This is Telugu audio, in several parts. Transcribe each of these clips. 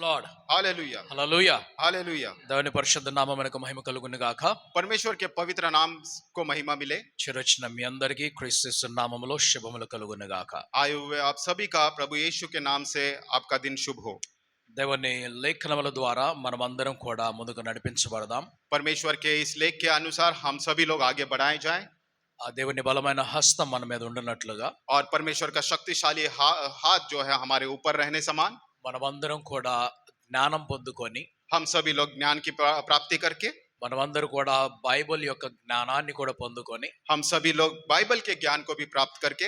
Lord hallelujah hallelujah hallelujah. దేవుని పరిశుద్ధ నామమునకు మహిమ కలుగును గాక. परमेश्वर के पवित्र नाम को महिमा मिले। చిరొచ్చిన మీ అందరికీ క్రీస్తు నామములో శుభములు కలుగును గాక. आए हुए आप सभी का प्रभु यीशु के नाम से आपका दिन शुभ हो। దేవుని లేఖనముల ద్వారా మనమందరం కూడా ముందుకు నడిపించబడదాం. परमेश्वर के इस लेख के अनुसार हम सभी लोग आगे बढ़ाए जाएं ఆ దేవుని బలమైన హస్తం మన మీద ఉండునట్లుగా और परमेश्वर का शक्तिशाली हाथ जो है हमारे ऊपर रहने समान మనమందరం కూడా జ్ఞానం పొందుకొని हम सभी लोग ज्ञान की प्राप्ति करके మనమందరం కూడా బైబిల్ యొక్క జ్ఞానాన్ని కూడా పొందుకొని हम सभी लोग बाइबल के ज्ञान को भी प्राप्त करके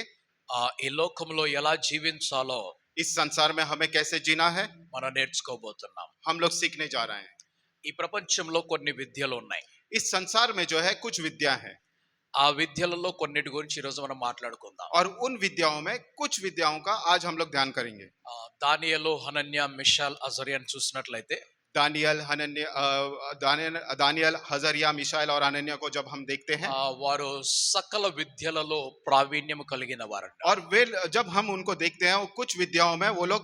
ఈ లోకంలో ఎలా జీవించాలో इस संसार में हमें कैसे जीना है మనం నేర్చుకోబోతున్నాం. हम लोग सीखने जा रहे हैं। ఈ ప్రపంచంలో కొన్ని విద్యలు ఉన్నాయి. इस संसार में जो है कुछ विद्या है ఆ విద్యలలో కొన్నిటి గురించి ఈరోజు మనం మాట్లాడుకుందాం. और उन विद्याओं में कुछ विद्याओं का आज हम लोग ध्यान करेंगे। దానియేలు, హనన్యా, మిషాల్, అజర్యాను చూసినట్లయితే दानियल हजरिया मिशाइल और अनन्या को जब हम देखते हैं వారు సకల విద్యలలో ప్రావీణ్యము కలిగిన వారంట. और वे जब हम उनको देखते हैं कुछ विद्याओं में वो लोग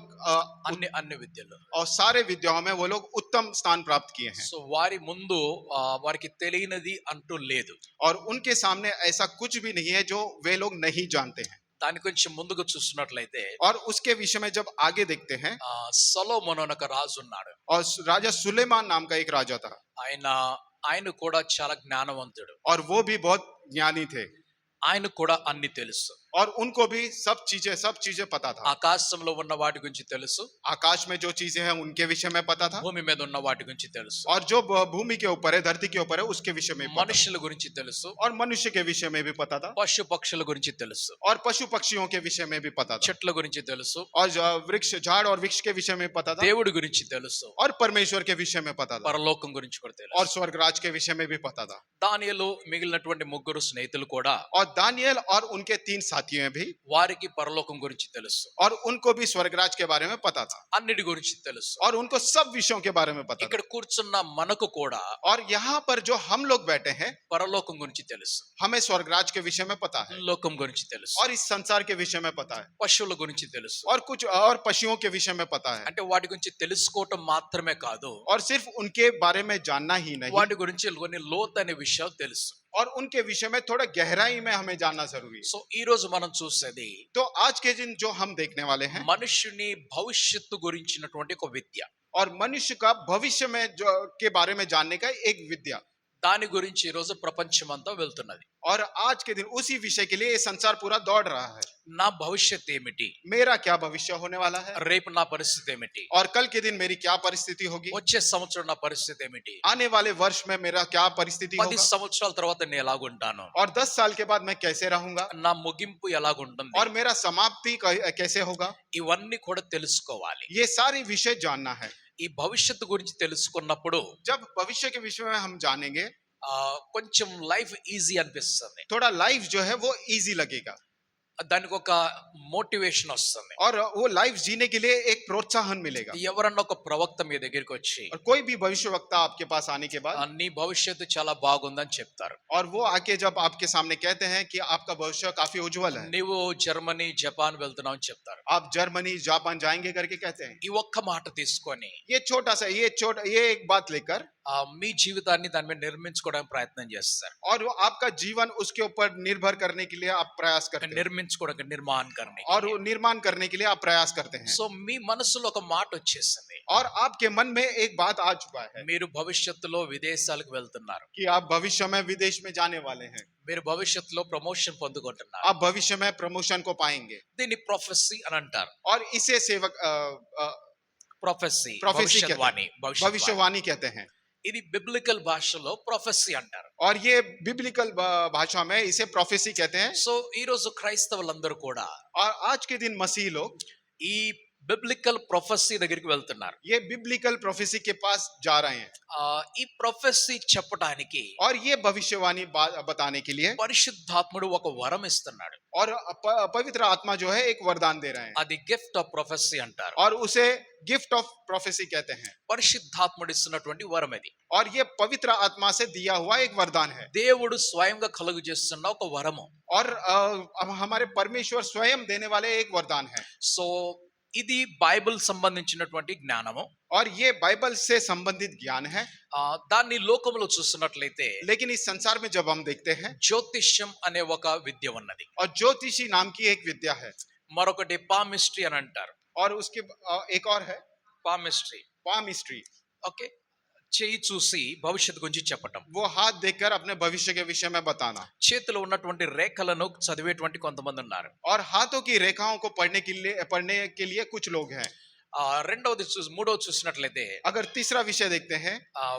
అన్ని విద్యలు और सारे विद्याओं में वो लोग उत्तम स्थान प्राप्त किए हैं। సో వారి ముందు వారికి తెలియనిది అంటూ లేదు. और उनके सामने ऐसा कुछ भी नहीं है जो वे लोग नहीं जानते हैं। దాని కొంచెం ముందుకు చూసినట్లయితే और उसके विषय में जब आगे देखते हैं సొలొమోను అనే ఒక రాజు ఉన్నాడు. और राजा सुलेमान नाम का एक राजा था ఆయన కూడా చాలా జ్ఞానవంతుడు. और वो भी बहुत ज्ञानी थे ఆయన కూడా అన్ని తెలుసు. और उनको भी सब चीजें पता था। ఆకాశంలో ఉన్న వాటి గురించి తెలుసు, आकाश में जो चीजें हैं उनके विषय में पता था భూమి మీద ఉన్న వాటి గురించి తెలుసు, और जो भूमि के ऊपर है धरती के ऊपर है उसके विषय में पता था। మనుషుల గురించి తెలుసు, और मनुष्य के विषय में भी पता था పశు పక్షుల గురించి తెలుసు, और पशु पक्षियों के विषय में भी पता था చెట్ల గురించి తెలుసు, और वृक्ष झाड़ और वृक्ष के विषय में पता था దేవుడి గురించి తెలుసు, और परमेश्वर के विषय में पता था పరలోకం గురించి కూడా తెలుసు. और स्वर्गराज के विषय में भी पता था। దానియేలు మిగిలినటువంటి ముగ్గురు స్నేహితులు కూడా और दानियल और उनके 3 साथियों भी వారికి పరలోకం గురించి తెలుసు, और उनको भी स्वर्गराज के बारे में पता था అన్నిటి గురించి తెలుసు. और उनको सब विषयों के बारे में पता था। ఇక్కడ కూర్చున్న మనకు కూడా और यहाँ पर जो हम लोग बैठे हैं పరలోకం గురించి తెలుసు, हमें स्वर्गराज के विषय में पता है లోకం గురించి తెలుసు, और इस संसार के विषय में पता है పశువుల గురించి తెలుసు. और कुछ और पशुओं के विषय में पता है। అంటే వాటి గురించి తెలుసుకోవటం మాత్రమే కాదు, और सिर्फ उनके बारे में जानना ही नहीं వాటి గురించి కొన్ని లోతైన విషయాలు తెలుసు. और उनके विषय में थोड़ा गहराई में हमें जानना जरूरी है। సో ఈ రోజు మనం చూసేది तो आज के दिन जो हम देखने वाले हैं మనుష్యుని భవిష్యత్తు గురించినటువంటి ఒక విద్య. और मनुष्य का भविष्य में जो के बारे में जानने का एक विद्या, దాని గురించి ఈ రోజు ప్రపంచమంతా వెళ్తున్నది. और आज के दिन उसी विषय के लिए ये संसार पूरा दौड़ रहा है। నా భవిష్యత్తు ఏమిటి, मेरा क्या भविष्य होने वाला है రేపు నా పరిస్థితి ఏమిటి, और कल के दिन मेरी क्या परिस्थिति होगी, వచ్చే సంవత్సరం నా పరిస్థితి ఏమిటి, आने वाले वर्ष में मेरा क्या परिस्थिति 10 होगा, సంవత్సరాల తర్వాత నేను ఎలాగుంటాను, और 10 साल के बाद मैं कैसे रहूंगा, నా ముగింపు ఎలాగుంటుంది, और मेरा समाप्ति कैसे होगा, ఇవన్నీ కూడా తెలుసుకోవాలి. ये सारी विषय जानना है। ఈ భవిష్యత్తు గురించి తెలుసుకున్నప్పుడు जब भविष्य के विषय में हम जानेंगे కొంచెం లైఫ్ ఈజీ అనిపిస్తుంది, थोड़ा लाइफ जो है वो इजी लगेगा దానికి ఒక మోటివేషన్ వస్తుంది. और वो लाइफ जीने के लिए एक प्रोत्साहन मिलेगा। ఎవరన్నా ఒక ప్రవక్త మీ దగ్గరికి వచ్చి और कोई भी भविष्यवक्ता आपके पास आने के बाद నీ భవిష్యత్తు చాలా బాగుందని చెప్తారు, और वो आके जब आपके सामने कहते हैं कि आपका भविष्य काफी उज्जवल है, నీవు జర్మనీ, జపాన్ వెళ్తున్నావు అని చెప్తారు. आप जर्मनी जापान जाएंगे करके कहते हैं, ఈ ఒక్క మాట తీసుకొని ये छोटा सा ये एक बात लेकर మీ జీవితాన్ని దాని మీద నిర్మించుకోవడానికి ప్రయత్నం చేస్తారు. और वो आपका जीवन उसके ऊपर निर्भर करने के लिए आप प्रयास करते हैं, నిర్మించుకోవడానికి నిర్మాణ करने और वो निर्माण करने के लिए आप प्रयास करते हैं। సో మీ మనసులో ఒక మాట వచ్చేసింది, और आपके मन में एक बात आ चुका है మీరు భవిష్యత్తులో విదేశాలకు వెళ్తున్నారు, कि आप भविष्य में विदेश में जाने वाले हैं, మీరు భవిష్యత్తులో ప్రమోషన్ పొందుకుంటున్నారు. आप भविष्य में प्रमोशन को पाएंगे। దీన్ని ప్రొఫెసీ అని అంటారు. और इसे सेवक ప్రొఫెసీ, प्रोफेसी कहते భవిష్యవాణి, हैं, भविष्यवाणी कहते हैं। ఇది బిబ్లికల్ భాషలో ప్రొఫెసీ అంటారు. और ये बिब्लिकल भाषा में इसे प्रोफेसी कहते हैं। సో ఈ రోజు క్రైస్తవులందరూ కూడా और आज के दिन मसीह लोग ఈ బిబ్లికల్ ప్రొఫెసీ దగ్గరికి వెళ్తున్నారు. ये बिब्लिकल प्रोफेसी के पास जा रहे हैं, ఈ ప్రొఫెసీ చెప్పడానికి और ये भविष्यवाणी बताने के लिए పరిశుద్ధాత్ముడు ఒక వరం ఇస్తున్నాడు. और पवित्र आत्मा जो है एक वरदान दे रहे हैं, అది గిఫ్ట్ ఆఫ్ ప్రొఫెసీ అంటారు. और उसे गिफ्ट ऑफ प्रोफेसी कहते हैं। పరిశుద్ధాత్ముడు ఇస్తున్నటువంటి వరం ఇది. और ये पवित्र आत्मा से दिया हुआ एक वरदान है, దేవుడు స్వయంగా కలుగు చేస్తున్న ఒక వరము. और हमारे परमेश्वर स्वयं देने वाले एक वरदान है। సో ఇది బైబిల్ సంబంధించినటువంటి జ్ఞానము. और ये बाइबल से संबंधित ज्ञान है। దాన్ని లోకములో చూస్తున్నట్లయితే लेकिन इस संसार में जब हम देखते हैं, జ్యోతిష్యం అనే ఒక విద్య ఉన్నది. और ज्योतिषी नाम की एक विद्या है, మరొకటి పామిస్ట్రీ అని అంటారు. और उसके एक और है పామిస్ట్రీ. पामिस्ट्री। ఓకే, చేయి చూసి భవిష్యత్తు గురించి చెప్పటం. वो हाथ देखकर अपने भविष्य के विषय में बताना। చేతిలో ఉన్నటువంటి రేఖలను చదివేటువంటి కొంతమంది ఉన్నారు. और हाथों की रेखाओं को पढ़ने के लिए कुछ लोग हैं। రెండవది మూడవది చూసినట్లయితే अगर तीसरा विषय देखते हैं,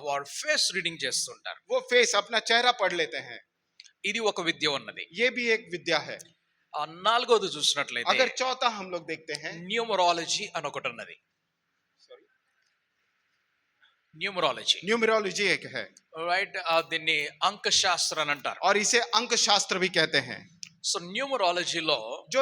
వారు ఫేస్ రీడింగ్ చేస్తుంటారు. वो फेस अपना चेहरा पढ़ लेते हैं। ఇది ఒక విద్య ఉన్నది. ये भी एक विद्या है। నాలుగవది చూసినట్లయితే अगर चौथा हम लोग देखते हैं, న్యూమరాలజీ అని ఒకటి ఉన్నది. న్యూమరాలజీ, न्यूमरोलॉजी एक है, రైట్. దీన్ని అంకశాస్త్రం అని అంటారు. और इसे अंक शास्त्र भी कहते हैं। సో న్యూమరాలజీలో जो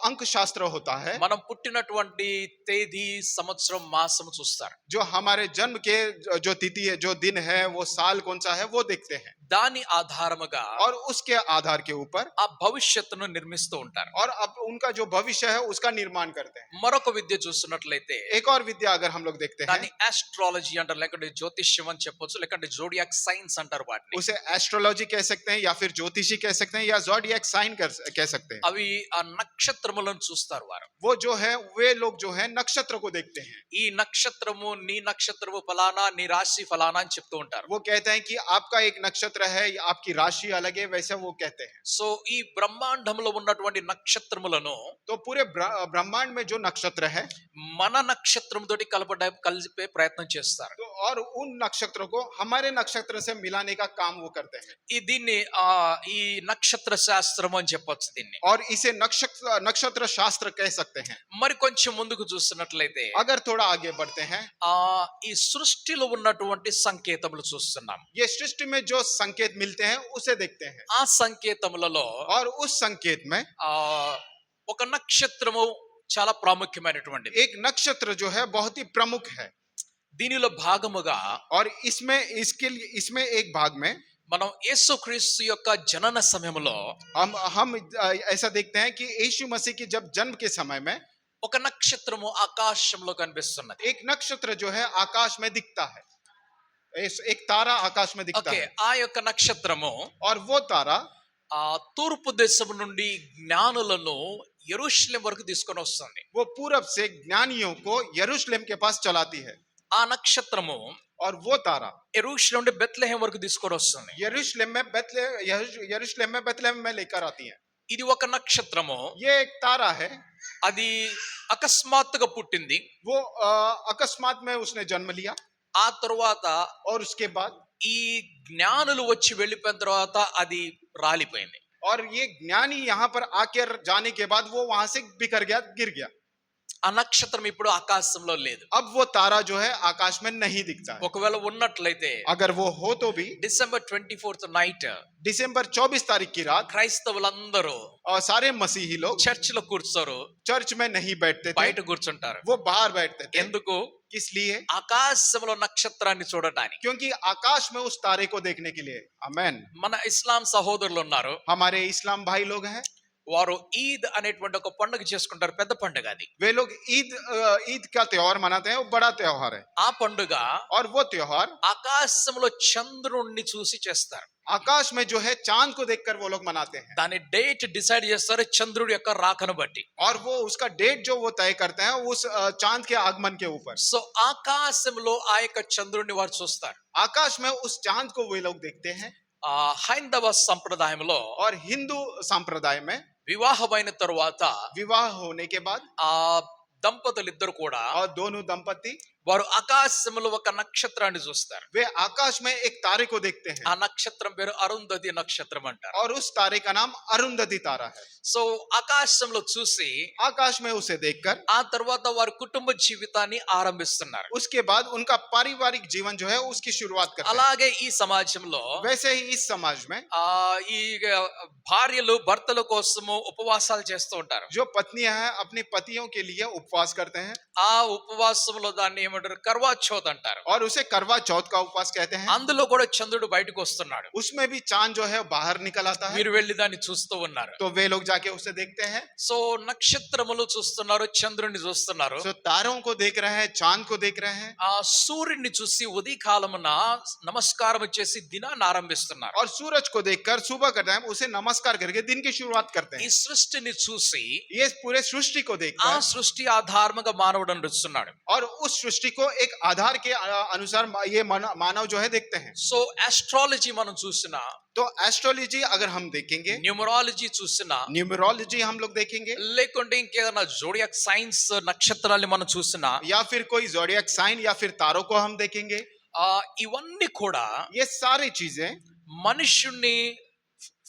अंक शास्त्र होता है, మనం పుట్టినటువంటి తేదీ, సంవత్సరం, మాసం చూస్తారు. जो हमारे जन्म के जो तिथि है, जो दिन है, वो साल कौन सा है, वो देखते हैं, దాని ఆధారముగా और उसके आधार के ऊपर ఆ భవిష్యత్తును నిర్మిస్తూ ఉంటారు. और अब उनका जो भविष्य है उसका निर्माण करते हैं। మరొక విద్య చూస్తున్నట్లయితే एक और विद्या अगर हम लोग देखते हैं, దాన్ని ఆస్ట్రాలజీ అంటారు, లేకుంటే జ్యోతిష్యం అని చెప్పొచ్చు, లేకుంటే జోడియాక్ సైన్స్ అంటారు వాటిని. उसे एस्ट्रोलॉजी कह सकते हैं, या फिर ज्योतिषी कह सकते हैं, या ज़ोडिएक साइन कह सकते हैं। అవి ఆ నక్షత్రములను చూస్తారు వారు. वो जो है, वे लोग जो है नक्षत्र को देखते हैं। ఈ నక్షత్రము, నీ నక్షత్రము ఫలానా, నీ రాశి ఫలానా అని చెప్తూ ఉంటారు. वो कहते हैं कि आपका एक नक्षत्र है, आपकी राशि अलग है, वैसे वो कहते हैं। సో ఈ బ్రహ్మాండంలో ఉన్నటువంటి నక్షత్రములను तो पूरे ब्रह्मांड में जो नक्षत्र है, మన నక్షత్రంతో కలిపే ప్రయత్నం చేస్తారు. तो और उन नक्षत्रों को हमारे नक्षत्र से मिलाने का काम वो करते हैं। దీన్ని ఈ నక్షత్ర శాస్త్రం అని చెప్పొచ్చు దీన్ని. और इसे नक्षत्र शास्त्र कह सकते हैं। మరి కొంచెం ముందుకు చూస్తున్నట్లయితే अगर थोड़ा आगे बढ़ते हैं, ఈ సృష్టిలో ఉన్నటువంటి సంకేతములు చూస్తున్నాం. ये सृष्टि में जो संकेत मिलते हैं उसे देखते हैं। ఆ సంకేతములలో और उस संकेत में ఒక నక్షత్రము చాలా ప్రాముఖ్యమైనటువంటిది. एक नक्षत्र जो है बहुत ही प्रमुख है। దీనిలో భాగముగా और इसमें एक भाग में మనం యేసుక్రీస్తు యొక్క జనన సమయంలో हम ऐसा देखते हैं कि यीशु मसीह की जब जन्म के समय में ఒక నక్షత్రము ఆకాశంలో కనిపిస్తున్నది. एक नक्षत्र जो है आकाश में दिखता है, एक तारा आकाश में दिखता ఓకే, है। ఆ యొక్క నక్షత్రము और वो तारा తూర్పు దేశం నుండి జ్ఞానులను యెరూషలేం వరకు తీసుకొని వస్తుంది. वो पूरब से ज्ञानियों को यरूशलेम के पास चलाती है। ఆ నక్షత్రము और वो तारा యెరూషలేం నుండి బెత్లెహేం వరకు తీసుకొని వస్తుంది. यरूशलेम में बेथलेहम में लेकर आती है। ఇది ఒక నక్షత్రము. ये एक तारा है, అది అకస్మాత్తుగా పుట్టింది. वो अकस्मात में उसने जन्म लिया। ఆ తరువాత और उसके बाद ఈ జ్ఞానులు వచ్చి వెళ్ళిపోయిన తర్వాత అది రాలిపోయింది. और ये ज्ञानी यहाँ पर आकर जाने के बाद वो वहां से बिखर गया, गिर गया। ఆ నక్షత్రం ఇప్పుడు ఆకాశంలో లేదు. अब वो तारा जो है आकाश में नहीं दिखता है। ఒకవేళ ఉన్నట్లయితే अगर वो हो तो भी డిసెంబర్ 24th నైట్ दिसंबर 24 तारीख की रात క్రైస్తవులందరూ और सारे मसीही लोग చర్చిలో కూర్చోరు, चर्च में नहीं बैठते थे, బయట కూర్చుంటారు. वो बाहर बैठते थे। ఎందుకు? किस लिए? ఆకాశంలో నక్షత్రాన్ని చూడటానికి. क्योंकि आकाश में उस तारे को देखने के लिए। आमेन। మన ఇస్లాం సహోదరులు ఉన్నారు, हमारे इस्लाम भाई लोग हैं, వారు ఈద్ అనేటువంటి ఒక పండుగ చేసుకుంటారు, పెద్ద పండుగ అది. वे लोग ईद का त्योहार मनाते हैं, वो बड़ा त्योहार है। ఆ పండుగ और वो त्योहार ఆకాశంలో చంద్రుణ్ణి చూసి చేస్తారు. आकाश में जो है चांद को देखकर वो लोग मनाते हैं। దాని డేట్ డిసైడ్ చేస్తారు చంద్రుడి యొక్క రాకను బట్టి. और वो उसका डेट जो वो तय करते हैं उस चांद के आगमन के ऊपर। సో ఆకాశంలో ఆ యొక్క చంద్రుడిని వారు చూస్తారు. आकाश में उस चांद को वे लोग देखते हैं। హైందవ సంప్రదాయంలో और हिंदू संप्रदाय में వివాహమైన తరువాత विवाह होने के बाद ఆ దంపతులిద్దరు కూడా और दोनों दंपति వారు ఆకాశంలో ఒక నక్షత్రాన్ని చూస్తారు. वे आकाश में एक तारे को देखते हैं। ఆ నక్షత్రం పేరు అరుంధతి నక్షత్రం అంటారు. और उस तारे का नाम अरुंधति तारा है। సో ఆకాశంలో చూసి आकाश में उसे देखकर ఆ తర్వాత వారి కుటుంబ జీవితాన్ని ఆరంభిస్తున్నారు. उसके बाद उनका पारिवारिक जीवन जो है उसकी शुरुआत करते हैं। అలాగే ఈ సమాజంలో वैसे ही इस समाज में ఈ భార్యలు భర్తల కోసము ఉపవాసాలు చేస్తూ ఉంటారు. जो पत्नियां हैं अपने पतियों के लिए उपवास करते हैं। ఆ ఉపవాసంలో దాన్ని దాన్ని ఏమంటారు కర్వా చౌత్ అంటారు. और उसे करवा चौथ का उपवास कहते हैं। అందులో కూడా చంద్రుడు బయటకు వస్తున్నాడు. उसमें भी चांद जो है बाहर निकल आता है, మీరు వెళ్ళి దాన్ని చూస్తూ ఉన్నారు. तो वे लोग जाके उसे देखते हैं। సో నక్షత్రములు చూస్తున్నారు, చంద్రుడిని చూస్తున్నారు. तो तारों को देख रहे हैं, चांद को देख रहे हैं, ఆ సూర్యుడిని చూసి ఉదయకాలమున నమస్కారం చేసి దినాన్ని ఆరంభిస్తున్నారు. और सूरज को देखकर सुबह का टाइम उसे नमस्कार करके दिन की शुरुआत करते ఈ हैं। సృష్టిని చూసి ये पूरे सृष्टि को ఆ देखकर సృష్టి ఆధారముగా మానవుడు నడుస్తున్నాడు. और उस सृष्टि को एक आधार के अनुसार ये मानव जो है देखते हैं। సో ఆస్ట్రాలజీ మనం చూసినా, तो एस्ट्रोलॉजी अगर हम देखेंगे, న్యూమరాలజీ చూసినా, न्यूमरोलॉजी हम लोग देखेंगे, లేకుంటే ఇంకేదైనా జోడియాక్ సైన్స్ నక్షత్రాల్ని మనం చూసినా, या फिर कोई जोडियक साइन या फिर तारों को हम देखेंगे, ఇవన్నీ కూడా ये सारी चीजें మనుషుణ్ణి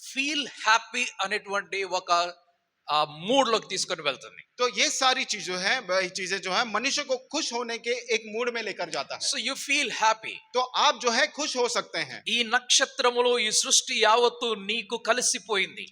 ఫీల్ హ్యాపీ అనేటువంటి ఒక మూడ్ లోకి తీసుకొని వెళ్తుంది. तो ये सारी चीजें जो है मनुष्य को खुश होने के एक मूड में लेकर जाता है। So you feel happy. तो आप जो है खुश हो सकते हैं। ఈ నక్షత్రములు ఈ సృష్టి యావత్తు నీకు కలిసిపోయింది.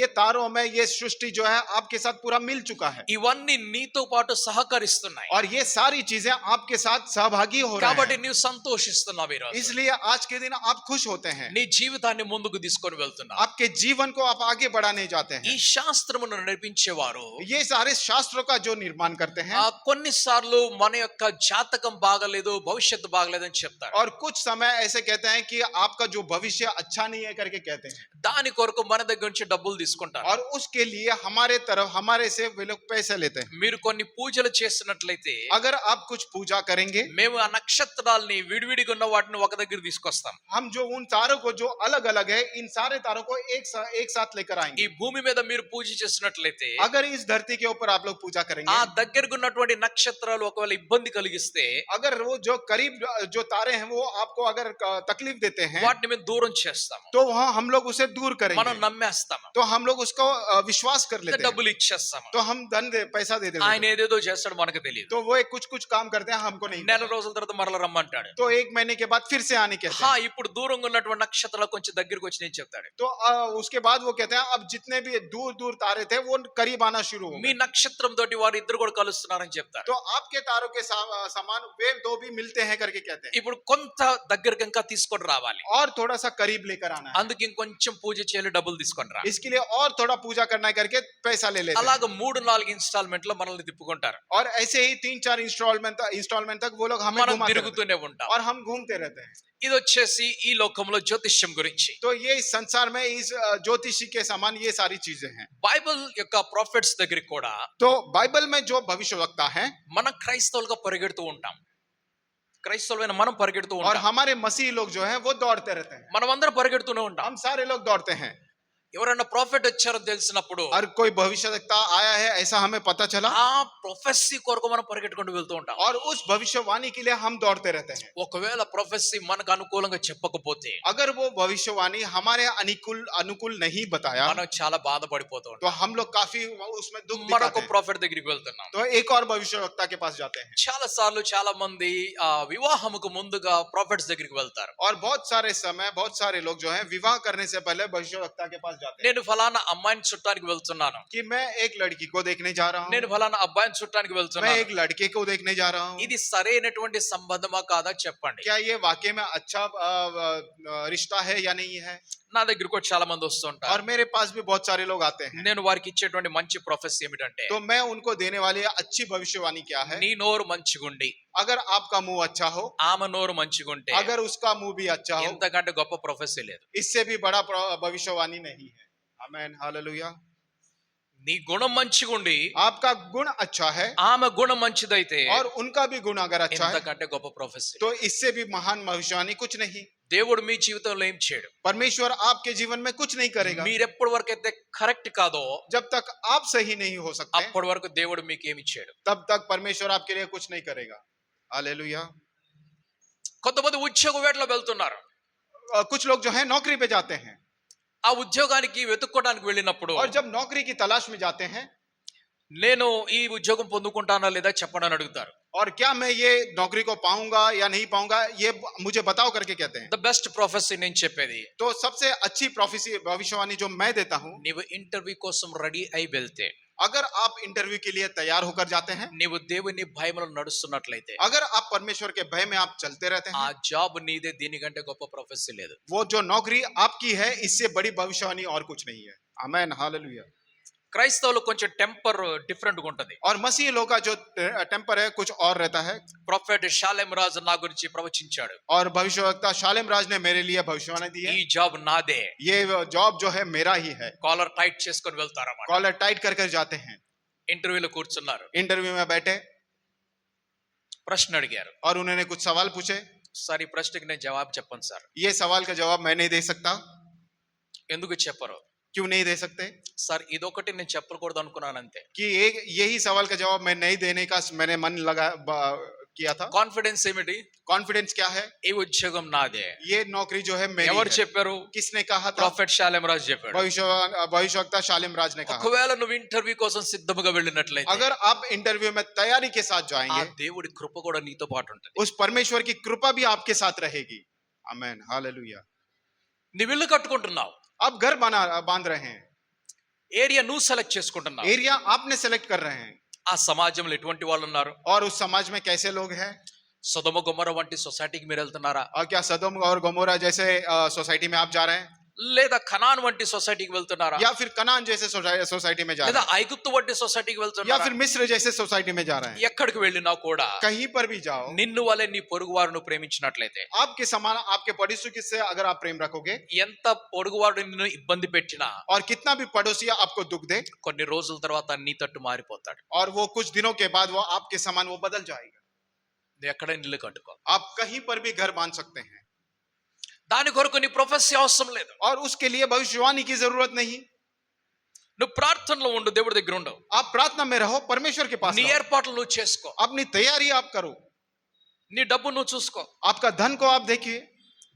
ये तारों में ये सृष्टि जो है आपके साथ पूरा मिल चुका है, ఇవన్నీ నీతో పాటు సహకరిస్తున్నాయి. और ये सारी चीजें आपके साथ सहभागी हो रहे కాబట్టి हैं। నీవు సంతోషిస్తున్నావు ఈరోజు. इसलिए आज के दिन आप खुश होते हैं, నీ జీవితాన్ని ముందుకు తీసుకొని వెళ్తున్నావు. आपके जीवन को आप आगे बढ़ाने जाते ఈ हैं। శాస్త్రమును నడిపించేవారు ये सारे शास्त्रों का जो निर्माण करते हैं, కొన్నిసార్లు మన యొక్క జాతకం బాగలేదు, భవిష్యత్తు బాగలేదు అని చెప్తారు. और कुछ समय ऐसे कहते हैं कि आपका जो भविष्य अच्छा नहीं है करके कहते हैं, దాని కొరకు మన దగ్గర నుంచి డబ్బులు తీసుకుంటారు. और उसके लिए हमारे से वे लोग पैसे लेते हैं। మీరు కొన్ని పూజలు చేసినట్లయితే अगर आप कुछ पूजा करेंगे, మేము ఆ నక్షత్రాల్ని విడివిడిగా ఉన్న వాటిని ఒక దగ్గర తీసుకొస్తాం. हम जो उन तारों को जो अलग अलग है, इन सारे तारों को एक साथ लेकर ఈ आएंगे। భూమి మీద మీరు పూజ చేసినట్లయితే अगर इस धरती के ऊपर आप लोग पूजा ఆ करेंगे, దగ్గరకు ఉన్నటువంటి నక్షత్రాలు ఒకవేళ ఇబ్బంది కలిగిస్తే अगर वो जो करीब जो तारे हैं वो आपको अगर तकलीफ देते हैं, వాటిని మేము దూరం చేస్తాము, तो वहाँ हम लोग उसे दूर మనం करेंगे, నమ్మేస్తాము, तो हम लोग उसको विश्वास कर लेते हैं, డబ్బులు ఇచ్చేస్తాము. तो हम पैसा दे देते ఆయన हैं। ఏదేదో చేస్తాడు మనకు తెలియదు. तो वो कुछ काम करते हैं, हमको नहीं నెల पता। రోజుల తర్వాత మరల రమ్మంటాడు. तो एक महीने के बाद फिर से आने कहते हैं। ఇప్పుడు దూరంగా ఉన్నటువంటి నక్షత్రాలు కొంచెం దగ్గరికి వచ్చి నేను చెప్తాడు. तो उसके बाद वो कहते हैं अब जितने भी दूर दूर तारे थे वो करीब आना शुरू हो మీ गए। నక్షత్రం తోటి వారు ఇద్దరు కూడా కలుస్తున్నారని చెప్తారు. तो आपके तारों के समान वे दो भी मिलते हैं करके कहते हैं, ఇప్పుడు కొంత దగ్గరికి ఇంకా తీసుకొని రావాలి. और थोड़ा सा करीब लेकर आना है। అందుకు ఇంకొంచెం పూజ చేయాలి, డబ్బులు తీసుకొని రా. इसके लिए और थोड़ा पूजा करना है करके पैसा ले लेते हैं। అలాగ 3-4 ఇన్స్టాల్మెంట్ లో మనల్ని తిప్పుకుంటారు. और ऐसे ही 3-4 इंस्टॉलमेंट तक वो लोग हमें మనం घुमाते रहते తిరుగుతూనే ఉంటాం. हैं, और हम घूमते रहते हैं। ఇది వచ్చేసి ఈ లోకంలో జ్యోతిష్యం గురించి. तो ये इस संसार में इस ज्योतिषी के समान ये सारी चीजें हैं। బైబిల్ యొక్క ప్రాఫిట్స్ దగ్గరికి కూడా तो बाइबल में जो भविष्यवक्ता है, మన క్రైస్తవులుగా పరిగెడుతూ ఉంటాం. క్రైస్తవులైన మనం పరిగెడుతూ और ఉంటాం. हमारे मसीह लोग जो हैं वो दौड़ते रहते हैं, మనం అందరం పరిగెడుతూనే ఉంటాం. हम सारे लोग दौड़ते हैं। ఎవరైనా ప్రాఫిట్ వచ్చారో తెలిసినప్పుడు और कोई भविष्यवक्ता आया है ऐसा हमें पता चला, ఆ ప్రొఫెసీ కొరకు మనం పరిగెట్టుకుంటూ వెళ్తూ ఉంటాం. और उस भविष्यवाणी के लिए हम दौड़ते रहते हैं। ఒకవేళ ప్రొఫెసీ మనకు అనుకూలంగా చెప్పకపోతే अगर वो भविष्यवाणी हमारे अनुकूल नहीं बताया, మనం చాలా బాధపడిపోతూ ఉంటాం. तो हम लोग काफी उसमें दुख మరొక दिखाते हैं। ప్రాఫిట్ దగ్గరికి వెళ్తున్నాం. तो एक और भविष्यवक्ता के पास जाते हैं, చాలా సార్లు చాలా మంది వివాహముకు ముందుగా ప్రాఫిట్స్ దగ్గరికి వెళ్తారు. और बहुत सारे लोग जो है विवाह करने से पहले भविष्यवक्ता के पास जाते हैं నేను ఫలానా అమ్మాయిని చుట్టానికి వెళ్తున్నాను, कि मैं एक लड़की को देखने जा रहा నేను हूँ, ఫలానా అబ్బాయిని చుట్టానికి मैं వెళ్తున్నాను. एक लड़के को देखने जा रहा हूँ। ఇది సరైనటువంటి సంబంధమా కాదా చెప్పండి. क्या ये वाकई में अच्छा रिश्ता है या नहीं है? నా దగ్గరకు కూడా చాలా మంది వస్తుంటారు. और मेरे पास भी बहुत सारे लोग आते हैं, నేను వారికి ఇచ్చేటువంటి మంచి ప్రొఫెసీ ఏమిటంటే, तो मैं उनको देने वाली अच्छी भविष्यवाणी क्या है? నీ నోరు మంచిగుండి अगर आपका मुंह अच्छा हो, ఆమె నోరు మంచిగుంటే अगर उसका मुंह भी अच्छा हो, ఇంతకంటే గొప్ప ప్రొఫెసీ లేదు. इससे भी बड़ा भविष्यवाणी नहीं है। आमेन, हालेलुया। నీ గుణం మంచిగుండి आपका गुण अच्छा है ఆమె గుణం మంచిదైతే और उनका भी गुण अगर अच्छा है, ఇంతకంటే గొప్ప ప్రొఫెసీ. तो इससे भी महान भविष्यवाणी कुछ नहीं। దేవుడు మీ జీవితంలో ఏం చేయడు. परमेश्वर आपके जीवन में कुछ नहीं करेगा మీరు ఎప్పటి వరకు అయితే కరెక్ట్ కాదో जब तक आप सही नहीं हो सकते, అప్పటి వరకు దేవుడు మీకు ఏమి చేయడు. तब तक परमेश्वर आपके लिए कुछ नहीं करेगा। हालेलुया। కొంతమంది ఉద్యోగ వేటలో వెళ్తున్నారు. कुछ लोग जो है नौकरी पे जाते हैं, ఆ ఉద్యోగానికి వెతుక్కోవడానికి వెళ్ళినప్పుడు और जब नौकरी की तलाश में जाते हैं, నేను ఈ ఉద్యోగం పొందుకుంటానా లేదా చెప్పండి అని అడుగుతారు. और क्या मैं ये नौकरी को पाऊंगा या नहीं पाऊंगा ये मुझे बताओ करके कहते हैं। ద బెస్ట్ ప్రొఫెసీ నేను చెప్పేది, तो सबसे अच्छी प्रोफेसी भविष्यवाणी जो मैं देता हूँ, నీవు ఇంటర్వ్యూ కోసం రెడీ అయి వెళ్తే अगर आप इंटरव्यू के लिए तैयार होकर जाते हैं, నీవు దేవుని భయములో నడుస్తున్నట్లయితే अगर आप परमेश्वर के भय में आप चलते रहते ఆ हैं, జాబ్ నీదే, దీనికంటే గొప్ప ప్రొఫెసీ లేదు. वो जो नौकरी आपकी है इससे बड़ी भविष्यवाणी और कुछ नहीं है. आमेन, हालेलुया. క్రైస్తవులు కొంచెం టెంపర్ డిఫరెంట్ గా ఉంటది. और मसीह लोग का जो टेम्पर है कुछ और रहता है. ప్రొఫెట్ షాలెం రాజు నా గురించి ప్రవచించాడు. और भविष्यवक्ता शालेम राज ने मेरे लिए भविष्यवाणी दी है. ఈ జాబ్ నాదే. ये जॉब जो है मेरा ही है. కాలర్ టైట్ చేసుకొని వెళ్తారన్నమాట. कॉलर टाइट कर कर जाते हैं. ఇంటర్వ్యూలో కూర్చున్నారు, इंटरव्यू में बैठे ప్రశ్న అడిగారు. और उन्होंने कुछ सवाल पूछे. సార్ ఈ ప్రశ్నకి నేను జవాబు చెప్పను సార్. ये सवाल का जवाब मैं नहीं दे सकता. ఎందుకు చెప్పరు? क्यों नहीं दे सकते? సార్ ఇదొకటి నేను చెప్పకూడదు అనుకున్నాను అంతే. कि एक यही सवाल का जवाब मैं नहीं देने का मैंने मन किया था. కాన్ఫిడెన్స్ ఏమిటి? कॉन्फिडेंस क्या है? ఈ ఉద్యోగం నాదే. ये नौकरी जो है मेरी ఎవరు है. చెప్పారు? किसने कहा था? ప్రొఫెట్ షాలెం రాజు చెప్పాడు. भविष्यवक्ता शालेम राज ने कहा. ఒకవేళ నువ్వు ఇంటర్వ్యూ కోసం సిద్ధంగా వెళ్ళినట్లయితే अगर आप इंटरव्यू में तैयारी के साथ ఆ जाएंगे, దేవుడి కృప కూడా నీతో పాటు ఉంటది. उस परमेश्वर की कृपा भी आपके साथ रहेगी. आमेन, हालेलुया. నువ్వు ఇల్లు కట్టుకుంటున్నావు, आप घर बांध रहे हैं, ఏరియా నువ్వు సెలెక్ట్ చేసుకుంటున్నావు. एरिया आपने सेलेक्ट कर रहे हैं. ఆ సమాజంలో ఎటువంటి వాళ్ళు ఉన్నారు? और उस समाज में कैसे लोग हैं? సొదొమ గొమొర్రా వంటి సొసైటీకి మీరు వెళ్తున్నారా? और क्या सदोम और गमोरा जैसे सोसाइटी में आप जा रहे हैं? లేదా ఖనాన్ వంటి సొసైటీకి వెళ్తున్నారా? या फिर कनान जैसे सोसाइटी में जा లేదా रहे हैं? ఐగుప్తు వంటి సొసైటీకి या వెళ్తున్నారా? फिर मिस्र जैसे सोसाइटी में जा रहे हैं? ఎక్కడికి వెళ్ళినా కూడా कहीं पर भी जाओ, నిన్ను వలె నీ పొరుగువారును ప్రేమించినట్లయితే, आपके समान आपके पड़ोसी से अगर आप प्रेम रखोगे, ఎంత పొరుగువాడు నిన్ను ఇబ్బంది పెట్టినా और कितना भी पड़ोसी आपको दुख दे, కొన్ని రోజుల తర్వాత నీ తట్టు మారిపోతాడు. और वो कुछ दिनों के बाद वो आपके समान वो बदल जाएगा. నువ్వు ఎక్కడైనా ఇల్లు కట్టుకో. आप कहीं पर भी घर बांध सकते हैं, దాని కొరకు నీ ప్రొఫెసీ అవసరం లేదు. और उसके लिए भविष्यवाणी की जरूरत नहीं. నువ్వు ప్రార్థనలో ఉండు, దేవుడి దగ్గర ఉండు. आप प्रार्थना में रहो, परमेश्वर के पास నీ रहो. ఏర్పాట్లు నువ్వు చేసుకో. अपनी तैयारी आप करो. నీ డబ్బు నువ్వు చూసుకో. आपका धन को आप देखिए.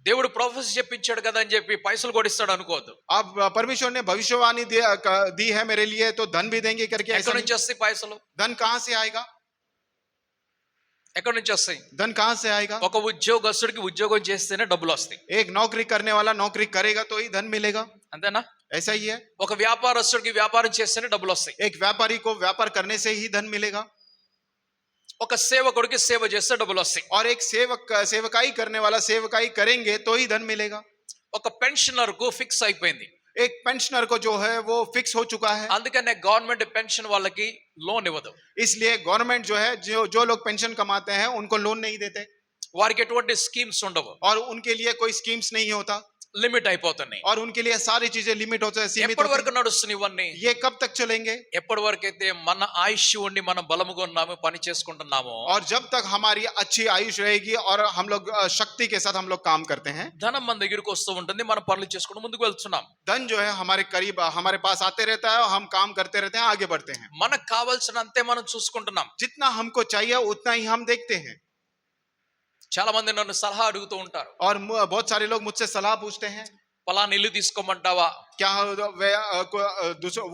దేవుడు ప్రొఫెసీ చెప్పించాడు కదా అని చెప్పి పైసలు కూడా ఇస్తాడు అనుకోవద్దు. आप परमेश्वर ने भविष्यवाणी दी है मेरे लिए तो धन भी देंगे करके ऐसा ఎక్కడి नहीं. నుంచి వస్తాయి పైసలు? धन कहाँ से आएगा? ఎక్కడి నుంచి వస్తాయి? धन कहाँ से आएगा? ఒక ఉద్యోగస్తుడికి ఉద్యోగం చేస్తేనే డబ్బులు వస్తాయి. एक नौकरी करने वाला नौकरी करेगा तो ही धन मिलेगा. అంతేనా? ऐसा ही है. ఒక వ్యాపారస్తుడికి వ్యాపారం చేస్తేనే డబ్బులు వస్తాయి. एक व्यापारी को व्यापार करने से ही धन मिलेगा. ఒక సేవకుడికి సేవ చేస్తే డబ్బులు వస్తాయి. और एक सेवकाई करने वाला सेवकाई करेंगे तो ही धन मिलेगा. ఒక పెన్షనర్ కు ఫిక్స్ అయిపోయింది. एक पेंशनर को जो है वो फिक्स हो चुका है. అందుకనే గవర్నమెంట్ పెన్షన్ వాళ్ళకి లోన్ ఇవ్వదు. इसलिए गवर्नमेंट जो है जो लोग पेंशन कमाते हैं उनको लोन नहीं देते, వారికి ఎటువంటి స్కీమ్స్ ఉండవు. और उनके लिए कोई स्कीम्स नहीं होता, లిమిట్ అయిపోతున్నాయి. और उनके लिए सारी चीजें लिमिट होते हैं, सीमित ఎప్పటి होते వరకు నడుస్తున్నాయి ఇవన్నీ? हैं. ये कब तक चलेंगे? ఎప్పటి వరకు అయితే మన ఆయుష్ ఉండి మనం బలముగా ఉన్నాము, పని చేసుకుంటున్నాము, और जब तक हमारी अच्छी आयुष रहेगी और हम लोग शक्ति के साथ हम लोग काम करते हैं, ధనం మన దగ్గరికి వస్తూ ఉంటుంది, మనం పనులు చేసుకుంటూ ముందుకు వెళ్తున్నాం. धन जो है हमारे करीब हमारे पास आते रहता है, और हम काम करते रहते हैं, आगे बढ़ते हैं. మనకు కావాల్సినంతే మనం చూసుకుంటున్నాం. जितना हमको चाहिए उतना ही हम देखते हैं. చాలా మంది నన్ను సలహా అడుగుతూ ఉంటారు, और बहुत सारे लोग मुझसे सलाह पूछते हैं, పలానా ఇల్లు తీసుకోమంటావా? क्या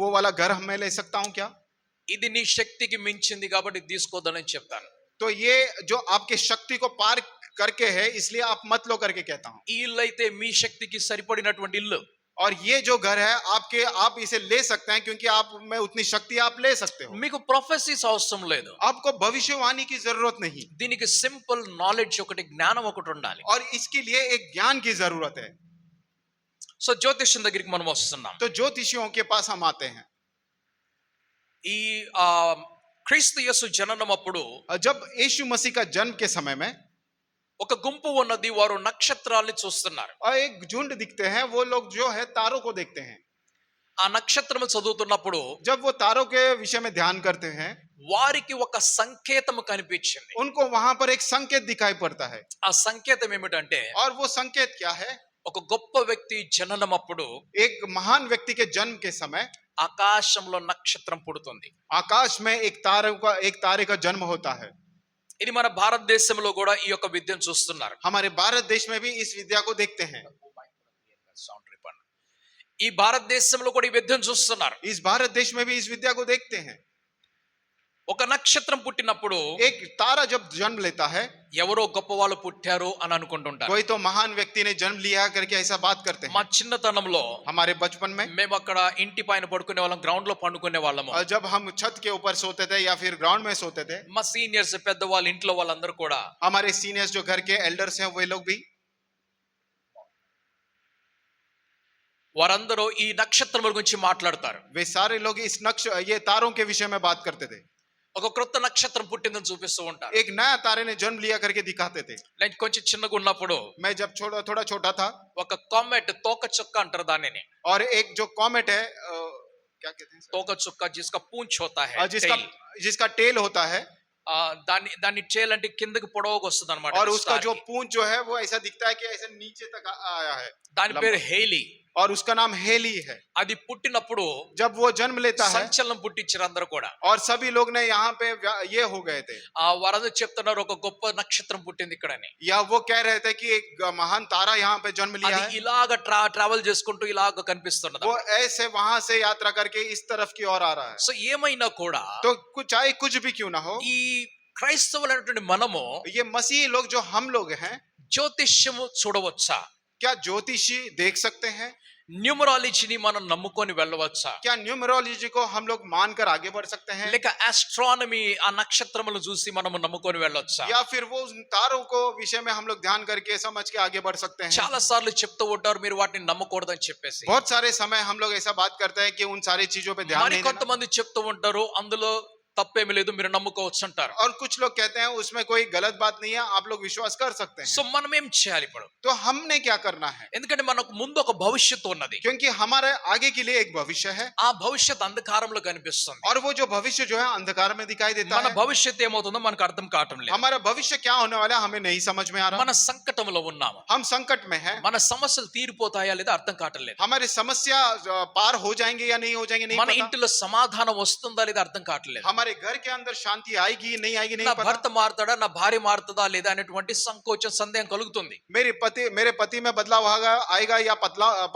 वो वाला घर मैं ले सकता हूँ क्या? ఇది నీ శక్తికి మించింది కాబట్టి తీసుకోవద్దని చెప్తాను. तो ये जो आपके शक्ति को पार करके है इसलिए आप मत लो करके कहता हूँ. ఈ ఇల్లు అయితే మీ శక్తికి సరిపడినటువంటి ఇల్లు. और ये जो घर है आप इसे ले सकते हैं क्योंकि आप में उतनी शक्ति आप ले सकते हो. మీకు ప్రొఫెసీస్ అవసరం లేదు. आपको भविष्यवाणी की जरूरत नहीं, దీనికి సింపుల్ నాలెడ్జ్ ఒకటి, జ్ఞానం ఒకటి ఉండాలి. और इसके लिए एक ज्ञान की जरूरत है. సో జ్యోతిష్యం దగ్గరికి మనం వస్తున్నాం. तो ज्योतिषियों के पास हम आते हैं. ఈ క్రీస్తు యేసు జననం అప్పుడు जब यीशु मसीह का जन्म के समय में ఒక గుంపు ఉన్నది, వారు నక్షత్రాల్ని చూస్తున్నారు. और एक झुंड दिखते हैं, वो लोग जो है तारों को देखते हैं. ఆ నక్షత్రం చదువుతున్నప్పుడు जब वो तारों के विषय में ध्यान करते हैं, వారికి ఒక సంకేతం కనిపించింది. उनको वहां पर एक संकेत दिखाई पड़ता है. ఆ సంకేతం ఏమిటంటే, और वो संकेत क्या है? ఒక గొప్ప వ్యక్తి జననం అప్పుడు एक महान व्यक्ति के जन्म के समय ఆకాశంలో నక్షత్రం పుడుతుంది. आकाश में एक तारे का जन्म होता है. ఇది మన భారతదేశంలో కూడా ఈ యొక్క విద్యను చూస్తున్నారు. हमारे भारत देश में भी इस विद्या को देखते हैं. ఈ భారతదేశంలో కూడా ఈ విద్యను చూస్తున్నారు. इस भारत देश में भी इस विद्या को देखते हैं. ఒక నక్షత్రం పుట్టినప్పుడు एक तारा जब जन्म लेता है, ఎవరో గొప్ప వాళ్ళు పుట్టారు అని అనుకుంటుంటారు. कोई तो महान व्यक्ति ने जन्म लिया करके ऐसा बात करते మా हैं. చిన్నతనంలో हमारे बचपन में మేము అక్కడ ఇంటి పైన పడుకునే వాళ్ళం, గ్రౌండ్ లో పండుకునే వాళ్ళము. जब हम छत के ऊपर सोते थे या फिर ग्राउंड में सोते थे, మా సీనియర్స్ పెద్దవాళ్ళు ఇంట్లో వాళ్ళందరూ కూడా हमारे सीनियर्स जो घर के एल्डर्स हैं वे लोग भी వారందరూ ఈ నక్షత్రముల గురించి మాట్లాడతారు. वे सारे लोग इस ये तारों के विषय में बात करते थे. ఒక క్రొత్త నక్షత్రం పుట్టిందని చూపిస్తూ ఉంటారు. एक नया तारे ने जन्म लिया करके दिखाते थे. నేను కొంచెం చిన్నగా ఉన్నప్పుడు मैं जब थोड़ा छोटा था, ఒక కామెట్ తోక చుక్క అంటారు దానిని. और एक जो कॉमेट है, क्या कहते हैं सर? తోక చుక్క जिसका पूंछ होता है, जिसका टेल होता है, దాన్ని దాన్ని టేల్ అంటే కిందకి పొడవుగా వస్తుంది అనమాట. और उसका जो पूंछ जो है वो ऐसा दिखता है कि ऐसे नीचे तक आया है. దాని పేరు హేలీ. और उसका नाम हेली है. అది పుట్టినప్పుడు जब वो जन्म लेता है, సంచలనం పుట్టించారు అందరూ కూడా. और सभी लोग ने यहाँ पे ये हो गए थे. వారందరూ చెప్తున్నారు ఒక గొప్ప నక్షత్రం పుట్టింది ఇక్కడని. या वो कह रहे थे कि एक महान तारा यहाँ पे जन्म लिया అది है. ఇలాగ ట్రావెల్ చేసుకుంటూ ఇలాగ కనిపిస్తున్నది. वो ऐसे वहां से यात्रा करके इस तरफ की ओर आ रहा है. సో ఏమైనా కూడా तो चाहे कुछ भी क्यों ना हो, ఈ క్రైస్తవులైనటువంటి మనము ये मसीही लोग जो हम लोग हैं, జ్యోతిష్యము చూడవచ్చా? क्या ज्योतिषी देख सकते हैं? న్యూమరాలజీని మనం నమ్ముకొని వెళ్ళవచ్చా? क्या न्यूमरोलॉजी को हम लोग मानकर आगे बढ़ सकते हैं? లేక ఆస్ట్రానమీ ఆ నక్షత్రములను చూసి మనము నమ్ముకొని వెళ్ళొచ్చా? या फिर वो उन तारों को विषय में हम लोग ध्यान करके समझ के आगे बढ़ सकते हैं? చాలా సార్లు చెప్తూ ఉంటారు మీరు వాటిని నమ్మకూడదని చెప్పేసి. बहुत सारे समय हम लोग ऐसा बात करते हैं कि उन सारी चीजों पे ध्यान మరి नहीं देना. కొంతమంది చెప్తూ ఉంటారు అందులో తప్పేమీ లేదు మీరు నమ్ముకోవచ్చు అంటారు. और कुछ लोग कहते हैं उसमें कोई गलत बात नहीं है, आप लोग विश्वास कर सकते हैं. సో మనం ఏం చేయాలి ఇప్పుడు? तो हमने क्या करना है? ఎందుకంటే మనకు ముందు ఒక భవిష్యత్తు ఉన్నది. क्योंकि हमारे आगे के लिए एक भविष्य है, ఆ భవిష్యత్తు అంధకారంలో కనిపిస్తుంది. और वो जो भविष्य जो है अंधकार में दिखाई देता మన है. భవిష్యత్తు ఏమవుతుందో మనకు అర్థం కావటం లేదు. हमारा भविष्य क्या होने वाला है हमें नहीं समझ में आ रहा. మన సంకటంలో ఉన్నాము. हम संकट में हैं. మన సమస్యలు తీరిపోతాయా లేదా అర్థం కావటం లేదు. हमारी समस्या पार हो जाएंगे या नहीं हो जाएंगे नहीं మన पता. ఇంటిలో సమాధానం వస్తుందా లేదా అర్థం కావటం లేదు. हमारे घर के अंदर शांति आएगी नहीं आएगी నా नहीं पता. భర్త మారుతాడా నా భార్య మారుతుందా లేదా అనేటువంటి సంకోచం సందేహం కలుగుతుంది. मेरे पति में बदलाव आएगा या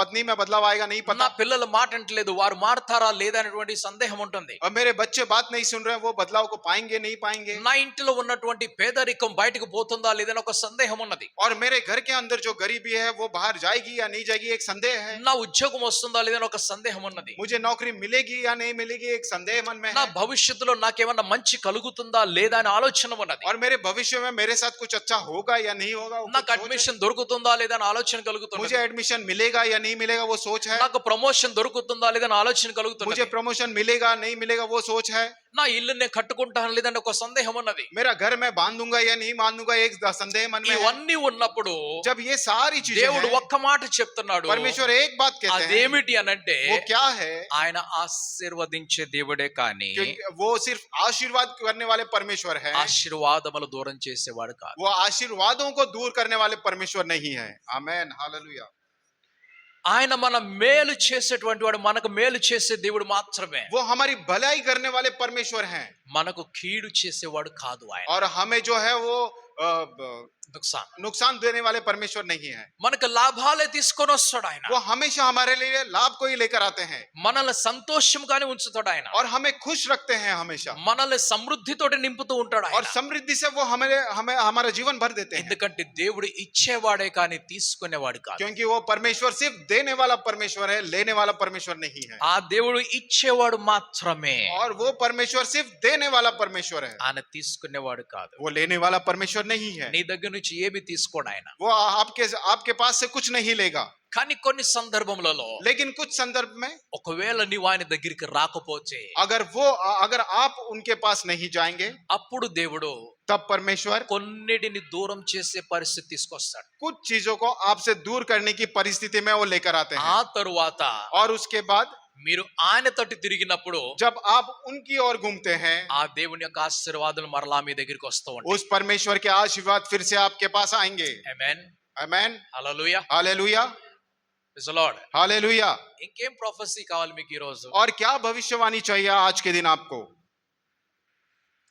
पत्नी में बदलाव आएगा नहीं నా पता. పిల్లలు మాట అంటలేదు వారు మారుతారా లేదా అనేటువంటి సందేహం ఉంటుంది. और मेरे बच्चे बात नहीं सुन रहे हैं, वो बदलाव को पाएंगे नहीं पाएंगे. నా ఇంటిలో ఉన్నటువంటి పేదరికం బయటకు పోతుందా లేదా ఒక సందేహం ఉన్నది. और मेरे घर के अंदर जो गरीबी है वो बाहर जाएगी या नहीं जाएगी एक संदेह है. నా ఉద్యోగం వస్తుందా లేదా ఒక సందేహం ఉన్నది. मुझे नौकरी मिलेगी या नहीं मिलेगी एक संदेह मन में నా है. భవిష్యత్తులో నాకేమన్నా మంచి కలుగుతుందా లేదా అనే ఆలోచన ఉన్నది. और मेरे भविष्य में मेरे साथ कुछ अच्छा होगा या नहीं होगा वो నాకు कुछ सोच है. అడ్మిషన్ దొరుకుతుందా లేదా అనే ఆలోచన मुझे కలుగుతుంది. एडमिशन मिलेगा या नहीं मिलेगा वो सोच है. నాకు ప్రమోషన్ దొరుకుతుందా లేదా అనే ఆలోచన मुझे కలుగుతుంది. प्रमोशन मिलेगा नहीं मिलेगा वो सोच है. నా ఇల్లు నేను కట్టుకుంటాను లేదని ఒక సందేహం ఉన్నది. मेरा घर मैं बांधूंगा या नहीं बांधूंगा एक संदेह मन में है. ఇవన్నీ ఉన్నప్పుడు जब ये सारी चीजें దేవుడు हैं, ఒక్క మాట చెప్తున్నాడు. परमेश्वर एक बात कहते हैं. అదేమిటి అనంటే वो क्या है? ఆయన ఆశీర్వదించే దేవుడే కానీ क्योंकि वो सिर्फ आशीर्वाद करने वाले परमेश्वर है, ఆశీర్వాదములు దూరం చేసేవాడు కాదు. वो आशीर्वादों को दूर करने वाले परमेश्वर नहीं है. Amen hallelujah. ఆయన మన మేలు చేసేటువంటి వాడు, మనకు మేలు చేసే దేవుడు మాత్రమే. वो हमारी भलाई करने वाले परमेश्वर हैं, మనకు కీడు చేసేవాడు కాదు ఆయన. और हमें जो है वो नुकसान देने वाले परमेश्वर नहीं है. మనకు లాభాలే తీసుకొని వస్తాడు ఆయన. वो हमेशा हमारे लिए लाभ को ही लेकर आते हैं, మనల్ని సంతోషంగానే ఉంచుతాడు ఆయన. और हमें खुश रखते हैं हमेशा, మనల్ని సమృద్ధితోటి నింపుతూ ఉంటాడు और ఆయన. समृद्धि से वो हमें हमारा जीवन भर देते हैं. ఎందుకంటే దేవుడు ఇచ్చేవాడే కానీ తీసుకునేవాడు కాదు. क्योंकि वो परमेश्वर सिर्फ देने वाला परमेश्वर है, लेने वाला परमेश्वर नहीं है. ఆ దేవుడు ఇచ్చేవాడు మాత్రమే, और वो परमेश्वर सिर्फ देने वाला परमेश्वर है, ఆయన తీసుకునేవాడు కాదు. वो लेने वाला परमेश्वर नहीं है. నీ దగ్గర నుంచి ఏమి తీసుకోడు ఆయన. वो आपके पास से कुछ नहीं लेगा. కానీ కొన్ని సందర్భములలో लेकिन कुछ संदर्भ में ఒకవేళ నీవు ఆయన దగ్గరికి రాకపోతే अगर आप उनके पास नहीं जाएंगे, అప్పుడు దేవుడు तब परमेश्वर కొన్నిటిని దూరం చేసే పరిస్థితి తీసుకొస్తాడు. कुछ चीजों को आपसे दूर करने की परिस्थिति में वो लेकर आते ఆ हैं. తరువాత और उसके बाद మీరు ఆయన తట్టు తిరిగినప్పుడు जब आप उनकी ओर घूमते हैं, ఆ దేవుని యొక్క ఆశీర్వాదాలు మరలా మీ దగ్గరికి వస్తూ ఉంటాయి. उस परमेश्वर के आशीर्वाद फिर से आपके पास आएंगे. Amen, amen hallelujah, hallelujah praise the Lord. Hallelujah. ఇంకేం ప్రొఫెసీ కావాలి మీకు ఈ రోజు? और क्या भविष्यवाणी चाहिए आज के दिन आपको?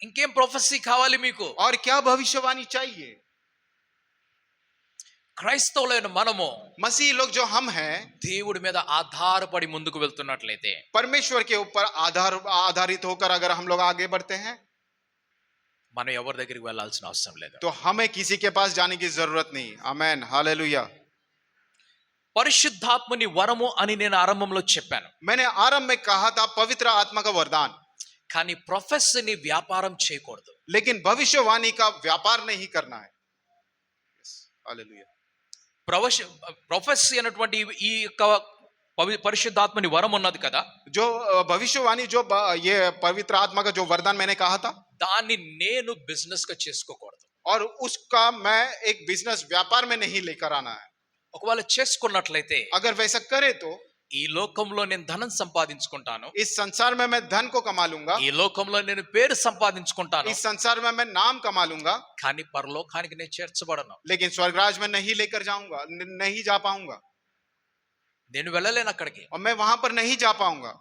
ఇంకేం ప్రొఫెసీ కావాలి మీకు? और क्या भविष्यवाणी चाहिए? క్రైస్తవులైన మనము मसीह लोग जो हम हैं, దేవుడి మీద ఆధారపడి ముందుకు వెళ్తున్నట్లయితే, परमेश्वर के ऊपर आधारित होकर अगर हम लोग आगे बढ़ते हैं, మనం ఎవరి దగ్గరికి వెళ్ళాల్సిన అవసరం లేదు. तो हमें किसी के पास जाने की जरूरत नहीं. आमेन, हालेलुया. పరిశుద్ధాత్మని వరము అని నేను ఆరంభంలో చెప్పాను. मैंने आरंभ में कहा था पवित्र आत्मा का वरदान, కానీ ప్రొఫెసర్ని వ్యాపారం చేయకూడదు. लेकिन भविष्यवाणी का व्यापार नहीं करना है. हालेलुया. ప్రొఫెసీ అనేటువంటి ఈ యొక్క పరిశుద్ధాత్మని వరం ఉన్నది కదా, जो भविष्यवाणी जो ये पवित्र आत्मा का जो वरदान मैंने कहा था, దాన్ని నేను బిజినెస్ గా చేసుకోకూడదు. और उसका मैं एक बिजनेस व्यापार में नहीं लेकर आना है. ఒకవేళ చేసుకున్నట్లయితే अगर वैसा करे तो ఈ లోకంలో నేను ధనం సంపాదించుకుంటాను, इस संसार में मैं धन को कमा लूंगा, ఈ లోకంలో నేను పేరు సంపాదించుకుంటాను, इस संसार में मैं नाम कमा लूंगा, కానీ పరలోకానికి నేను చేర్చబడను. लेकिन स्वर्गराज में नहीं लेकर जाऊंगा, नहीं जा पाऊंगा, నేను వెళ్ళలేను అక్కడికి. और मैं वहां पर नहीं जा पाऊंगा.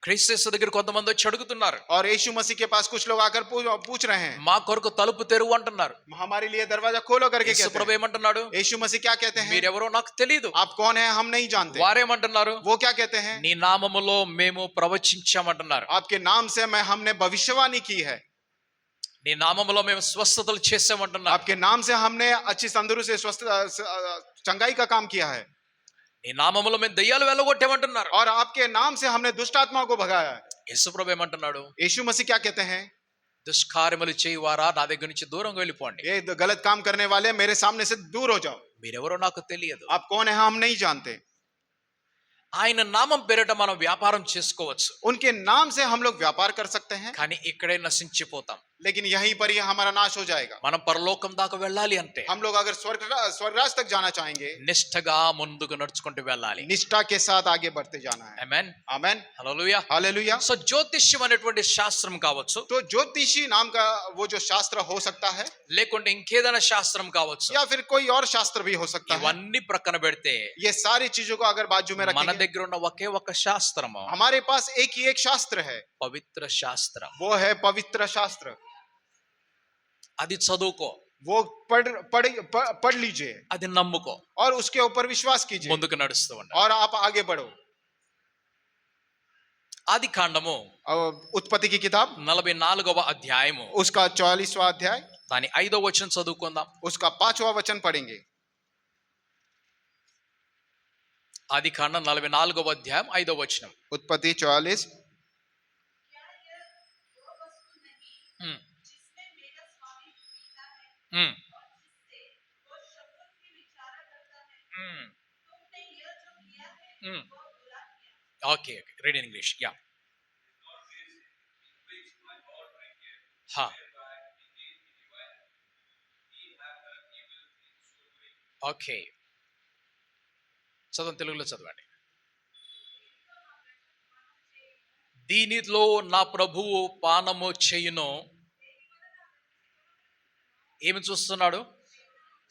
క్రీస్తు దగ్గర కొంతమంది వచ్చి అడుగుతున్నారు, और यीशु मसीह के पास कुछ लोग आकर पूछ रहे हैं, మా కొరకు తలుపు తెరువు అంటున్నారు. हमारे लिए दरवाजा खोलो करके యేసు कहते ప్రభు हैं. ఏమంటున్నాడు? यीशु मसीह क्या कहते हैं? మీరెవరో నాకు తెలియదు. आप कौन है हम नहीं जानते. వారేమంటున్నారు? वो क्या कहते हैं? నీ నామములో మేము ప్రవచించామంటున్నారు. आपके नाम से हमने भविष्यवाणी की है, నీ నామములో మేము స్వస్థతలు చేసామంటున్నారు. आपके नाम से हमने अच्छी तंदुरुस्ती से स्वस्थ चंगाई का काम किया है, నీ నామములో మేము దయ్యాలు వెళ్ళగొట్టామంటున్నారు. और आपके नाम से हमने दुष्ट आत्माओं को भगाया है. యేసు ప్రభు ఏమంటున్నాడు? यीशु मसीह क्या कहते हैं? దుష్కార్యములు చేయువారా నా దగ్గర నుంచి దూరంగా వెళ్ళిపోండి. ये गलत काम करने वाले मेरे सामने से दूर हो जाओ. మీరెవరో నాకు తెలియదు. आप कौन है हम नहीं जानते. ఆయన నామం పేరిట మనం వ్యాపారం చేసుకోవచ్చు, उनके नाम से हम लोग व्यापार कर सकते हैं, కానీ ఇక్కడే నశించిపోతాం. लेकिन यहीं पर ही हमारा नाश हो जाएगा. మనం పరలోకం దాకా వెళ్ళాలి అంటే हम लोग अगर स्वर्गराज तक जाना चाहेंगे, నిష్ఠగా ముందుకు నడుచుకుంటూ వెళ్ళాలి. निष्ठा के साथ आगे बढ़ते जाना है. ఆమేన్, आमेन, హల్లెలూయా. हालेलुया. సో జ్యోతిష్యం అనేటువంటి శాస్త్రం కావచ్చు, तो ज्योतिषी नाम का वो जो शास्त्र हो सकता है, లేకుంటే ఇంకేదైనా శాస్త్రం కావచ్చు, या फिर कोई और शास्त्र भी हो सकता है. ఇవన్నీ ప్రక్కన పెడితే ये सारी चीजों को अगर बाजू में మన रखेंगे, దగ్గర ఉన్న ఒకే ఒక శాస్త్రము हमारे पास एक ही एक शास्त्र है, పవిత్ర శాస్త్రం. वो है पवित्र शास्त्र. అది చదువుకో, वो पढ़ लीजिए అది నమ్ముకో, और उसके ऊपर विश्वास कीजिए, ముందుకు నడుస్తూ ఉండు. और आप आगे बढ़ो. ఆది కాండము उत्पत्ति की किताब 44వ అధ్యాయము उसका 44वां अध्याय, దాని 5వ వచనం చదువుకుందాం. उसका 5वां वचन पढ़ेंगे. ఆది కాండం 44వ అధ్యాయం 5వ వచనం. उत्पत्ति 44. Um, um, um, um. Okay, read in English. Yeah, హా, ఓకే. చదవండి, తెలుగులో చదవండి. దీనిలో నా ప్రభువు పానము చేయును. ఏమి చూస్తున్నాడు?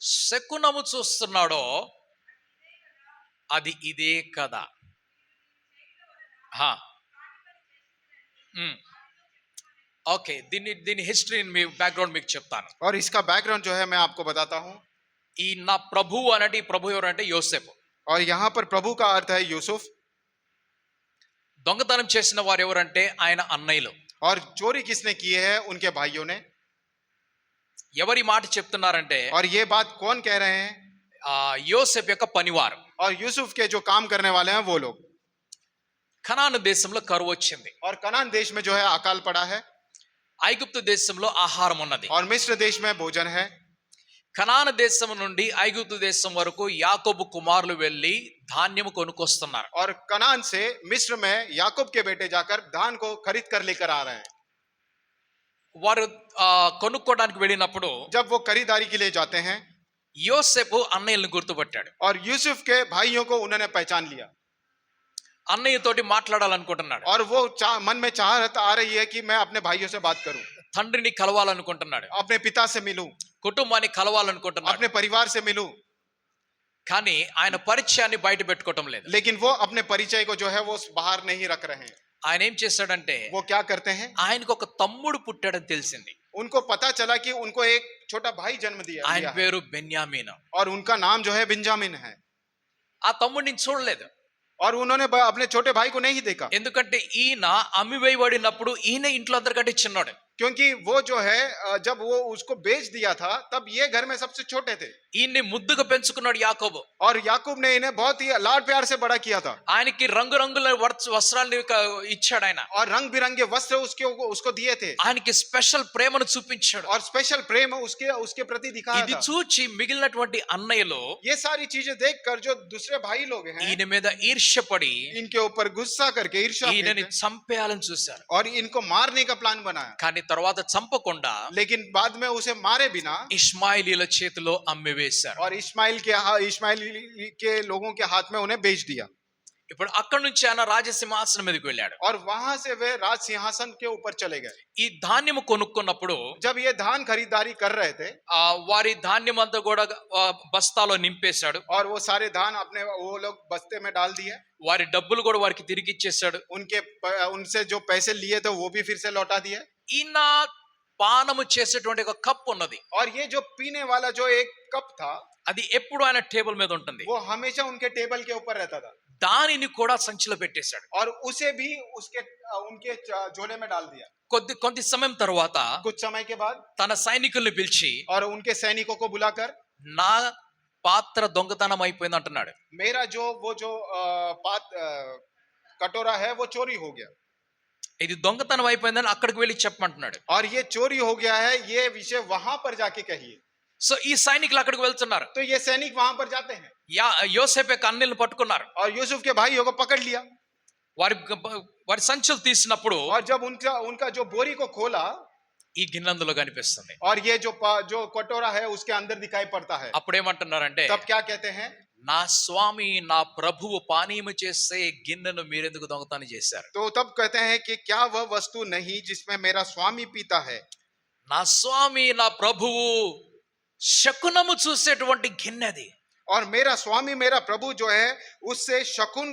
శకునము చూస్తున్నాడో అది ఇదే కదా. ఓకే, దీని హిస్టరీ మీ బ్యాక్గ్రౌండ్ మీకు చెప్తాను. और इसका बैकग्राउंड जो है मैं आपको बताता हूँ. ఈ నా ప్రభువు అంటే ఈ ప్రభు ఎవరంటే యోసేపు. और यहाँ पर प्रभु का अर्थ है यूसुफ. దొంగతనం చేసిన వారు ఎవరంటే ఆయన అన్నయ్యలు. और चोरी किसने की है? उनके भाइयों ने. ఎవరి మాట చెప్తున్నారంటే और ये बात कौन कह रहे हैं? యోసేపు యొక్క పనివారు. और यूसुफ के जो काम करने वाले हैं वो लोग. కనాను దేశంలో కరువు వచ్చింది. और कनान देश में जो है अकाल पड़ा है, ఐగుప్తు దేశంలో ఆహారం ఉన్నది. और मिस्र देश में भोजन है. కనాను దేశం నుండి ఐగుప్తు దేశం వరకు యాకోబు కుమారులు వెళ్లి ధాన్యము కొనుక్కొస్తున్నారు. और कनान से मिस्र में याकूब के बेटे जाकर धान को खरीद कर लेकर आ रहे हैं. వారు కొనుక్కోవడానికి వెళ్ళినప్పుడు जब वो खरीदारी के लिए जाते हैं, యోసేపు అన్నయ్యలను గుర్తుపట్టాడు. और यूसुफ के भाइयों को उन्होंने पहचान लिया, అన్నయ్యతోటి మాట్లాడాలనుకుంటున్నాడు. और वो मन में चाहत आ रही है कि मैं अपने भाइयों से बात करूं, తండ్రిని కలవాలనుకుంటున్నాడు, अपने पिता से मिलूं, కుటుంబాన్ని కలవాలనుకుంటున్నాడు. अपने परिवार से मिलूं. కానీ ఆయన పరిచయాన్ని బయట పెట్టుకోవటం లేదు. लेकिन वो अपने परिचय को जो है वो बाहर नहीं रख रहे हैं. ఆయన ఏం చేశాడంటే वो क्या करते हैं? ఆయనకు ఒక తమ్ముడు పుట్టాడని తెలిసింది. उनको पता चला कि उनको एक छोटा भाई जन्म दिया ఆయన है, పేరు బెన్యామీను. और उनका नाम जो है बिंजामिन है. ఆ తమ్ముడిని చూడలేదు, और उन्होंने अपने छोटे भाई को नहीं देखा, ఎందుకంటే ఈయన అమ్మివేయబడినప్పుడు ఈయన ఇంట్లో అందరికంటే చిన్నాడు. क्योंकि वो जो है जब वो उसको बेच दिया था तब ये घर में सबसे छोटे थे ఈయన్ని ముద్దుగా పెంచుకున్నాడు యాకోబు. और याकूब ने इन्हें बहुत ही लाड प्यार से बड़ा किया था ఆయనకి రంగురంగుల వస్త్రాల్ని ఇచ్చాడు ఆయన. और रंग बिरंगे वस्त्र उसको दिए थे ఆయనకి స్పెషల్ ప్రేమను చూపించాడు. और स्पेशल प्रेम उसके प्रति दिखाया ఇది था చూచి మిగిలినటువంటి అన్నయ్యలు ये सारी चीजें देखकर जो दूसरे भाई लोग हैं ఈయన మీద ఈర్ష్యపడి इनके ऊपर गुस्सा करके ईर्ष्या ఈయనని करके చంపేయాలని చూశారు. और इनको मारने का प्लान बनाया కానీ తర్వాత చంపకుండా लेकिन बाद में उसे मारे बिना ఇష్మాయిలీల చేతిలో అమ్మివేశారు. और इस्माइल के लोगों के हाथ में उन्हें बेच दिया ఇప్పుడు అక్కడి నుంచి ఆయన రాజసింహాసనం మీదకి వెళ్ళాడు. और वहां से वे राज सिंहासन के ऊपर चले गए ఈ ధాన్యము కొనుక్కున్నప్పుడు जब ये धान खरीदारी कर रहे थे వారి ధాన్యం అంతా కూడా బస్తాలో నింపేశాడు. और वो सारे धान अपने वो लोग बस्ते में डाल दिए వారి డబ్బులు కూడా వారికి తిరిగి ఇచ్చేశాడు. उनसे जो पैसे लिए थे वो भी फिर से लौटा दिए ఈయన పానము చేసేటువంటి ఒక కప్ ఉన్నది. और ये जो पीने वाला जो एक कप था అది ఎప్పుడు ఆయన టేబుల్ మీద ఉంటుంది. वो हमेशा उनके टेबल के ऊपर रहता था దానిని కూడా సంచిలో పెట్టేశాడు. और उसे भी उनके झोले में डाल दिया కొంత సమయం తర్వాత कुछ समय के बाद తన సైనికుల్ని పిలిచి और उनके सैनिकों को बुलाकर నా పాత్ర దొంగతనం అయిపోయింది అంటున్నాడు. मेरा जो कटोरा है वो चोरी हो गया ఇది దొంగతనం అయిపోయిందని అక్కడికి వెళ్ళి చెప్పమంటున్నాడు. और ये चोरी हो गया है ये विषय वहां पर जाके कहिए సో ఈ సైనికులు అక్కడికి వెళ్తున్నారు. तो ये सैनिक वहां पर जाते हैं యోసేపు యొక్క అన్నలను పట్టుకున్నారు. और यूसुफ के भाइयों को पकड़ लिया వారి సంచులు తీసినప్పుడు और जब उनका जो बोरी को खोला ఈ గిన్నెందులో కనిపిస్తుంది. और ये जो कटोरा है उसके अंदर दिखाई पड़ता है అప్పుడేమంటున్నారంటే तब क्या कहते हैं నా స్వామి నా ప్రభువు పానీయము చేసే గిన్నెను మీరెందుకు దొంగతనం చేశారు. तो तब कहते हैं कि क्या वह वस्तु नहीं जिसमें मेरा स्वामी पीता है నా స్వామి నా ప్రభువు శకునము చూసేటువంటి గిన్నెది. और मेरा स्वामी मेरा प्रभु जो है उससे शकुन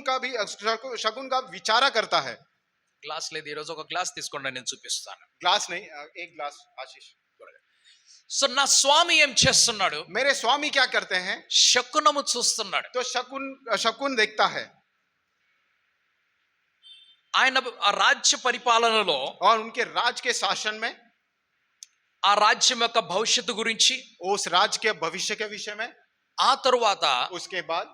का विचारा करता है గ్లాస్ లేదు, ఈ రోజు ఒక గ్లాస్ తీసుకోండి నేను చూపిస్తాను. ग्लास नहीं एक ग्लास आशीष సో నా స్వామి ఏం చేస్తున్నాడు, मेरे स्वामी क्या करते हैं శకునము చూస్తున్నాడు. तो शकुन देखता है ఆయన ఆ రాజ్య పరిపాలనలో और उनके राज के शासन में ఆ రాజ్యం యొక్క భవిష్యత్తు గురించి उस राज के भविष्य के विषय में ఆ తరువాత उसके बाद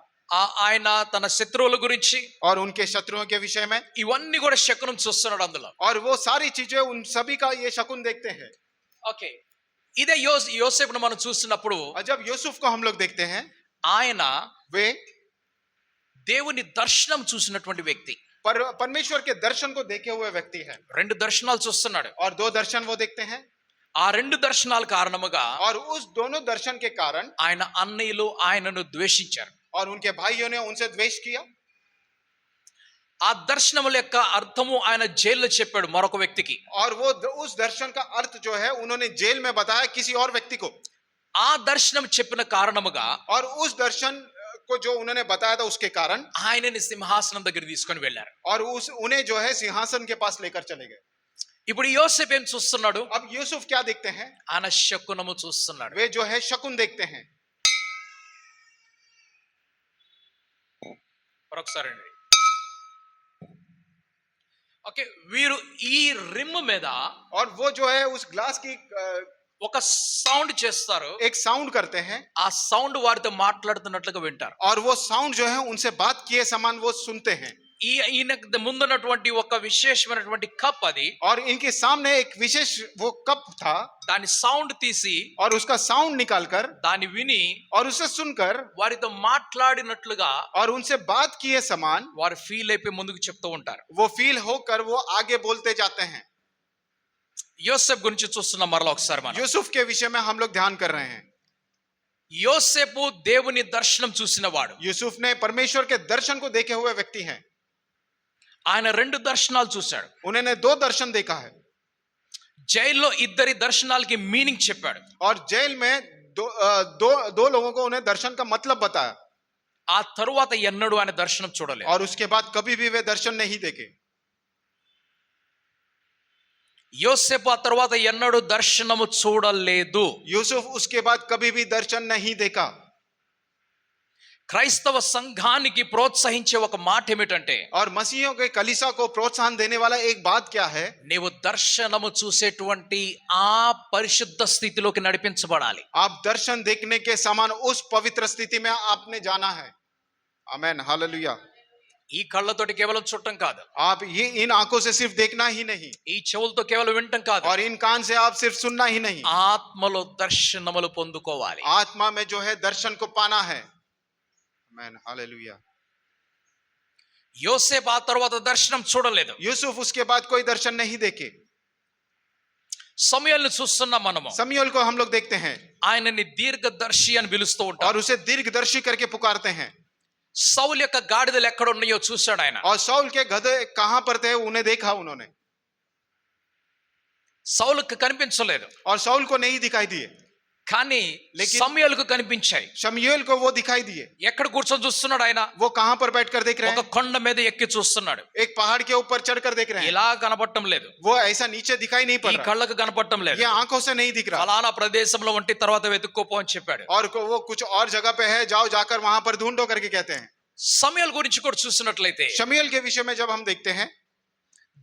ఆయన తన శత్రువుల గురించి और उनके शत्रुओं के विषय में ఇవన్నీ కూడా శకునం చూస్తున్నాడు అందులో. और वो सारी चीजें उन सभी का ये शकुन देखते हैं ఓకే, ఇదే యోసేపును మనం చూస్తున్నప్పుడు और जब यूसुफ को हम लोग देखते हैं ఆయన वे దేవుని దర్శనం చూసినటువంటి వ్యక్తి. परमेश्वर के दर्शन को देखे हुए व्यक्ति है రెండు దర్శనాలు చూస్తున్నాడు. और 2 दर्शन वो देखते हैं ఆ రెండు దర్శనాల కారణముగా और उस दोनों दर्शन के कारण ఆయన అన్నయ్యలు ఆయనను ద్వేషించారు. और उनके भाइयों ने उनसे द्वेष किया ఆ దర్శనముల యొక్క అర్థము ఆయన జైల్లో చెప్పాడు మరొక వ్యక్తికి. और वो उस दर्शन का अर्थ जो है उन्होंने जेल में बताया किसी और व्यक्ति को ఆ దర్శనం చెప్పిన కారణముగా और उस दर्शन को जो उन्होंने बताया था उसके कारण ఆయనని సింహాసనం దగ్గర తీసుకొని వెళ్ళారు. और उन्हें जो है सिंहासन के पास लेकर चले गए ఇప్పుడు యోసేపు ఏం చూస్తున్నాడు, अब यूसुफ क्या देखते हैं ఆయన శకునము చూస్తున్నాడు. वे जो है शकुन देखते हैं మరొకసారి అండి. ఓకే, వీరు ఈ రిమ్ మీద और वो जो है उस ग्लास की ఒక సౌండ్ చేస్తారు. एक साउंड करते हैं ఆ సౌండ్ వారితో మాట్లాడుతున్నట్లుగా వింటారు. और वो साउंड जो है उनसे बात किए समान वो सुनते हैं ఈయన ముందున్నటువంటి ఒక విశేషమైనటువంటి కప్ అది. और इनके सामने एक विशेष वो कप था దాని సౌండ్ తీసి और उसका साउंड निकालकर దాన్ని విని और उसे सुनकर వారితో మాట్లాడినట్లుగా और उनसे बात किए समान వారు ఫీల్ అయిపోయి ముందుకు చెప్తూ ఉంటారు. वो फील होकर वो आगे बोलते जाते हैं యోసేపు గురించి చూస్తున్నాం మరలా ఒకసారి మనం. यूसुफ के विषय में हम लोग ध्यान कर रहे हैं యోసేపు దేవుని దర్శనం చూసినవాడు. यूसुफ ने परमेश्वर के दर्शन को देखे हुए व्यक्ति हैं ఆయన 2 దర్శనాలు చూశాడు. उन्होंने 2 दर्शन देखा है జైల్లో ఇద్దరి దర్శనాలకి మీనింగ్ చెప్పాడు. और जेल में दो लोगों को उन्हें दर्शन का मतलब बताया ఆ తరువాత ఎన్నడూ ఆయన దర్శనం చూడలేదు. और उसके बाद कभी भी वे दर्शन नहीं देखे యోసేపు ఆ తరువాత ఎన్నడూ దర్శనము చూడలేదు. यूसुफ उसके बाद कभी भी दर्शन नहीं देखा క్రైస్తవ సంఘానికి ప్రోత్సహించే ఒక మాట ఏమిటంటే, और मसीहियों के कलीसिया को प्रोत्साहन देने वाला एक बात क्या है? నీవు దర్శనము చూసేటువంటి ఆ పరిశుద్ధ స్థితిలోకి నడిపించబడాలి. आप दर्शन देखने के समान उस पवित्र स्थिति में आपने जाना है. आमेन, हालेलुया. ఈ కళ్ళతోటి కేవలం చూడటం కాదు, आप ये इन आंखों से सिर्फ देखना ही नहीं, ఈ చెవులతో కేవలం వినటం కాదు, और इन कान से आप सिर्फ सुनना ही नहीं, ఆత్మలో దర్శనములు పొందుకోవాలి. आत्मा में जो है दर्शन को पाना है. आमेन, हालेलुया. యోసేపు ఆ తర్వాత దర్శనం చూడలేదు. यूसुफ उसके बाद कोई दर्शन नहीं देखे. సమూయేలును చూస్తున్నాం మనము. शमूएल को हम लोग देखते हैं ఆయనని దీర్ఘదర్శి అని పిలుస్తూ ఉంటాం. और उसे दीर्घदर्शी करके पुकारते हैं. సౌలు యొక్క గాడిదలు ఎక్కడ ఉన్నాయో చూశాడు ఆయన. और सौल के गधे कहां पर थे उन्हें देखा उन्होंने, సౌలుకు కనిపించలేదు, और सौल को नहीं दिखाई दिए, కానీ लेकिन- సమూయేలుకు కనిపించాయి. शमूएल को वो दिखाई दिए. ఎక్కడ కూర్చొని చూస్తున్నాడు ఆయన? वो कहां पर बैठकर देख रहे ఒక हैं? కొండ మీద ఎక్కి చూస్తున్నాడు. एक पहाड़ के ऊपर चढ़कर देख रहे हैं. ఇలా కనపడటం లేదు, वो ऐसा नीचे दिखाई नहीं ఈ पड़ रहा, కళ్ళకు కనపడటం లేదు. ये आंखों से नहीं दिख रहा. ఫలానా ప్రదేశంలో ఉంటే తర్వాత వెతుక్కోపో అని చెప్పాడు. और वो कुछ और जगह पे है, जाओ जाकर वहां पर ढूंढो करके कहते हैं. సమూయేలు గురించి కూడా చూసినట్లయితే, शमूएल के विषय में जब हम देखते हैं,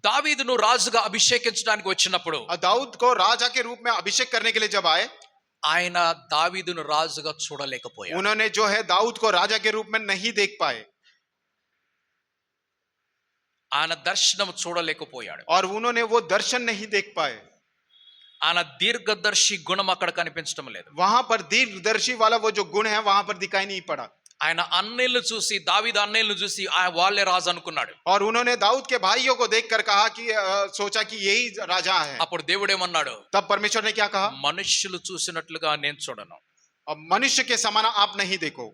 దావీదును రాజుగా అభిషేకించడానికి వచ్చినప్పుడు दाऊद को राजा के रूप में अभिषेक करने के लिए जब आए, ఆయన దావీదును రాజుగా చూడలేకపోయాడు. उन्होंने जो है दाऊद को राजा के रूप में नहीं देख पाए, ఆయన దర్శనం చూడలేకపోయాడు. और उन्होंने वो दर्शन नहीं देख पाए. ఆయన దీర్ఘదర్శి గుణం అక్కడ కనిపించడం లేదు. वहां पर दीर्घदर्शी वाला वो जो गुण है वहां पर दिखाई नहीं पड़ा. ఆయన అన్నయ్యలు చూసి, దావీదు అన్నయ్యలు చూసి వాళ్ళే రాజు అనుకున్నాడు. और उन्होंने दाऊद के भाइयों को देखकर कहा कि सोचा कि यही राजा है. అప్పుడు దేవుడు ఏమన్నాడు? तब परमेश्वर ने क्या कहा? మనుష్యులు చూసినట్లుగా నేను చూడను, अब मनुष्य के समान आप नहीं देखो,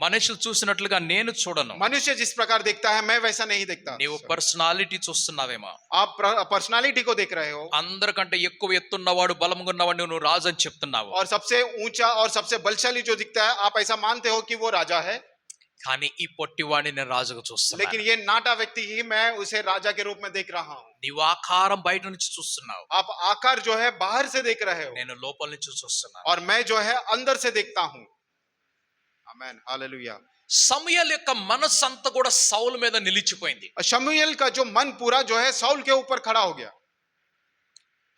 మనుషులు చూసినట్లుగా నేను చూడను. मनुष्य जिस प्रकार देखता है मैं वैसा नहीं देखता. నీవు పర్సనాలిటీ చూస్తున్నావేమో, आप पर्सनालिटी को देख रहे हो, అందరికంటే ఎక్కువ ఎత్తున్నవాడు బలముగా ఉన్నవాడు నువ్వు రాజు అని చెప్తున్నావు. और सबसे ऊंचा और सबसे बलशाली जो दिखता है आप ऐसा मानते हो कि वो राजा है. కానీ ఈ పొట్టివాడిని నేను రాజుగా చూస్తున్నాను. लेकिन ये नाटा व्यक्ति ही मैं उसे राजा के रूप में देख रहा हूँ. నీవు ఆకారం బయట నుంచి చూస్తున్నావు, आप आकार जो है बाहर से देख रहे हो, నేను లోపల నుంచి చూస్తున్నాను. और मैं जो है अंदर से देखता हूँ. आमेन, हालेलुया. సమూయేలు యొక్క మనస్సు అంతా కూడా సౌలు మీద నిలిచిపోయింది. शमूएल का जो मन पूरा जो है साउल के ऊपर खड़ा हो गया,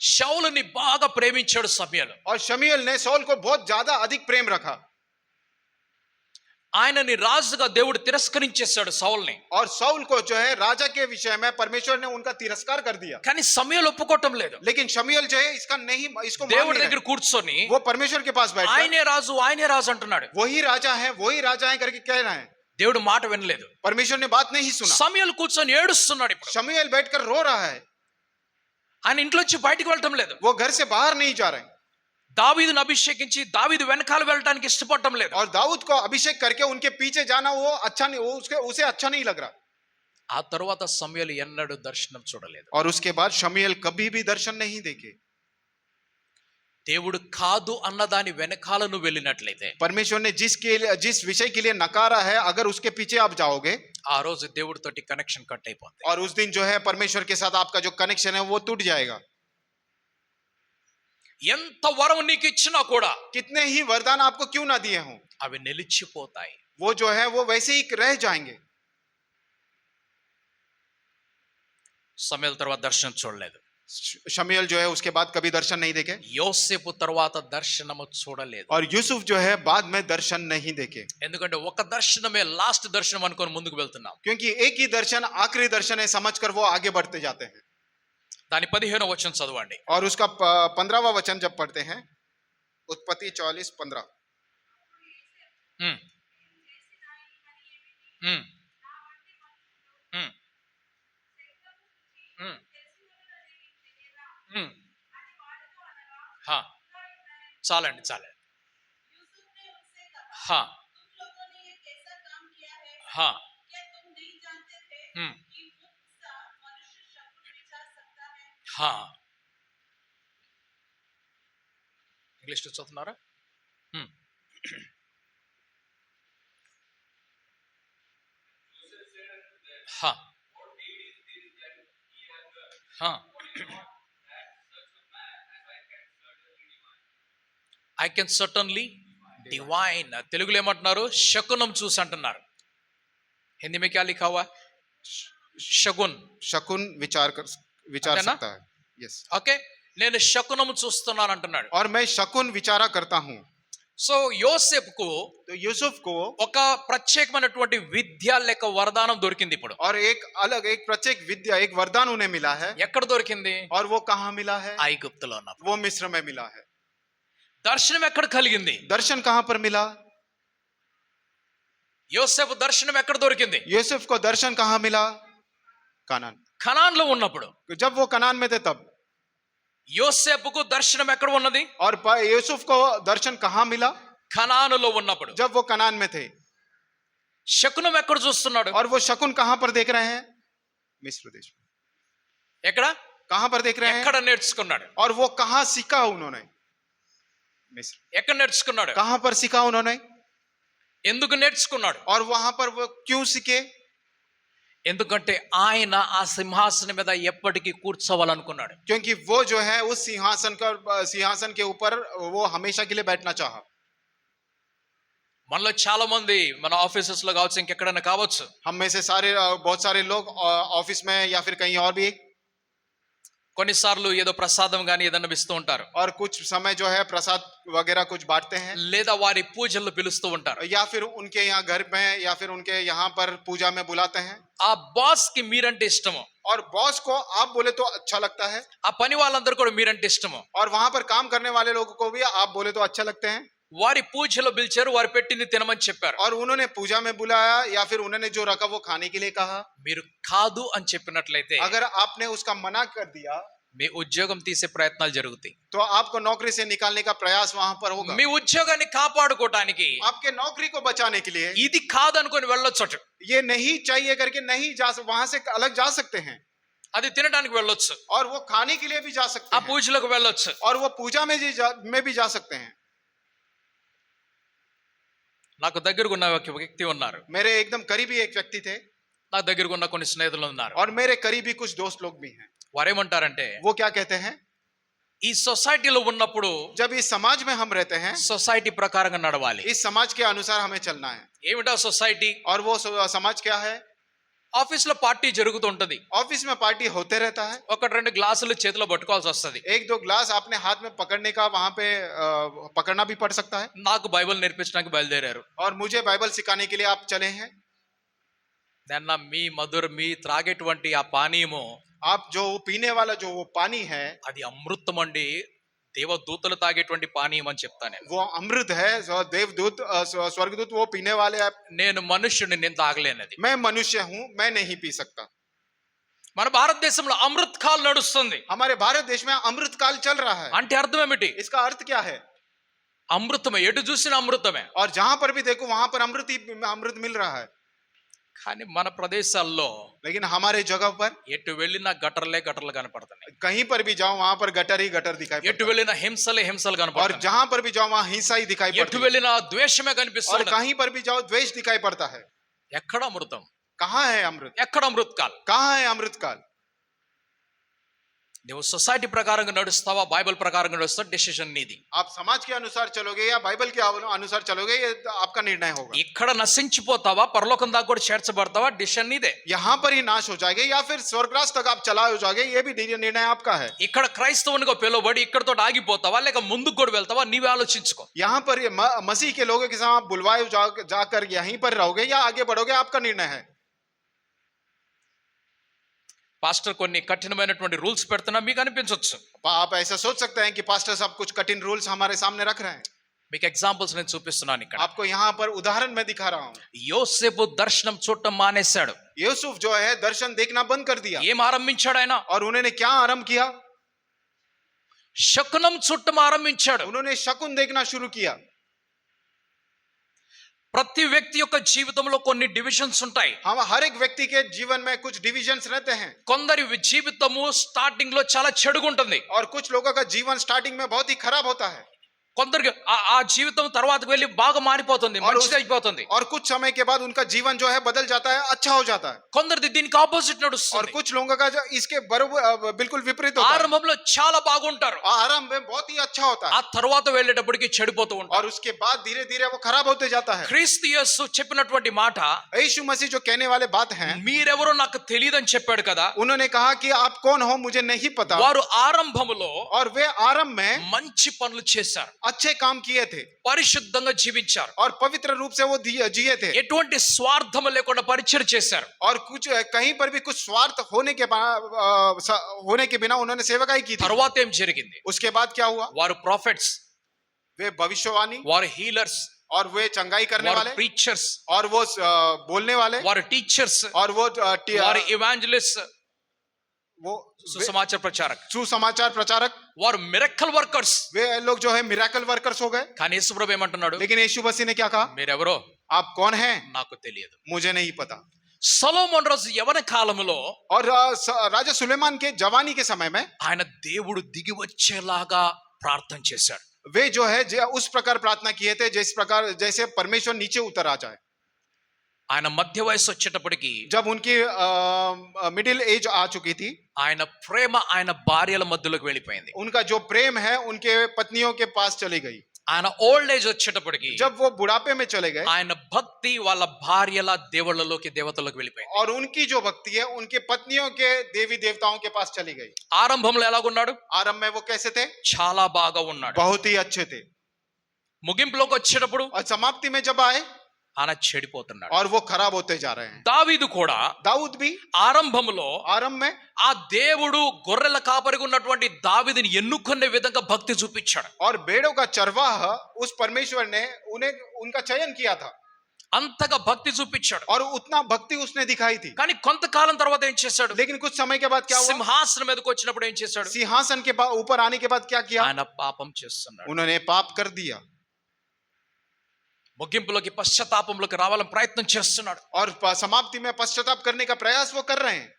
షౌలుని బాగా ప్రేమించాడు సమూయేలు. और शमूएल ने साउल को बहुत ज्यादा अधिक प्रेम रखा. ఆయనని రాజుగా దేవుడు తిరస్కరించేశాడు సౌల్ని. और साउल को जो है राजा के विषय में परमेश्वर ने उनका तिरस्कार कर दिया. కానీ సమూయేలు ఒప్పుకోవటం లేదు. लेकिन शमूएल जो है इसका नहीं, इसको मान దేవుడి नहीं దగ్గర रहा. కూర్చొని वो परमेश्वर के पास बैठ ఆయనే రాజు ఆయనే రాజు అంటున్నాడు. वही राजा है करके कह रहा है. దేవుడు మాట వినలేదు. परमेश्वर ने बात नहीं सुना. సమూయేలు కూర్చొని ఏడుస్తున్నాడు. ఇప్పుడు शमूएल बैठकर रो रहा है, ఆయన ఇంట్లోంచి బయటికి వెళ్ళటం లేదు. वो घर से बाहर नहीं जा रहे. దావీదును అభిషేకించి దావీదు వెనకాల వెళ్ళటానికి ఇష్టపడటం లేదు. और दाऊद को अभिषेक करके उनके पीछे जाना वो अच्छा नहीं, वो उसे अच्छा नहीं लग रहा. ఆ తర్వాత సమూయేలు ఎన్నడూ దర్శనం చూడలేదు. और उसके बाद शमूएल कभी भी दर्शन नहीं देखे. దేవుడు కాదు అన్నదాని వెనకాల నువ్వు వెళ్ళినట్లయితే, परमेश्वर ने जिस विषय के लिए नकारा है, अगर उसके पीछे आप जाओगे, ఆ రోజు దేవుడితోటి కనెక్షన్ కట్ అయిపోతుంది. और उस दिन जो है परमेश्वर के साथ आपका जो कनेक्शन है वो टूट जाएगा. ఎంత వరం నీకు ఇచ్చినా కూడా कितने ही वरदान आपको क्यों ना दिए हों, అవి నిలిచిపోతాయి. वो जो है वो वैसे ही रह जाएंगे. సమూయేలు తర్వాత దర్శనం చూడలేదు. शमूएल जो है उसके बाद कभी दर्शन नहीं देखे, యోసేపు తర్వాత దర్శనము చూడలేదు. और यूसुफ जो है बाद में दर्शन नहीं देखे, ఎందుకంటే ఒక దర్శనమే లాస్ట్ దర్శనం అనుకొని ముందుకు వెళ్తున్నాం. क्योंकि एक ही दर्शन आखिरी दर्शन है समझकर वो आगे बढ़ते जाते हैं. దాని 15వ వచనం చదవండి. और उसका 15वां वचन जब पढ़ते हैं, उत्पत्ति 44:15. ఉమ్. ఉమ్. ఉమ్. ఉమ్. ఉమ్. హా. చాలండి చాలండి. హా. హా. ఉమ్. హా. ఇంగ్లీష్లో చదువుతున్నారా? హా. హా. I can certainly డివైన్, తెలుగులో ఏమంటున్నారు? శకునం చూసి అంటున్నారు. హిందీ में क्या लिखा हुआ है? శకున్. शकुन विचार है ना? सकता है. यस. ఓకే, నేను శకునం చూస్తున్నాను అంటున్నాడు. और मैं शकुन विचारा करता हूँ. సో యోసేపుకు तो यूसुफ को ఒక ప్రత్యేకమైనటువంటి విద్య లేక వరదానం దొరికింది ఇప్పుడు. और एक अलग एक प्रत्येक विद्या एक वरदान उन्हें मिला है. ఎక్కడ దొరికింది? और वो कहाँ मिला है? ఐగుప్తులో ఉన్నప్పుడు. वो मिस्र में मिला है. దర్శనం ఎక్కడ కలిగింది? दर्शन कहाँ पर मिला? యోసేపు దర్శనం ఎక్కడ దొరికింది? यूसुफ को दर्शन कहाँ मिला? कनान. కనాన్ లో ఉన్నప్పుడు. जब वो कनान में थे तब. యోసేపుకు దర్శనం ఎక్కడ ఉన్నది? और यूसुफ को दर्शन कहाँ मिला? కనానులో ఉన్నప్పుడు. जब वो कनान में थे. శకునం ఎక్కడ చూస్తున్నాడు? और वो शकुन कहाँ पर देख रहे हैं? मिस्र देश में. ఎక్కడ? कहाँ पर देख रहे हैं? ఎక్కడ నేర్చుకున్నాడు? और वो कहाँ सीखा उन्होंने? मिस्र. ఎక్కడ నేర్చుకున్నాడు? कहाँ पर सीखा उन्होंने? ఎందుకు నేర్చుకున్నాడు? और वहां पर वो क्यों सीखे? ఎందుకంటే ఆయన ఆ సింహాసనం మీద ఎప్పటికీ కూర్చోవాలనుకున్నాడు. क्योंकि वो जो है उस सिंहासन के ऊपर वो हमेशा के लिए बैठना चाहा. మనలో చాలా మంది మన ఆఫీసెస్ లో కావచ్చు, ఇంకెక్కడైనా కావచ్చు, हम में से सारे बहुत सारे लोग ऑफिस में या फिर कहीं और भी కొన్నిసార్లు ఏదో ప్రసాదం గాని ఏదన్నా ఇస్తూ ఉంటారు, और कुछ समय जो है प्रसाद वगैरह कुछ बांटते हैं, లేదా వారి పూజల్లో పిలుస్తూ ఉంటారు. या फिर उनके यहाँ घर में या फिर उनके यहाँ पर पूजा में बुलाते हैं. ఆ బాస్ కి మీరంటే ఇష్టము, और बॉस को आप बोले तो अच्छा लगता है, ఆ పని వాళ్ళందరూ కూడా మీరంటే ఇష్టము. और वहां पर काम करने वाले लोगों को भी आप बोले तो अच्छा लगते हैं. వారి పూజలో పిలిచారు, వారి పెట్టింది తినమని చెప్పారు. और उन्होंने पूजा में बुलाया या फिर उन्होंने जो रखा वो खाने के लिए कहा. మీరు కాదు అని చెప్పినట్లయితే अगर आपने उसका मना कर दिया మీ ఉద్యోగం తీసే ప్రయత్నాలు జరుగుతాయి. तो आपको नौकरी से निकालने का प्रयास वहां पर होगा. మీ ఉద్యోగాన్ని కాపాడుకోవడానికి आपके नौकरी को बचाने के लिए ఇది కాదనుకొని వెళ్ళొచ్చు, ये नहीं चाहिए करके नहीं वहां से अलग जा सकते हैं. అది తినడానికి వెళ్ళొచ్చు, और वो खाने के लिए भी जा सकते ఆ हैं, పూజలకు వెళ్ళొచ్చు. और वो पूजा में भी जा सकते हैं. నాకు దగ్గరకు ఉన్న ఒక వ్యక్తి ఉన్నారు, मेरे एकदम करीबी एक व्यक्ति थे, నా దగ్గరకు ఉన్న కొన్ని స్నేహితులు ఉన్నారు. और मेरे करीबी कुछ दोस्त लोग भी हैं. వారేమంటారంటే, वो क्या कहते हैं? ఈ సొసైటీలో ఉన్నప్పుడు जब इस समाज में हम रहते हैं, సొసైటీ ప్రకారంగా నడవాలి. इस समाज के अनुसार हमें चलना है. ఏమిటా సొసైటీ? और वो समाज क्या है? ఆఫీస్ లో పార్టీ జరుగుతుంటది, ऑफिस में पार्टी होते रहता है. ఒకటి రెండు గ్లాసులు చేతిలో పట్టుకోవాల్సి వస్తది. एक दो ग्लास अपने हाथ में पकड़ने का वहां पे पकड़ना भी पड़ सकता है. నాకు బైబిల్ నేర్పించడానికి బయలుదేరారు. और मुझे बाइबल सिखाने के लिए आप चले हैं. దాన్న మీ త్రాగేటువంటి ఆ పానీయము, आप जो पीने वाला जो वो पानी है అది అమృతం అండి. దేవదూతలు తాగేటువంటి పానీయం అని చెప్తాను. वो अमृत है. देवदूत स्वर्गदूत वो पीने वाले हैं. నేను మనుష్యుడిని, నేను తాగలేనది. मैं मनुष्य हूँ, मैं नहीं पी सकता. మన భారతదేశంలో అమృత్ కాల్ నడుస్తుంది. हमारे भारत देश में अमृत काल चल रहा है. అంటే అర్థం ఏమిటి? इसका अर्थ क्या है? అమృతమే, ఎటు చూసిన అమృతమే. और जहां पर भी देखो वहां पर अमृत मिल रहा है. కానీ మన ప్రదేశాల్లో लेकिन हमारे जगह पर ఎటు వెళ్ళినా గటర్లు కనపడుతున్నాయి. कहीं पर भी जाओ वहां पर गटर ही गटर दिखाई ఎటు पड़ता है. వెళ్ళినా హింసలు और కనపడుతున్నాయి. जहां पर भी जाओ वहां हिंसा ही दिखाई ఎటు पड़ती है. వెళ్ళినా ద్వేషమే और కనిపిస్తుంది. कहीं पर भी जाओ द्वेष दिखाई पड़ता है. ఎక్కడ అమృతం? कहाँ है अमृत? ఎక్కడ అమృత్ కాల్? कहाँ है अमृत काल? నువ్వు సొసైటీ ప్రకారంగా నడుస్తావా, బైబిల్ ప్రకారంగా నడుస్తావా, డెసిషన్ నీది. आप समाज के अनुसार चलोगे या बाइबल के अनुसार चलोगे, ये आपका निर्णय होगा. ఇక్కడ నశించిపోతావా, పరలోకం దాకా కూడా చేర్చబడతావా, డెసిషన్ నీదే. यहाँ पर ही नाश हो जाएंगे या फिर स्वर्गराज तक आप चला हो जाओगे, ये भी निर्णय आपका है. ఇక్కడ క్రైస్తవునిగా పిలువబడి ఇక్కడతో ఆగిపోతావా, లేక ముందుకు కూడా వెళ్తావా, నీవే ఆలోచించుకో. यहाँ पर मसीह के लोगों के साथ आप बुलवाए जाकर यहीं पर रहोगे या आगे बढ़ोगे, आपका निर्णय है. పాస్టర్ కొన్ని కఠినమైనటువంటి రూల్స్ పెడుతున్నా మీకు అనిపించవచ్చు. आप ऐसा सोच सकते हैं कि पास्टर साहब कुछ कठिन रूल्स हमारे सामने रख रहे हैं. మీకు ఎగ్జాంపుల్స్ నేను చూపిస్తున్నాను ఇక్కడ. आपको यहाँ पर उदाहरण मैं दिखा रहा हूँ. యోసేపు దర్శనం చూడటం మానేశాడు. यूसुफ जो है दर्शन देखना बंद कर दिया. ఏం ఆరంభించాడు ఆయన? और उन्होंने क्या आरंभ किया? శకునం చుట్టం ఆరంభించాడు. उन्होंने शकुन देखना शुरू किया. ప్రతి వ్యక్తి యొక్క జీవితంలో కొన్ని డివిజన్స్ ఉంటాయి. हम हर एक व्यक्ति के जीवन में कुछ डिविजन्स रहते हैं. కొందరి జీవితము స్టార్టింగ్ లో చాలా చెడుగుంటుంది. और कुछ लोगों का जीवन स्टार्टिंग में बहुत ही खराब होता है. కొందరికి ఆ జీవితం తర్వాతకు వెళ్ళి బాగా మారిపోతుంది, మంచిది అయిపోతుంది. और कुछ समय के बाद उनका जीवन जो है बदल जाता है, अच्छा हो जाता है। కొందరిది దీనికి ఆపోజిట్ और నడుస్తుంది. कुछ लोगों का जो इसके बराबर बिल्कुल विपरीत होता है। ఆరంభంలో చాలా బాగుంటారు, आरंभ में बहुत ही अच्छा होता ఆ है తర్వాత వెళ్ళేటప్పటికి చెడిపోతూ ఉంటారు. और उसके बाद धीरे धीरे वो खराब होते जाता है। క్రీస్తు యేసు చెప్పినటువంటి మాట, यीशु मसीह जो कहने वाले बात है, మీరెవరో నాకు తెలియదని చెప్పాడు కదా. उन्होंने कहा कि आप कौन हो मुझे नहीं पता। వారు ఆరంభంలో और वे आरंभ में మంచి పనులు చేశారు, अच्छे काम किए थे పరిశుద్ధంగా జీవించారు, और पवित्र रूप से वो जिए थे ఎటువంటి స్వార్థం లేకుండా పరిచయం చేశారు. और कुछ कहीं पर भी कुछ स्वार्थ होने के बिना उन्होंने सेवकाई की थी। తర్వాత ఏం జరిగింది? उसके बाद क्या हुआ? వారు ప్రాఫిట్స్, वे भविष्यवाणी వారు హీలర్స్, और वे चंगाई करने వారు वाले ప్రీచర్స్, और वो बोलने वाले వారు టీచర్స్, और वो వారు ఇవాంజలిస్ట్, वो సుసమాచార ప్రచారక్, सुसमाचार प्रचारक, వారు మిరకల్ వర్కర్స్. वे लोग जो है मिराकल वर्कर्स हो गए। కానీ యేసుప్రభు ఏమంటున్నాడు? लेकिन यीशु मसीह ने क्या कहा? మీరెవరో आप कौन हैं నాకు తెలియదు. मुझे नहीं पता। సొలొమోను రాజు యవన కాలంలో और राजा सुलेमान के जवानी के समय में ఆయన దేవుడు దిగి వచ్చేలాగా ప్రార్థన చేశాడు. वे जो है उस प्रकार प्रार्थना किए थे जिस प्रकार जैसे परमेश्वर नीचे उतर आ जाए। ఆయన మధ్య వయసు వచ్చేటప్పటికి जब उनकी मिडिल एज आ चुकी थी, ఆయన ప్రేమ ఆయన భార్యల మధ్యలోకి వెళ్ళిపోయింది. उनका जो प्रेम है उनके पत्नियों के पास चली गई। ఆయన ఓల్డ్ ఏజ్ వచ్చేటప్పటికి जब वो बुढ़ापे में चले गए ఆయన భక్తి వాళ్ళ భార్యల దేవుళ్ళలోకి దేవతలకు వెళ్ళిపోయింది. और उनकी जो भक्ति है उनके पत्नियों के देवी देवताओं के पास चली गई। ఆరంభంలో ఎలాగున్నాడు? आरंभ में वो कैसे थे? చాలా బాగా ఉన్నాడు. बहुत ही अच्छे थे। ముగింపులోకి వచ్చేటప్పుడు और समाप्ति में जब आए ఆయన చెడిపోతున్నాడు. और वो खराब होते जा रहे हैं। దావీదు కూడా दाऊद भी ఆరంభంలో आरंभ में ఆ దేవుడు గొర్రెల కాపరిగా ఉన్నటువంటి దావీదుని ఎన్నుకునే విధంగా భక్తి చూపించాడు. और भेड़ों का चरवाह उस परमेश्वर ने उन्हें उनका चयन किया था అంతగా భక్తి చూపించాడు. और उतना भक्ति उसने दिखाई थी। కానీ కొంతకాలం తర్వాత ఏం చేశాడు? लेकिन कुछ समय के बाद क्या हुआ? సింహాసనం మీదకి వచ్చినప్పుడు ఏం చేశాడు? सिंहासन के ऊपर आने के बाद क्या किया? ఆయన పాపం చేస్తున్నాడు. उन्होंने पाप कर दिया ముగింపులోకి పశ్చాత్తాపంలోకి రావాలని ప్రయత్నం చేస్తున్నాడు. और समाप्ति में पश्चाताप करने का प्रयास वो कर रहे हैं।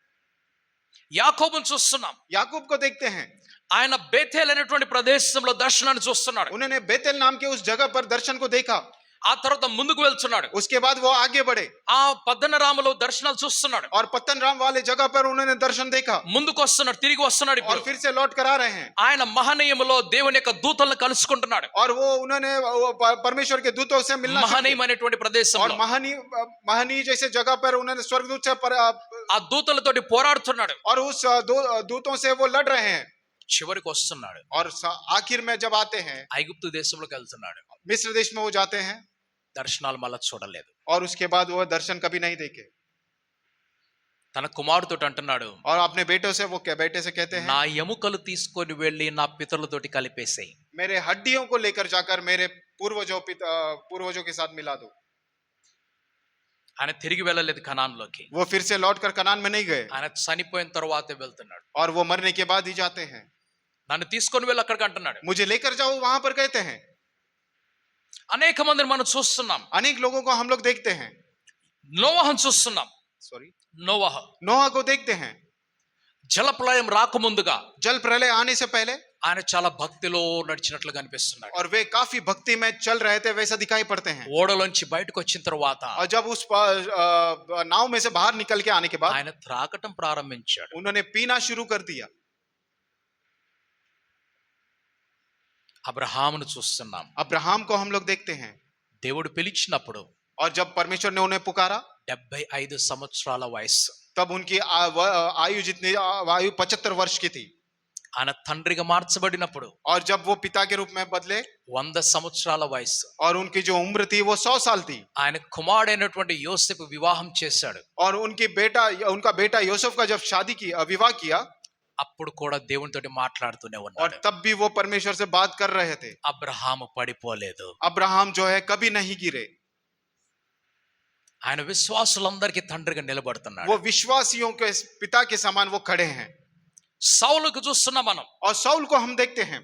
యాకోబును చూస్తున్నాం, याकूब को देखते हैं, ఆయన బేతేల్ అనేటువంటి ప్రదేశంలో దర్శనాన్ని చూస్తున్నాడు. उन्होंने बेतेल नाम के उस जगह पर दर्शन को देखा। ఆ తర్వాత ముందుకు వెళ్తున్నాడు. उसके बाद वो आगे बढ़े ఆ పద్దనరాములో దర్శనాలు చూస్తున్నాడు. और पत्तन राम वाले जगह पर उन्होंने दर्शन देखा ముందుకు వస్తున్నాడు, తిరిగి వస్తున్నాడు. और ఇప్పుడు फिर से लौट कर आ रहे हैं ఆయన మహనీయములో దేవుని యొక్క దూతలను కలుసుకుంటున్నాడు. और वो उन्होंने परमेश्वर के दूतों से मिलना शुरू మహనీయం किया। అనేటువంటి और ప్రదేశంలో महनी जैसे जगह पर उन्होंने स्वर्गदूत से ఆ దూతలతోటి పోరాడుతున్నాడు. और उस दूतों से वो लड़ रहे हैं। చివరికి వస్తున్నాడు, और आखिर में जब आते हैं ఐగుప్తు దేశంలోకి వెళ్తున్నాడు. मिस्र देश में वो जाते हैं దర్శనాలు మళ్ళా చూడలేదు. और उसके बाद वो दर्शन कभी नहीं देखे। తన కుమారుతో అంటున్నాడు, और अपने बेटों से वो बेटे से कहते हैं, నా ఎముకలు తీసుకొని వెళ్ళి నా పితరులతోటి కలిపేసేయి. मेरे हड्डियों को लेकर जाकर मेरे पूर्वजों के साथ मिला दो। ఆయన తిరిగి వెళ్ళలేదు కనాన్లోకి. वो फिर से लौट कर कनान में नहीं गए ఆయన చనిపోయిన తర్వాతే వెళ్తున్నాడు. और वो मरने के बाद ही जाते हैं। నన్ను తీసుకొని వెళ్ళి అక్కడికి అంటున్నాడు. मुझे लेकर जाओ वहां पर कहते हैं। అనేక మందిని మనం చూస్తున్నాం. अनेक लोगों को हम लोग देखते हैं। నోవహను చూస్తున్నాం. सॉरी, నోవహ नोहा को देखते हैं। జలప్రలయం రాకముందుగా जल प्रलय आने से पहले ఆయన చాలా భక్తిలో నడిచినట్లుగా అనిపిస్తున్నాడు. और वे काफी भक्ति में चल रहे थे वैसा दिखाई पड़ते हैं। ఓడలోంచి బయటకు వచ్చిన తర్వాత और जब उस नाव में से बाहर निकल के आने के बाद ఆయన త్రాగటం ప్రారంభించాడు. उन्होंने पीना शुरू कर दिया। అబ్రహామును చూస్తున్నాం. अब्राहम को हम लोग देखते हैं। దేవుడు పిలిచినప్పుడు और जब परमेश्वर ने उन्हें पुकारा 75 సంవత్సరాల వయస్సు. तब उनकी आयु 75 वर्ष की थी। ఆయన తండ్రిగా మార్చబడినప్పుడు और जब वो पिता के रूप में बदले 100 సంవత్సరాల వయస్సు. और उनकी जो उम्र थी वो 100 साल थी। ఆయన కుమారుడైనటువంటి యోసేపు వివాహం చేశాడు. और उनका बेटा यूसुफ का जब विवाह किया అప్పుడు కూడా దేవునితోటి మాట్లాడుతూనే और ఉన్నాడు. तब भी वो परमेश्वर से बात कर रहे थे। అబ్రహాము పడిపోలేదు. अब्राहम जो है कभी नहीं गिरे। ఆయన విశ్వాసులందరికీ తండ్రిగా నిలబడుతున్నాడు. वो विश्वासियों के पिता के समान वो खड़े हैं। సౌలుకు చూస్తున్నాం మనం. और साउल को हम देखते हैं,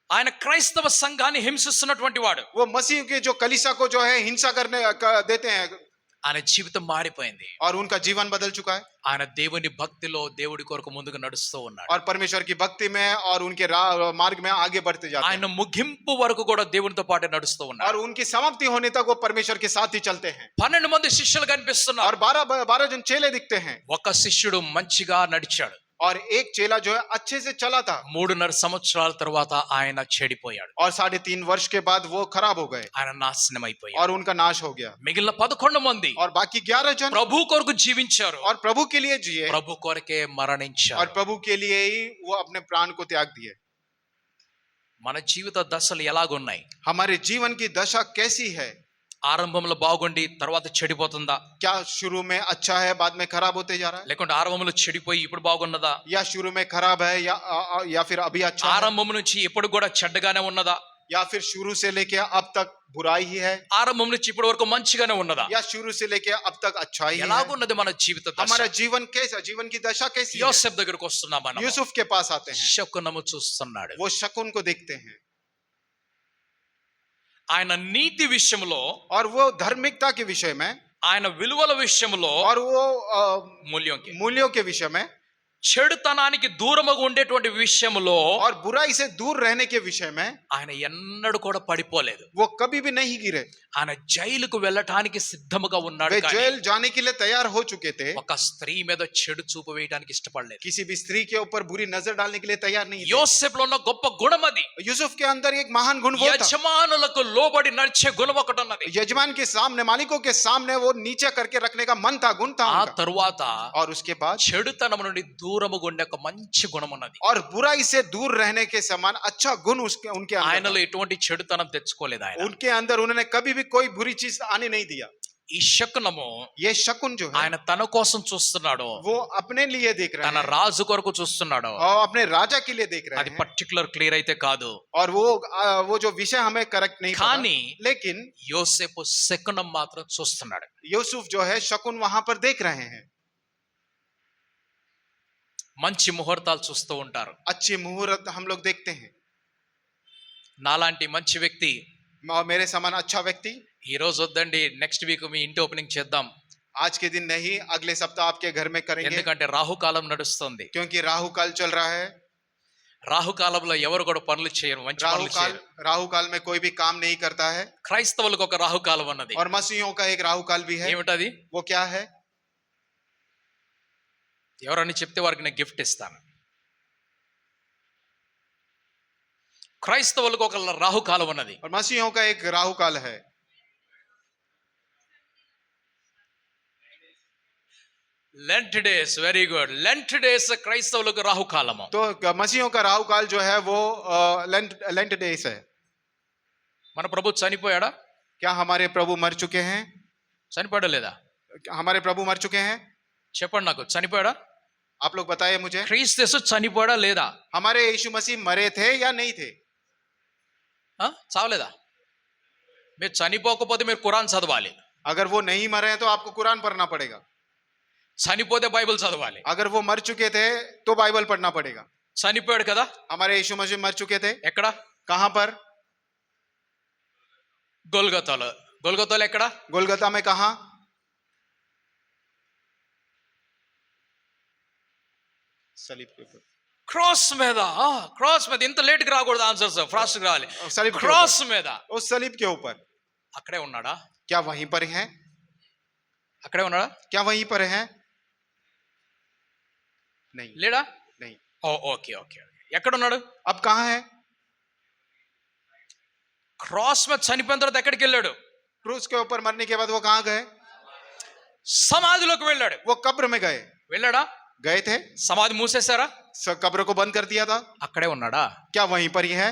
ఆయన క్రైస్తవ సంఘాన్ని హింసిస్తున్నటువంటి వాడు. वो मसीह के जो कलीसिया को जो है हिंसा देते हैं। ఆయన జీవితం మారిపోయింది. और उनका जीवन बदल चुका है ఆయన దేవుని భక్తిలో దేవుడి కొరకు ముందుకు నడుస్తూ ఉన్నాడు. और परमेश्वर की भक्ति में और उनके मार्ग में आगे बढ़ते जाते हैं ఆయన ముగింపు వరకు కూడా దేవునితో పాటు నడుస్తూ ఉన్నాడు. और उनकी समाप्ति होने तक वो परमेश्वर के साथ ही चलते हैं 12 మంది శిష్యులు కనిపిస్తున్నారు. और 12 जन चेले दिखते हैं ఒక శిష్యుడు మంచిగా నడిచాడు. और एक चेला जो है अच्छे से चला था 3.5 సంవత్సరాల తర్వాత ఆయన చెడిపోయాడు. और 3.5 वर्ष के बाद वो खराब हो गए ఆయన నాశనం అయిపోయాడు. और उनका नाश हो गया మిగిలిన 11 మంది और बाकी 11 जन ప్రభు కొరకు జీవించారు. और प्रभु के लिए जिए ప్రభు కొరకే మరణించారు. और प्रभु के लिए ही वो अपने प्राण को त्याग दिए. మన జీవిత దశలు ఎలాగున్నాయి? हमारे जीवन की दशा कैसी है? ఆరంభంలో బాగుండి తర్వాత చెడిపోతుందా? क्या शुरू में अच्छा है बाद में खराब होते जा रहा है లేకుంటే ఆరంభంలో చెడిపోయి ఇప్పుడు బాగున్నదా? या शुरू में खराब है या फिर अभी अच्छा है ఆరంభం నుంచి ఇప్పుడు కూడా చెడ్డగానే ఉన్నదా? या फिर शुरू से लेके अब तक बुराई ही है ఆరంభం నుంచి ఇప్పటి వరకు మంచిగానే ఉన్నదా? या शुरू से लेके अब तक अच्छा ही है. ఎలాగున్నది మన జీవిత దశ? हमारा जीवन कैसा जीवन की दशा कैसी है? యోసేపు దగ్గరికి వస్తున్నాం మనం. यूसुफ के पास आते हैं శకునము చూస్తున్నాడు. वो शकुन को देखते हैं ఆయన నీతి విషయంలో, और वो धार्मिकता के विषय में ఆయన విలువల విషయంలో, और वो मूल्यों के विषय में చెడుతనానికి దూరముగా ఉండేటువంటి విషయంలో और बुराई से दूर रहने के विषय में ఆయన ఎన్నడూ కూడా పడిపోలేదు. वो कभी भी नहीं गिरे. ఆయన జైలుకు వెళ్ళటానికి సిద్ధముగా ఉన్నాడు. वे కానీ जेल जाने के लिए तैयार हो चुके थे. ఒక స్త్రీ మీద చెడు చూపు వేయడానికి ఇష్టపడలేదు. किसी भी स्त्री के ऊपर बुरी नजर डालने के लिए तैयार नहीं थे. యోసేపులో ఉన్న గొప్ప గుణం అది. यूसुफ के अंदर एक महान गुण वो था. యజమానులకు లోబడి నడిచే గుణం ఒకటి ఉన్నది. यजमान के सामने मालिकों के सामने वो नीचे करके रखने का मन था गुण था ఆ उनका. తరువాత और उसके बाद చెడుతనం నుండి దూరముగా ఉండే ఒక మంచి గుణం ఉన్నది. और बुराई से दूर रहने के समान अच्छा गुण उनके अंदर ఆయనలో था. ఎటువంటి చెడుతనం తెచ్చుకోలేదు ఆయన. उनके अंदर उन्होंने कभी भी कोई बुरी चीज आने नहीं दिया. ఈ శకునము ये शकुन जो है ఆయన తన కోసం చూస్తున్నాడు, वो अपने लिए देख रहा తన है రాజు కొరకు చూస్తున్నాడు. और अपने राजा के लिए देख रहा అది है. పర్టికులర్ క్లియర్ అయితే కాదు, और वो जो विषय हमें करेक्ट नहीं पता. కానీ लेकिन యోసేపు శకునం మాత్రం చూస్తున్నాడు. यूसुफ जो है शकुन वहां पर देख रहे हैं. మంచి ముహూర్తాలు చూస్తూ ఉంటారు. अच्छे मुहूर्त हम लोग देखते हैं. నాలాంటి మంచి వ్యక్తి और मेरे समान अच्छा व्यक्ति ఈ రోజు వద్దండి, నెక్స్ట్ వీక్ మీ ఇంటి ఓపెనింగ్ చేద్దాం, आज के दिन नहीं अगले सप्ताह आपके घर में करेंगे ఎందుకంటే రాహుకాలం నడుస్తుంది. क्योंकि राहु काल चल रहा है. రాహుకాలంలో ఎవరు కూడా పనులు చేయరు, మంచి పనులు చేయరు. राहु काल में कोई भी काम नहीं करता है. క్రైస్తవులకు ఒక రాహుకాలం ఉన్నది. और मसीहों का एक राहु काल भी है. ఏమిటది? वो क्या है? ఎవరని చెప్తే వారికి నేను గిఫ్ట్ ఇస్తాను. క్రైస్తవులకు ఒక రాహుకాలం ఉన్నది. और मसीहों का एक राहु काल है. Lent days, very good. Lent days క్రైస్తవులకు రాహుకాలము. तो मसीहों का राहु काल जो है वो लेंट डेज है. మన ప్రభు చనిపోయాడా? क्या हमारे प्रभु मर चुके हैं? చనిపోయాడా లేదా? हमारे प्रभु मर चुके हैं? చెప్పండి నాకు, చనిపోయాడా? आप लोग बताइए मुझे. క్రీస్తు యేసు చనిపోయాడా లేదా? हमारे यीशु मसीह मरे थे या नहीं थे? చావలేదా? మీరు చనిపోకపోతే మీరు ఖురాన్ చదవాలి. अगर वो नहीं मरे हैं तो आपको कुरान पढ़ना पड़ेगा. చనిపోతే బైబిల్ చదవాలి. अगर वो मर चुके थे तो बाइबल पढ़ना पड़ेगा. చనిపోయాడు కదా? हमारे यीशु मसीह मर चुके थे. ఎక్కడ? कहां पर? గొల్గొతాలో. గొల్గొతాలో ఎక్కడ? गोलगता में. कहां? सलीब के ऊपर. క్రాస్ మీద. క్రాస్ మీద. ఇంత లేట్ గా రాకూడదు ఆన్సర్స్, ఫాస్ట్ గా రావాలి. सलीब के క్రాస్ ऊपर. మీద. उस सलीब के ऊपर. అక్కడే ఉన్నాడా? क्या वहीं पर हैं? అక్కడే ఉన్నాడా? क्या वहीं पर हैं? नहीं. లేడా? नहीं. Okay okay. ఎక్కడ ఉన్నాడు? अब कहां है? క్రాస్ మీద చనిపోయిన తర్వాత ఎక్కడికి వెళ్ళాడు? क्रूस के ऊपर मरने के बाद वो कहां गए? సమాధిలోకి వెళ్ళాడు. वो कब्र में गए. వెళ్ళాడా? गए थे. సమాధి మూసేశారా? कब्र को बंद कर दिया था. అక్కడే ఉన్నాడా? क्या वहीं पर ही है?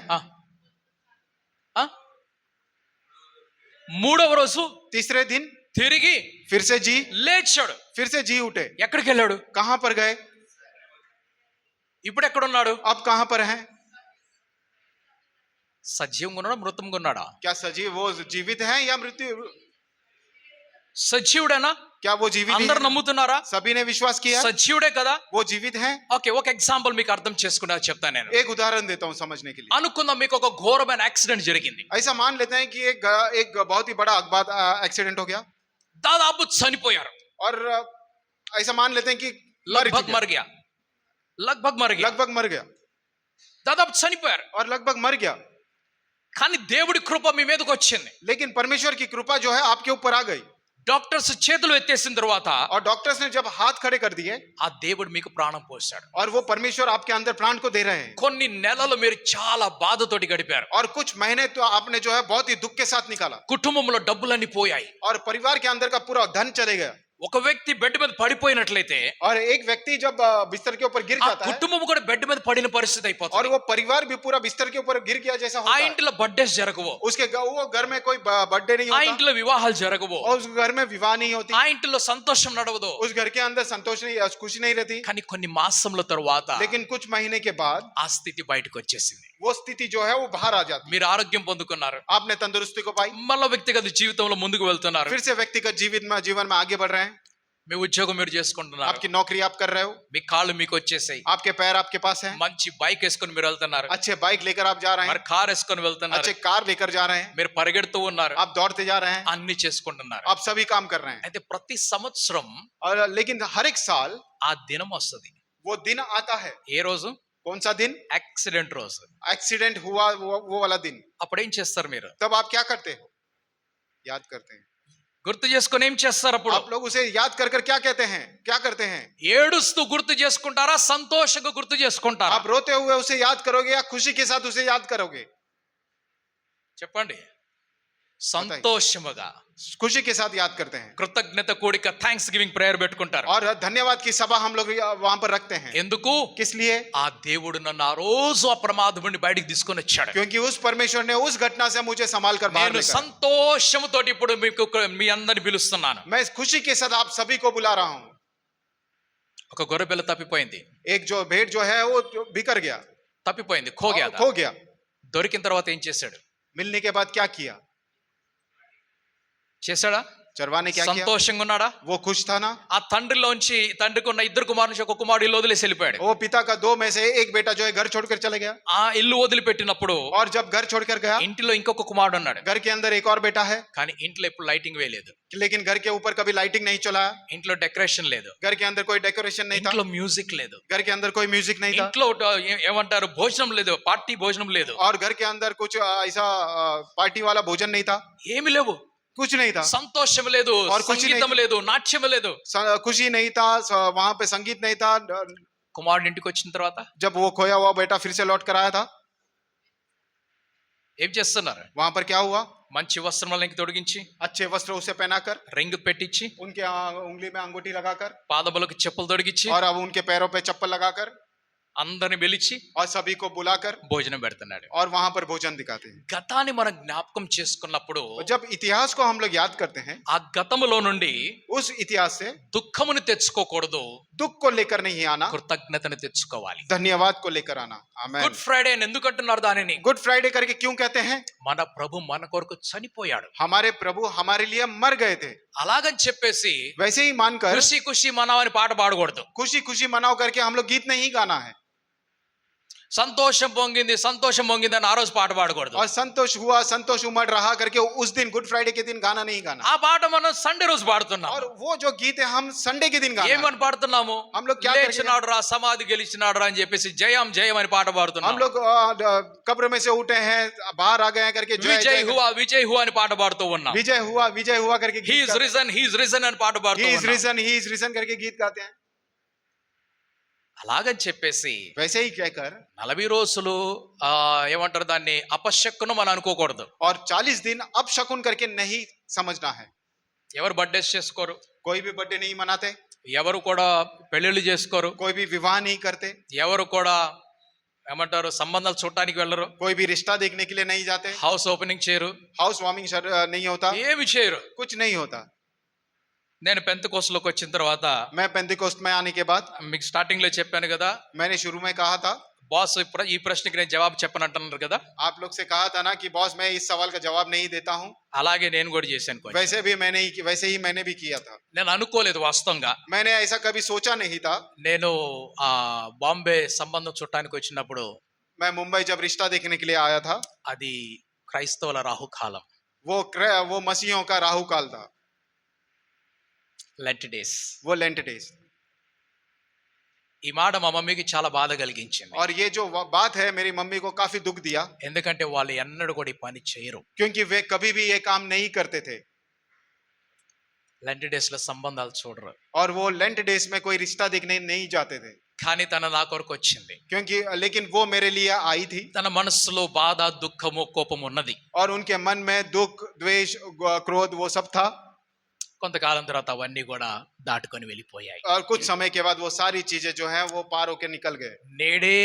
మూడవ రోజు तीसरे दिन తిరిగి फिर से जी లేచాడు. फिर से जी उठे. ఎక్కడికి వెళ్ళాడు? कहां पर गए? ఇప్పుడు ఎక్కడ ఉన్నాడు? अब कहां पर हैं? సజీవంగా ఉన్నాడా, మృతంగా ఉన్నాడా? क्या सजीव वो जीवित हैं या मृत्यु? సజీవుడేనా? क्या वो जीवित అందరు हैं? నమ్ముతున్నారా? सभी ने विश्वास किया. సజీవుడే కదా? वो जीवित हैं. ఓకే, ఒక ఎగ్జాంపుల్ మీకు అర్థం చేసుకున్నా చెప్తాను నేను. एक उदाहरण देता हूं समझने के लिए. అనుకుందాం మీకు ఒక ఘోరమైన యాక్సిడెంట్ జరిగింది. ऐसा मान लेते हैं कि एक बहुत ही बड़ा एक्सीडेंट हो गया. దాదాపు చనిపోయారు. और ऐसा मान लेते हैं कि मर लगभग चुके, मर गया, लगभग मर गया, लगभग मर गया దాదాపు చనిపోయారు. और लगभग मर गया, కానీ దేవుడి కృప మీ మీదకి వచ్చింది. लेकिन परमेश्वर की कृपा जो है आपके ऊपर आ गई డాక్టర్స్ చేతులు ఎత్తేసిన తర్వాత और डॉक्टर्स ने जब हाथ खड़े कर दिए ఆ దేవుడు మీకు ప్రాణం పోశాడు. और वो परमेश्वर आपके अंदर प्राण को दे रहे हैं కొన్ని నెలలు మీరు చాలా బాధతోటి గడిపారు. और कुछ महीने तो आपने जो है बहुत ही दुख के साथ निकाला కుటుంబంలో డబ్బులన్నీ పోయాయి. और परिवार के अंदर का पूरा धन चले गया ఒక వ్యక్తి బెడ్ మీద పడిపోయినట్లయితే और एक व्यक्ति जब बिस्तर के ऊपर गिर ఆ जाता है కుటుంబం కూడా బెడ్ మీద పడిన పరిస్థితి और అయిపోతుంది. वो परिवार भी पूरा बिस्तर के ऊपर गिर गया जैसा ఆ होता है, ఇంట్లో బర్త్డేస్ జరగవు, वो घर में कोई बर्थडे नहीं ఆ होता ఇంట్లో వివాహాలు జరగవు, और उस घर में विवाह नहीं होती, ఆ ఇంట్లో సంతోషం నడవదు. उस घर के अंदर संतोष नहीं, खुशी नहीं रहती। కానీ కొన్ని మాసముల తరువాత लेकिन कुछ महीने के बाद ఆ స్థితి బయటకు వచ్చేసింది. वो स्थिति जो है वो बाहर आ जाती है, మీరు ఆరోగ్యం పొందుకున్నారు, आपने तंदुरुस्ती को पाई, మళ్ళీ వ్యక్తిగత జీవితంలో ముందుకు వెళ్తున్నారు, फिर से व्यक्तिगत जीवन में आगे बढ़ रहे हैं, మీ ఉద్యోగం మీరు చేసుకుంటున్నారు, आपकी नौकरी आप कर रहे हो, మీ కాళ్ళు మీకు వచ్చేసాయి, आपके पैर आपके पास हैं, మంచి బైక్ వేసుకొని మీరు వెళ్తున్నారు, अच्छे बाइक लेकर आप जा रहे మరి हैं, కార్ వేసుకొని వెళ్తున్నారు, अच्छे कार लेकर जा रहे हैं, మీరు పరిగెడుతూ ఉన్నారు, आप दौड़ते जा रहे हैं, అన్ని చేసుకుంటున్నారు. आप सभी काम कर रहे हैं। అయితే ప్రతి సంవత్సరం और लेकिन हर एक साल ఆ దినం వస్తుంది. वो दिन आता है। ఏ రోజు? कौन सा दिन? యాక్సిడెంట్ రోజు. एक्सीडेंट हुआ वो वाला दिन। అప్పుడు ఏం చేస్తారు మీరు? तब आप क्या करते हो? याद करते हैं। గుర్తు చేసుకొని ఏం చేస్తారు అప్పుడు? आप लोग उसे याद कर कर क्या कहते हैं, क्या करते हैं? ఏడుస్తూ గుర్తు చేసుకుంటారా, సంతోషంగా గుర్తు చేసుకుంటారా? आप रोते हुए उसे याद करोगे या खुशी के साथ उसे याद करोगे? చెప్పండి. సంతోషముగా, खुशी के साथ याद करते हैं కృతజ్ఞత కూడిక, థ్యాంక్స్ గివింగ్ ప్రేయర్ పెట్టుకుంటారు. और धन्यवाद की सभा हम लोग वहां पर रखते हैं। ఎందుకు? किस लिए? ఆ దేవుడు నన్ను ఆ రోజు ఆ ప్రమాదం నుండి బయటికి తీసుకొని వచ్చాడు. क्योंकि उस परमेश्वर ने उस घटना से मुझे संभाल कर बाहर నేను लेकर, సంతోషముతో ఇప్పుడు మీకు మీ అందరిని పిలుస్తున్నాను. मैं इस खुशी के साथ आप सभी को बुला रहा हूं। ఒక గొర్రె పిల్ల తప్పిపోయింది, एक जो भेड़ जो है वो बिखर गया, తప్పిపోయింది, खो गया था. खो गया। దొరికిన తర్వాత ఏం చేశాడు? मिलने के बाद क्या किया? చేశాడా? चरवाने क्या किया? సంతోషంగా ఉన్నాడా? वो खुश था ना? ఆ తండ్రికి ఉన్న ఇద్దరు కుమారుల నుంచి ఒక కుమారుడు ఇల్లు వదిలేసి వెళ్ళిపోయాడు. वो पिता का दो में से एक बेटा जो है घर छोड़कर चले गया, ఆ ఇల్లు వదిలిపెట్టినప్పుడు और जब घर छोड़कर गया, ఇంటిలో ఇంకొక కుమారుడు ఉన్నాడు. घर के अंदर एक और बेटा है, కానీ ఇంట్లో ఎప్పుడు లైటింగ్ వేయలేదు, लेकिन घर के ऊपर कभी लाइटिंग नहीं चला, ఇంట్లో డెకరేషన్ లేదు, घर के अंदर कोई डेकोरेशन नहीं था, ఇంట్లో మ్యూజిక్ లేదు, घर के अंदर कोई म्यूजिक नहीं था, ఇంట్లో ఏమంటారు భోజనం లేదు, పార్టీ భోజనం లేదు, और घर के अंदर कुछ ऐसा पार्टी वाला भोजन नहीं था, ఏమి లేవు. कुछ नहीं था, సంతోషం లేదు, और कुछ సంగీతం नहीं। లేదు, నాట్యం లేదు. खुशी नहीं था, वहां पे संगीत नहीं था। కుమారుడు ఇంటికి వచ్చిన తర్వాత जब वो खोया हुआ बेटा फिर से लौट कर आया था, ఏం చేస్తున్నారు? वहां पर क्या हुआ? మంచి వస్త్రములకి తొడిగించి, अच्छे वस्त्र उसे पहनाकर, రింగ్ పెట్టించి, उनके उंगली में अंगूठी लगाकर, పాదములకు చెప్పులు తొడిగించి, और अब उनके पैरों पे चप्पल लगाकर, అందరిని పిలిచి और सभी को बुलाकर భోజనం పెడుతున్నాడు. और वहां पर भोजन दिखाते हैं। గతాన్ని మనం జ్ఞాపకం చేసుకున్నప్పుడు जब इतिहास को हम लोग याद करते हैं, ఆ గతములో నుండి उस इतिहास से దుఃఖమును తెచ్చుకోకూడదు, दुख को लेकर नहीं आना, కృతజ్ఞతను తెచ్చుకోవాలి. धन्यवाद को लेकर आना। आमेन। గుడ్ ఫ్రైడే అని ఎందుకు అంటున్నారు దానిని? गुड फ्राइडे करके क्यों कहते हैं? మన ప్రభు మన కొరకు చనిపోయాడు. हमारे प्रभु हमारे लिए मर गए थे, అలాగని చెప్పేసి वैसे ही मानकर ఖుషి ఖుషి మనావని పాట పాడకూడదు. खुशी खुशी मनाओ करके हम लोग गीत नहीं गाना है, సంతోషం పొంగింది అని ఆ రోజు పాట పాడకూడదు. और संतोष उमड़ रहा करके उस दिन गुड फ्राइडे के दिन गाना नहीं गाना। ఆ పాట మనం సండే రోజు పాడుతున్నాం. और वो जो गीत है हम संडे के दिन गाना है। ఏమని పాడుతున్నాము? हम लोग क्या करेंगे? లేచినాడు రా, సమాధి గెలిచినాడు రా అని చెప్పేసి జయం జయం అని పాట हम పాడుతున్నాం. लोग कब्र में से उठे हैं, बाहर आ गए हैं करके जय విజయ్ जय హువా విజయ్ హువా అని పాట పాడుతూ ఉన్నాం. विजय हुआ करके హీ ఇస్ రిజన్ అని పాట పాడుతూ ही इज ఉన్నాం. रिजन करके गीत गाते हैं। అలాగని చెప్పేసి वैसे ही कहकर 40 రోజులు ఏమంటారు దాన్ని అపశక్కును మనం అనుకోకూడదు. और 40 दिन अब शकुन करके नहीं समझना है। ఎవరు బర్త్డేస్ చేసుకోరు, कोई भी बर्थडे नहीं मनाते, ఎవరు కూడా పెళ్లిళ్ళు చేసుకోరు, कोई भी विवाह नहीं करते, ఎవరు కూడా ఏమంటారు సంబంధాలు చూడటానికి వెళ్ళరు, कोई भी रिश्ता देखने के लिए नहीं जाते, హౌస్ ఓపెనింగ్ చేయరు, हाउस वार्मिंग नहीं होता, ఏమి చేయరు. कुछ नहीं होता। నేను పెంతెకోస్తులోకి వచ్చిన తర్వాత मैं पेंतिकोस्त में आने के बाद మీకు స్టార్టింగ్ లో చెప్పాను కదా, मैंने शुरू में कहा था, బాస్ ఈ ప్రశ్నకి నేను జవాబు చెప్పనంటున్నారు కదా, आप लोग से कहा था ना कि बॉस मैं इस सवाल का जवाब नहीं देता हूँ, అలాగే నేను కూడా చేశాను. కొంచెం वैसे ही मैंने भी किया था। నేను అనుకోలేదు వాస్తవంగా. मैंने ऐसा कभी सोचा नहीं था। నేను బాంబే సంబంధం చుట్టానికి వచ్చినప్పుడు मैं मुंबई जब रिश्ता देखने के लिए आया था, అది క్రైస్తవుల రాహుకాలం. वो मसीहों का राहु काल था। Lent days. वो लेंट डेज। ఈ మాట మా మమ్మీకి చాలా బాధ కలిగించింది. और ये जो बात है मेरी मम्मी को काफी दुख दिया, ఎందుకంటే వాళ్ళు ఎన్నడూ కూడా ఈ పని చేయరు. क्योंकि वे कभी भी ये काम नहीं करते थे లెంట్ డేస్ లో సంబంధాలు చూడరు. और वो लेंट डेज में कोई रिश्ता देखने नहीं जाते थे, కానీ తన నా కొరకు వచ్చింది. क्योंकि लेकिन वो मेरे लिए आई थी తన మనస్సులో బాధ, దుఃఖము, కోపం ఉన్నది. और उनके मन में दुख, द्वेष, क्रोध वो सब था। కొంతకాలం తర్వాత అవన్నీ కూడా దాటుకొని వెళ్ళిపోయాయి. और कुछ समय के बाद वो सारी चीजें जो है वो पार होकर निकल गए। నేడే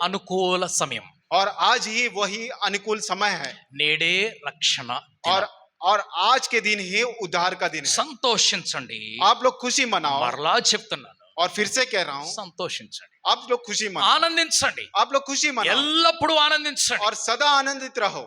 అనుకూల సమయం, और आज ही वही अनुकूल समय है, నేడే రక్షణ और దినం. और आज के दिन ही उद्धार का दिन है। సంతోషించండి. आप लोग खुशी मनाओ, మరలా చెప్తున్నాను, और फिर से कह रहा हूँ సంతోషించండి, आप लोग खुशी मनाओ, ఆనందించండి, आप लोग खुशी मनाओ ఎల్లప్పుడూ ఆనందించండి. और सदा आनंदित रहो।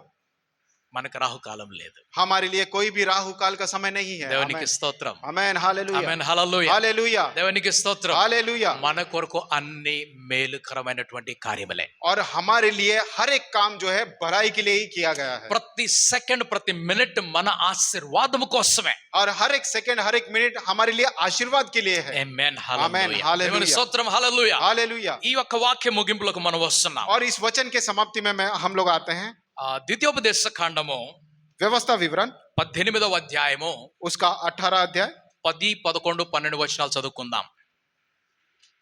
మనకు రాహుకాలం లేదు. हमारे लिए कोई भी राहु काल का समय नहीं है। దేవునికి స్తోత్రం. आमेन, हालेलुया, ఆమేన్, హల్లెలూయా. हालेलुया, దేవునికి స్తోత్రం. हालेलुया। మన కొరకు అన్ని మేలుకరమైనటువంటి కార్యములే. और हमारे लिए हर एक काम जो है भलाई के लिए ही किया गया है, ప్రతి సెకండ్, ప్రతి మినిట్ మన ఆశీర్వాదము కోసమే. और हर एक सेकंड, हर एक मिनट हमारे लिए आशीर्वाद के लिए है। ఆమేన్, ఆమేన్, హల్లెలూయా. హల్లెలూయా. దేవుని స్తోత్రం, హల్లెలూయా. हालेलुया। ఈ యొక్క వాక్య ముగింపులకు మనం వస్తున్నాం. और इस वचन के समाप्ति में हम लोग आते हैं ద్వితీయోపదేశ కాండము व्यवस्था विवरण 18వ అధ్యాయము उसका 18 अध्याय 10, 11, 12 వచనాలు చదువుకుందాం.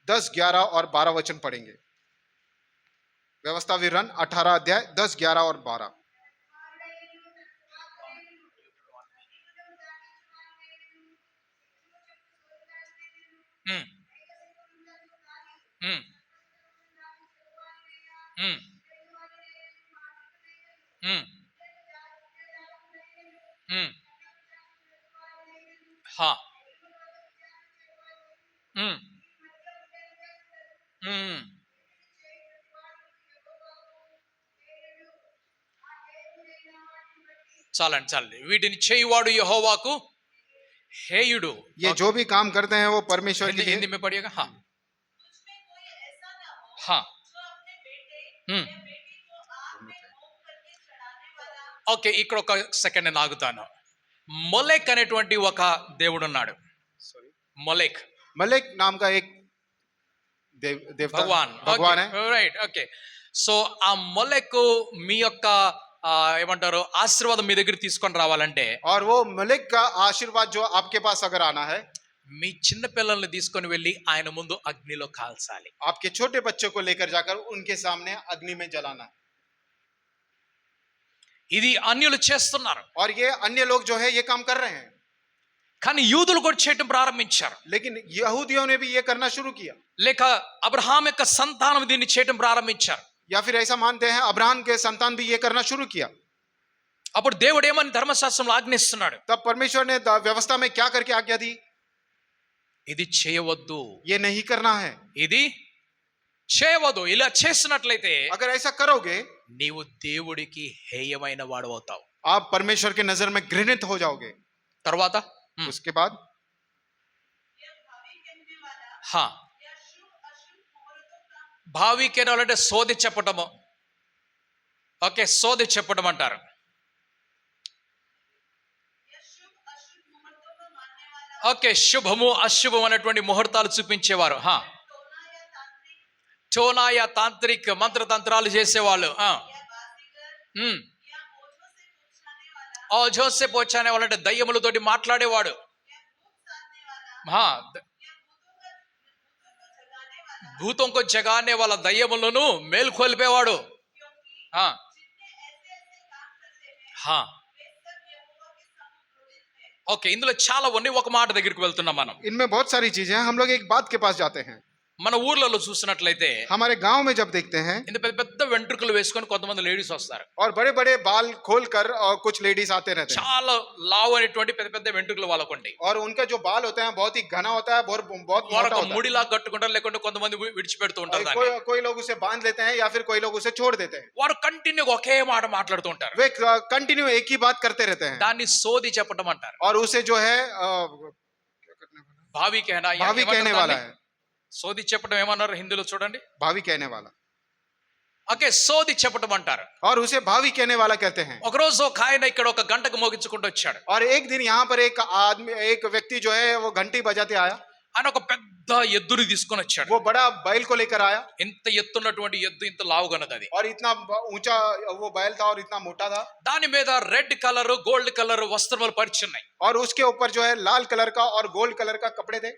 10, 11 और 12 वचन पढ़ेंगे। व्यवस्था विवरण 18 अध्याय 10, 11 और 12। ఉమ్. ఉమ్. ఉమ్. ఉమ్. ఉమ్. హా. ఉమ్. ఉమ్. చాలండి. వీటిని చేయువాడు యెహోవాకు హేయుడు. ये जो भी काम करते हैं वो परमेश्वर के हिंदी लिए। में पढ़िएगा. हाँ हाँ. ఓకే, ఇక్కడ ఒక సెకండ్ నేను ఆగుతాను. మొలెక్ అనేటువంటి ఒక దేవుడు ఉన్నాడు. మొలెక్, मलेक नाम का एक देवता భగవాన్ है। రైట్. ఓకే, సో ఆ మొలెక్ మీ యొక్క ఏమంటారు ఆశీర్వాదం మీ దగ్గర తీసుకొని రావాలంటే, और वो मलिक का आशीर्वाद जो आपके पास अगर आना है, మీ చిన్న పిల్లల్ని తీసుకొని వెళ్ళి ఆయన ముందు అగ్నిలో కాల్చాలి. आपके छोटे बच्चों को लेकर जाकर उनके सामने अग्नि में जलाना है। ఇది అన్యులు చేస్తున్నారు, और ये अन्य लोग जो है ये काम कर रहे हैं, కానీ యూదులు కూడా చేయటం ప్రారంభించారు. लेकिन यहूदियों ने भी ये करना शुरू किया, లేక అబ్రహాం యొక్క సంతానం దీన్ని చేయటం ప్రారంభించారు. या फिर ऐसा मानते हैं अब्राहम के संतान भी ये करना शुरू किया। అప్పుడు దేవుడు ఏమని ధర్మశాస్త్రంలో ఆజ్ఞిస్తున్నాడు, तब परमेश्वर ने व्यवस्था में क्या करके आज्ञा दी, ఇది చేయవద్దు, ये नहीं करना है। ఇది చేయవద్దు. ఇలా చేసినట్లయితే अगर ऐसा करोगे నీవు దేవుడికి హేయమైన వాడు అవుతావు. आप परमेश्वर के नजर में घृणित हो जाओगे। తర్వాత उसके बाद హా, భావికి అంటే సోది చెప్పటము. ఓకే, సోది చెప్పడం అంటారు. ఓకే, శుభము అశుభం అనేటువంటి ముహూర్తాలు చూపించేవారు. టోనాయ తాంత్రిక్ మంత్రతంత్రాలు చేసేవాళ్ళు. ఓజోసే పోచానే వాళ్ళంటే దయ్యములతోటి మాట్లాడేవాడు. భూతంకో జగానే వాళ్ళ దయ్యములను మేల్కొల్పేవాడు. ఓకే, ఇందులో చాలా ఉన్నాయి. ఒక మాట దగ్గరికి వెళ్తున్నాం మనం. इनमें बहुत सारी चीजें हैं। हम लोग एक बात के पास जाते हैं। మన ఊర్లలో చూసినట్లయితే हमारे गांव में जब देखते हैं, ఇంత పెద్ద పెద్ద వెంట్రుకలు వేసుకొని కొంతమంది లేడీస్ వస్తారు. और बड़े बड़े बाल खोल कर और कुछ लेडीज आते रहते हैं, చాలా లావు అనేటువంటి పెద్ద పెద్ద వెంట్రుకలు వాళ్ళకుండి. और उनका जो बाल होता है बहुत ही घना होता है, बहुत मोटा వాళ్ళకు होता है। ముడిలా కట్టుకుంటారు, లేకుంటే కొంతమంది విడిచిపెడుతూ ఉంటారు దాన్ని. कोई लोग उसे बांध लेते हैं या फिर कोई लोग उसे छोड़ देते हैं। వారు కంటిన్యూగా ఒకే మాట మాట్లాడుతూ ఉంటారు. वे कंटिन्यू एक ही बात करते रहते हैं, దాన్ని సోది చెప్పడం అంటారు. और उसे जो है భావి कहना, भावी कहने वाला है। సోది చెప్పడం ఏమన్నారు హిందీలో చూడండి. भावी कहने वाला। ఓకే, సోది చెప్పటం అంటారు. और उसे भावी कहने वाला कहते हैं। ఒకరోజు ఒక ఆయన ఇక్కడ ఒక గంటకు మోగించుకుంటూ వచ్చాడు. और एक दिन यहाँ पर एक आदमी, एक व्यक्ति जो है वो घंटी बजाते आया। ఆయన ఒక పెద్ద ఎద్దుని తీసుకొని వచ్చాడు. वो बड़ा बैल को लेकर आया ఇంత ఎత్తున్నటువంటి ఎద్దు, ఇంత లావుగన్నది అది. और इतना ऊंचा वो बैल था और इतना मोटा था। దాని మీద రెడ్ కలర్, గోల్డ్ కలర్ వస్త్రములు పరిచున్నాయి. और उसके ऊपर जो है लाल कलर का और गोल्ड कलर का कपड़े थे।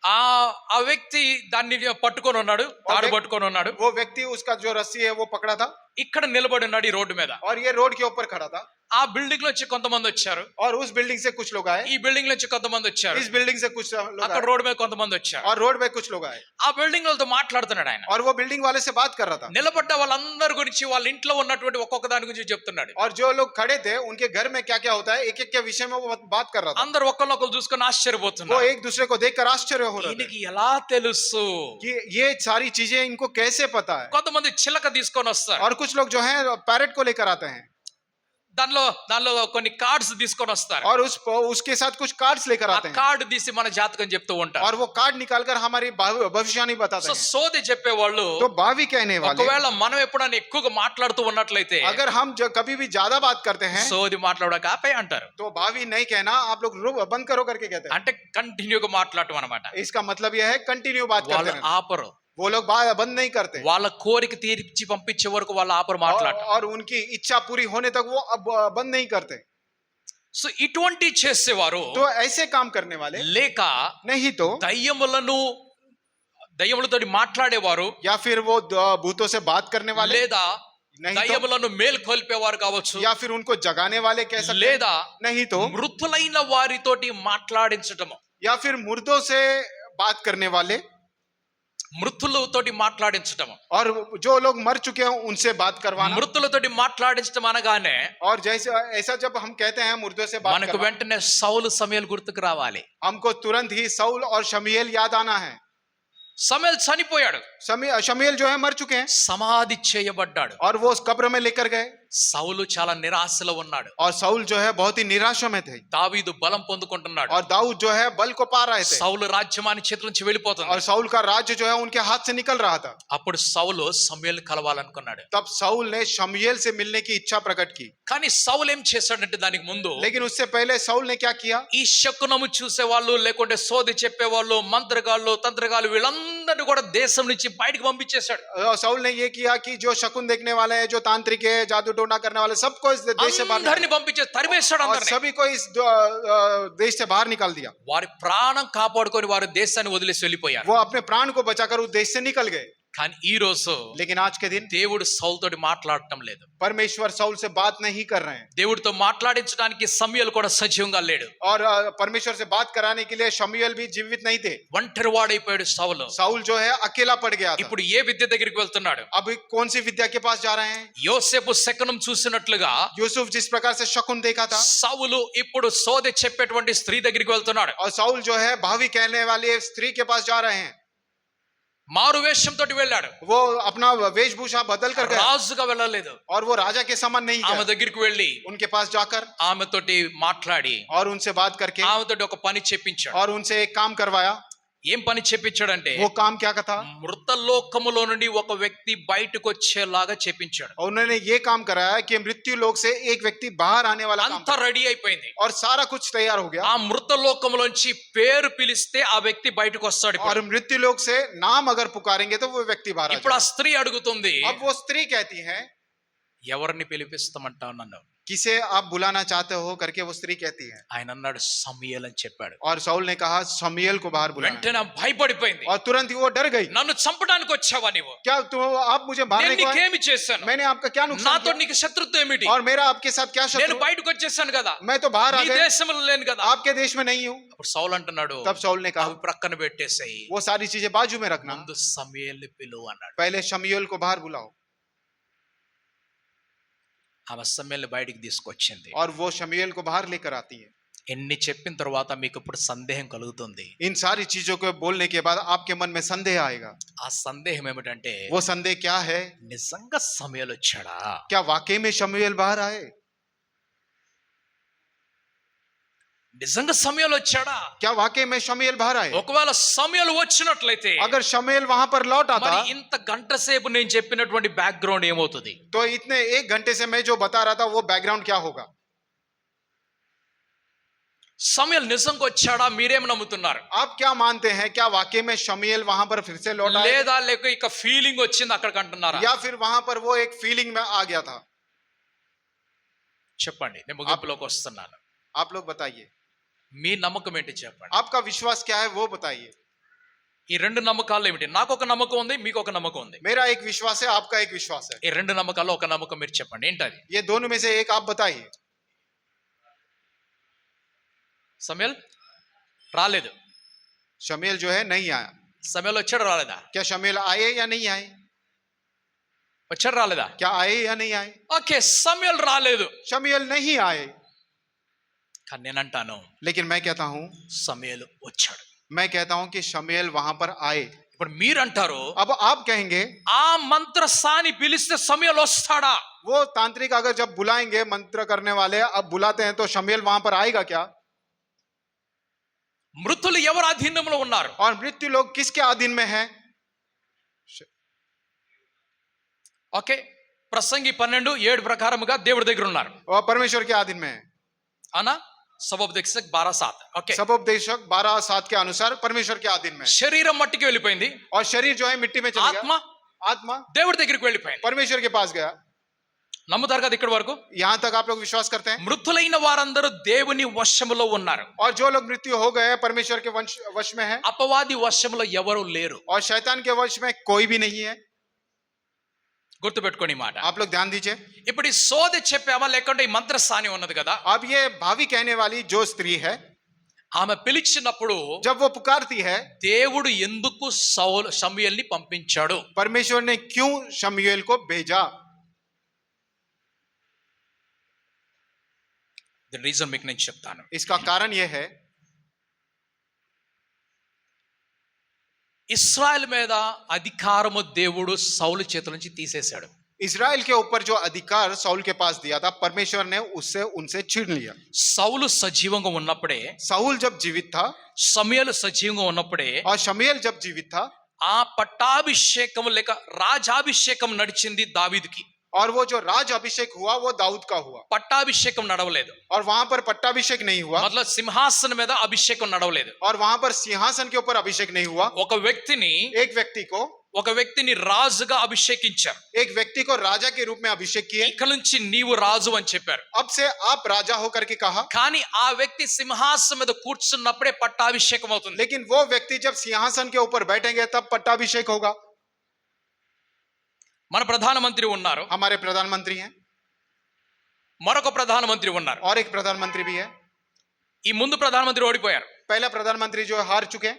ఆ వ్యక్తి దాన్ని పట్టుకొని ఉన్నాడు, తాడు పట్టుకొని ఉన్నాడు. वो व्यक्ति उसका जो रस्सी है वो पकड़ा था ఇక్కడ నిలబడి ఉన్నాడు ఈ రోడ్డు మీద. और ये रोड के ऊपर खड़ा था। ఆ బిల్డింగ్ నుంచి కొంతమంది వచ్చారు, और उस बिल्डिंग से कुछ लोग आए, ఈ బిల్డింగ్ నుంచి కొంతమంది వచ్చారు, इस बिल्डिंग से कुछ लोग అక్కడ आए, రోడ్డు మీద కొంతమంది వచ్చారు. और रोड पे कुछ लोग आए। ఆ బిల్డింగ్ వాళ్ళతో మాట్లాడుతున్నాడు ఆయన. और वो बिल्डिंग वाले से बात कर रहा था నిలబడ్డ వాళ్ళందరి గురించి, వాళ్ళ ఇంట్లో ఉన్నటువంటి ఒక్కొక్క దాని గురించి చెప్తున్నాడు. और जो लोग खड़े थे उनके घर में क्या क्या होता है एक एक के विषय में वो बात कर रहा था। అందరు ఒకళ్ళొకళ్ళు చూసుకొని वो ఆశ్చర్యపోతున్నారు. एक दूसरे को देखकर आश्चर्य हो रहा था ఈయనకి ఎలా తెలుసు? कि ये सारी चीजें इनको कैसे पता है। కొంతమంది చిలక తీసుకొని వస్తారు, और कुछ लोग जो हैं पैरेट को लेकर आते हैं దానిలో కొన్ని కార్డ్స్ తీసుకొని వస్తారు. और उसके साथ कुछ कार्ड्स लेकर ఆ आते हैं కార్డు తీసి మన జాతకం చెప్తూ ఉంటారు. और वो कार्ड निकालकर हमारी भविष्यवाणी बताते సో हैं। సోది చెప్పేవాళ్ళు तो भावी कहने वाले, ఒకవేళ మనం ఎప్పుడైనా ఎక్కువగా మాట్లాడుతూ ఉన్నట్లయితే अगर हम कभी भी ज्यादा बात करते हैं సోది మాట్లాడక ఆపే అంటారు. तो भावी नहीं कहना, आप लोग बंद करो करके कहते हैं। అంటే కంటిన్యూగా మాట్లాడటం అన్నమాట. इसका मतलब यह है कंटिन्यू बात करते వాళ్ళు हैं। ఆపరు. वो लोग बंद नहीं करते వాళ్ళ కోరిక తీర్చి పంపించే వరకు వాళ్ళు ఆపరు మాట్లాడటం. और उनकी इच्छा पूरी होने तक वो अब बंद नहीं करते। సో ఇటువంటి చేసేవారు, तो ऐसे काम करने वाले, లేక नहीं तो దయ్యములతోటి మాట్లాడేవారు, या फिर वो भूतों से बात करने वाले, లేదా नहीं तो దయ్యములను మేల్కొల్పేవారు కావచ్చు, या फिर उनको जगाने वाले कह सकते हैं, లేదా नहीं तो మృతులైన వారితోటి మాట్లాడించటము, या फिर मुर्दों से बात करने वाले, మృతులతోటి మాట్లాడించటము. और जो लोग मर चुके हैं उनसे बात करवाना। మృతులతోటి మాట్లాడించటం అనగానే और जैसे ऐसा जब हम कहते हैं मुर्दों से बात మనకు करवाना, వెంటనే సౌలు సమయలు గుర్తుకు రావాలి. हमको तुरंत ही सऊल और शमूएल याद आना है। సమయలు చనిపోయాడు, शमूएल जो है मर चुके हैं సమాధి చేయబడ్డాడు. और वो उस कब्र में लेकर गए। సౌలు చాలా నిరాశలో ఉన్నాడు. और सऊल जो है बहुत ही निराशा में थे దావీదు బలం పొందుకుంటున్నాడు. और दाऊद जो है बल को पा रहे थे సౌలు రాజ్యమాని చేతుల నుంచి వెళ్ళిపోతుంది. और सऊल का राज्य जो है उनके हाथ से निकल रहा था। అప్పుడు సౌలు సమయలు కలవాలనుకున్నాడు. तब सऊल ने शमूएल से मिलने की इच्छा प्रकट की। కానీ సౌలు ఏం చేశాడంటే దానికి ముందు लेकिन उससे पहले सऊल ने क्या किया, ఈ శకునము చూసేవాళ్ళు, లేకుంటే సోది చెప్పేవాళ్ళు, మంత్రగాళ్ళు, తంత్రగాళ్ళు, వీళ్ళందరినీ కూడా దేశం నుంచి బయటకు పంపించేశాడు. सऊल ने ये किया कि जो शकुन देखने वाले हैं, जो तांत्रिक है, जादू टोना करने वाले, सबको इस देश से बाहर అందరిని పంపించే తరిమేశాడు. और అందరిని सभी को इस देश से बाहर निकाल दिया। వారి ప్రాణం కాపాడుకొని వారు దేశాన్ని వదిలేసి వెళ్ళిపోయారు. वो अपने प्राण को बचाकर उस देश से निकल गए। కానీ ఈ రోజు लेकिन आज के दिन దేవుడు సౌలుతోటి మాట్లాడటం లేదు. परमेश्वर सऊल से बात नहीं कर रहे हैं దేవుడితో మాట్లాడించడానికి సమయలు కూడా సజీవంగా లేడు. और परमेश्वर से बात कराने के लिए शमूएल भी जीवित नहीं थे। ఒంటరివాడైపోయాడు సౌలు. साउल जो है अकेला पड़ गया था। ఇప్పుడు ఏ విద్య దగ్గరికి వెళ్తున్నాడు? अब कौन सी विद्या के पास जा रहे हैं? యోసేపు శకునం చూసినట్లుగా यूसुफ जिस प्रकार से शकुन देखा था, సౌలు ఇప్పుడు సోదె చెప్పేటువంటి స్త్రీ దగ్గరికి వెళ్తున్నాడు. और साउल जो है भावी कहने वाली स्त्री के पास जा रहे हैं। మారు వేషంతో వెళ్ళాడు, वो अपना वेशभूषा बदल कर गया రాజుగా వెళ్ళలేదు. और वो राजा के समान नहीं ఆమె गया। దగ్గరికి వెళ్ళి उनके पास जाकर ఆమెతోటి మాట్లాడి और उनसे बात करके ఆమెతోటి ఒక పని చెప్పించాడు. और उनसे एक काम करवाया। ఏం పని చెప్పించాడంటే, वो काम क्या था? మృతలోకములో నుండి ఒక వ్యక్తి బయటకు వచ్చేలాగా చెప్పించాడు. और उन्होंने ये काम कराया कि मृत्यु लोक से एक व्यक्ति बाहर आने वाला काम అంతా రెడీ అయిపోయింది. और सारा कुछ तैयार हो गया। ఆ మృతలోకములోంచి పేరు పిలిస్తే ఆ వ్యక్తి బయటకు వస్తాడు. और मृत्यु लोक से नाम अगर पुकारेंगे तो वो व्यक्ति बाहर आ ఇప్పుడు ఆ जाएगा। స్త్రీ అడుగుతుంది, अब वो स्त्री कहती है, ఎవరిని పిలిపిస్తామంటావు నన్ను? किसे आप बुलाना चाहते हो करके वो स्त्री कहती है। ఆయన అన్నాడు సమూయేలు అని చెప్పాడు. और सऊल ने कहा शमूएल को बाहर बुलाना। వెంటనే భయపడిపోయింది. और तुरंत ही वो डर गई। నన్ను చంపడానికి వచ్చావా నీవు? क्या तुम आप मुझे मारने నేను को आए? నీకేమి చేశాను? मैंने आपका क्या नुकसान నాతో किया? నీకు శత్రుత్వం ఏమిటి? और मेरा आपके साथ क्या నేను शत्रु? బయటకు వచ్చేసాను కదా, मैं तो बाहर आ నీ गया, దేశంలో లేను కదా. आपके देश में नहीं हूँ। అప్పుడు సౌలు అంటున్నాడు, तब सऊल ने कहा అవి ప్రక్కన పెట్టేసేయి, वो सारी चीजें बाजू में रखना, ముందు సమూయేలుని పిలువు అన్నాడు. पहले शमूएल को बाहर बुलाओ। ఆమె సమూయేలుని బయటికి తీసుకొచ్చింది. और वो शमूएल को बाहर लेकर आती है। ఎన్ని చెప్పిన తర్వాత మీకు ఇప్పుడు సందేహం కలుగుతుంది. इन सारी चीजों को बोलने के बाद आपके मन में संदेह आएगा। ఆ సందేహం ఏమిటంటే, वो संदेह क्या है? నిజంగా సమూయేలు వచ్చాడా? क्या वाकई में शमूएल बाहर आए? నిజంగా సమయాలు వచ్చాడా? क्या वाकई में शमूएल बाहर आए? ఒకవేళ సమయాలు వచ్చినట్లయితే अगर शमूएल वहां पर लौट आता మరి ఇంత గంట సేపు నేను చెప్పినటువంటి బ్యాక్గ్రౌండ్ ఏమవుతుంది? तो इतने 1 घंटे से मैं जो बता रहा था वो बैकग्राउंड क्या होगा? సమయాలు నిజంగా వచ్చాడా? మీరేం నమ్ముతున్నారు? आप क्या मानते हैं? क्या वाकई में शमूएल वहां पर फिर से लौट आए లేదా లేక ఇక ఫీలింగ్ వచ్చింది అక్కడికి అంటున్నారా? या फिर वहां पर वो एक फीलिंग में आ गया था? చెప్పండి, నేను ముగింపులోకి వస్తున్నాను. आप लोग बताइए, మీ నమ్మకం ఏంటి చెప్పండి. आपका विश्वास क्या है वो बताइए. ఈ రెండు నమ్మకాలు ఏమిటి? నాకు ఒక నమ్మకం ఉంది, మీకు ఒక నమ్మకం ఉంది. मेरा एक विश्वास है, आपका एक विश्वास है. ఈ రెండు నమ్మకాల్లో ఒక నమ్మకం మీరు చెప్పండి, ఏంటది? ये दोनों में से एक आप बताइए. సమయాలు రాలేదు. शमूएल जो है नहीं आया. సమయాలు వచ్చాడు రాలేదా? क्या शमूएल आए या नहीं आए? వచ్చాడు రాలేదా? क्या आए या नहीं आए? ఓకే, సమయాలు రాలేదు शमूएल नहीं आए, కానీ నేను అంటాను लेकिन मैं कहता हूं, సమయాలు వచ్చాడు. मैं कहता हूं कि शमूएल वहां पर आए. ఇప్పుడు మీరు అంటారు अब आप कहेंगे ఆ మంత్రసాని పిలిస్తే సమయాలు వస్తాడా? वो तांत्रिक अगर जब बुलाएंगे, मंत्र करने वाले अब बुलाते हैं तो शमूएल वहां पर आएगा क्या? మృతులు ఎవరు అధీనంలో ఉన్నారు? और मृत्यु लोग किसके अधीन में है? ఓకే, ప్రసంగి 12:7 ప్రకారముగా దేవుడి దగ్గర ఉన్నారు. और परमेश्वर के अधीन में है. అవునా? సబోపదేశక్ 12:7. ఓకే, सबोपदेशक 12:7 के अनुसार परमेश्वर के अधीन में है. శరీరం మట్టికి వెళ్ళిపోయింది, और शरीर जो है मिट्टी में चला ఆత్మ गया. आत्मा దేవుడి దగ్గరికి వెళ్ళిపోయింది. परमेश्वर के पास गया. నమ్ముతారు కదా ఇక్కడ వరకు? यहां तक आप लोग विश्वास करते हैं? మృతులైన వారందరూ దేవుని వశములో ఉన్నారు. और जो लोग मृत्यु हो गए परमेश्वर के वश में है, అపవాది వశములో ఎవరు లేరు. और शैतान के वश में कोई भी नहीं है. గుర్తుపెట్టుకోండి ఈ మాట. आप लोग ध्यान दीजिए. ఇప్పుడు ఈ సోది చెప్పామా, లేకుంటే ఈ మంత్రసాని ఉన్నది కదా, अब ये भावी कहने वाली जो स्त्री है, ఆమె పిలిచినప్పుడు जब वो पुकारती है, దేవుడు ఎందుకు సమూయేలుని పంపించాడు? परमेश्वर ने क्यों शमूएल को भेजा? ది రీజన్ మీకు నేను చెప్తాను. इसका कारण यह है, ఇశ్రాయేల్ మీద అధికారము దేవుడు సౌలు చేతుల నుంచి తీసేశాడు. इजराइल के ऊपर जो अधिकार साउल के पास दिया था परमेश्वर ने उनसे छीन लिया. సౌలు సజీవంగా ఉన్నప్పుడే, साउल जब जीवित था సమూయేలు సజీవంగా ఉన్నప్పుడే और शमूएल जब जीवित था, ఆ పట్టాభిషేకం లేక రాజాభిషేకం నడిచింది దావీదుకి. और वो जो राज अभिषेक हुआ वो दाऊद का हुआ. పట్టాభిషేకం నడవలేదు. और वहां पर पट्टाभिषेक नहीं हुआ, मतलब సింహాసనం మీద అభిషేకం నడవలేదు. और वहां पर सिंहासन के ऊपर अभिषेक नहीं हुआ. ఒక వ్యక్తిని एक व्यक्ति को రాజుగా అభిషేకించారు. एक व्यक्ति को राजा के रूप में अभिषेक किए. ఇక నుంచి నీవు రాజు అని చెప్పారు. अब से आप राजा होकर के कहा. కానీ ఆ వ్యక్తి సింహాసనం మీద కూర్చున్నప్పుడే పట్టాభిషేకం అవుతుంది. लेकिन वो व्यक्ति जब सिंहासन के ऊपर बैठेंगे तब पट्टाभिषेक होगा. మన ప్రధానమంత్రి ఉన్నారు, हमारे प्रधानमंत्री हैं, మరొక ప్రధానమంత్రి ఉన్నారు. और एक प्रधानमंत्री भी है. ఈ ముందు ప్రధానమంత్రి ఓడిపోయారు. पहला प्रधानमंत्री जो हार चुके हैं,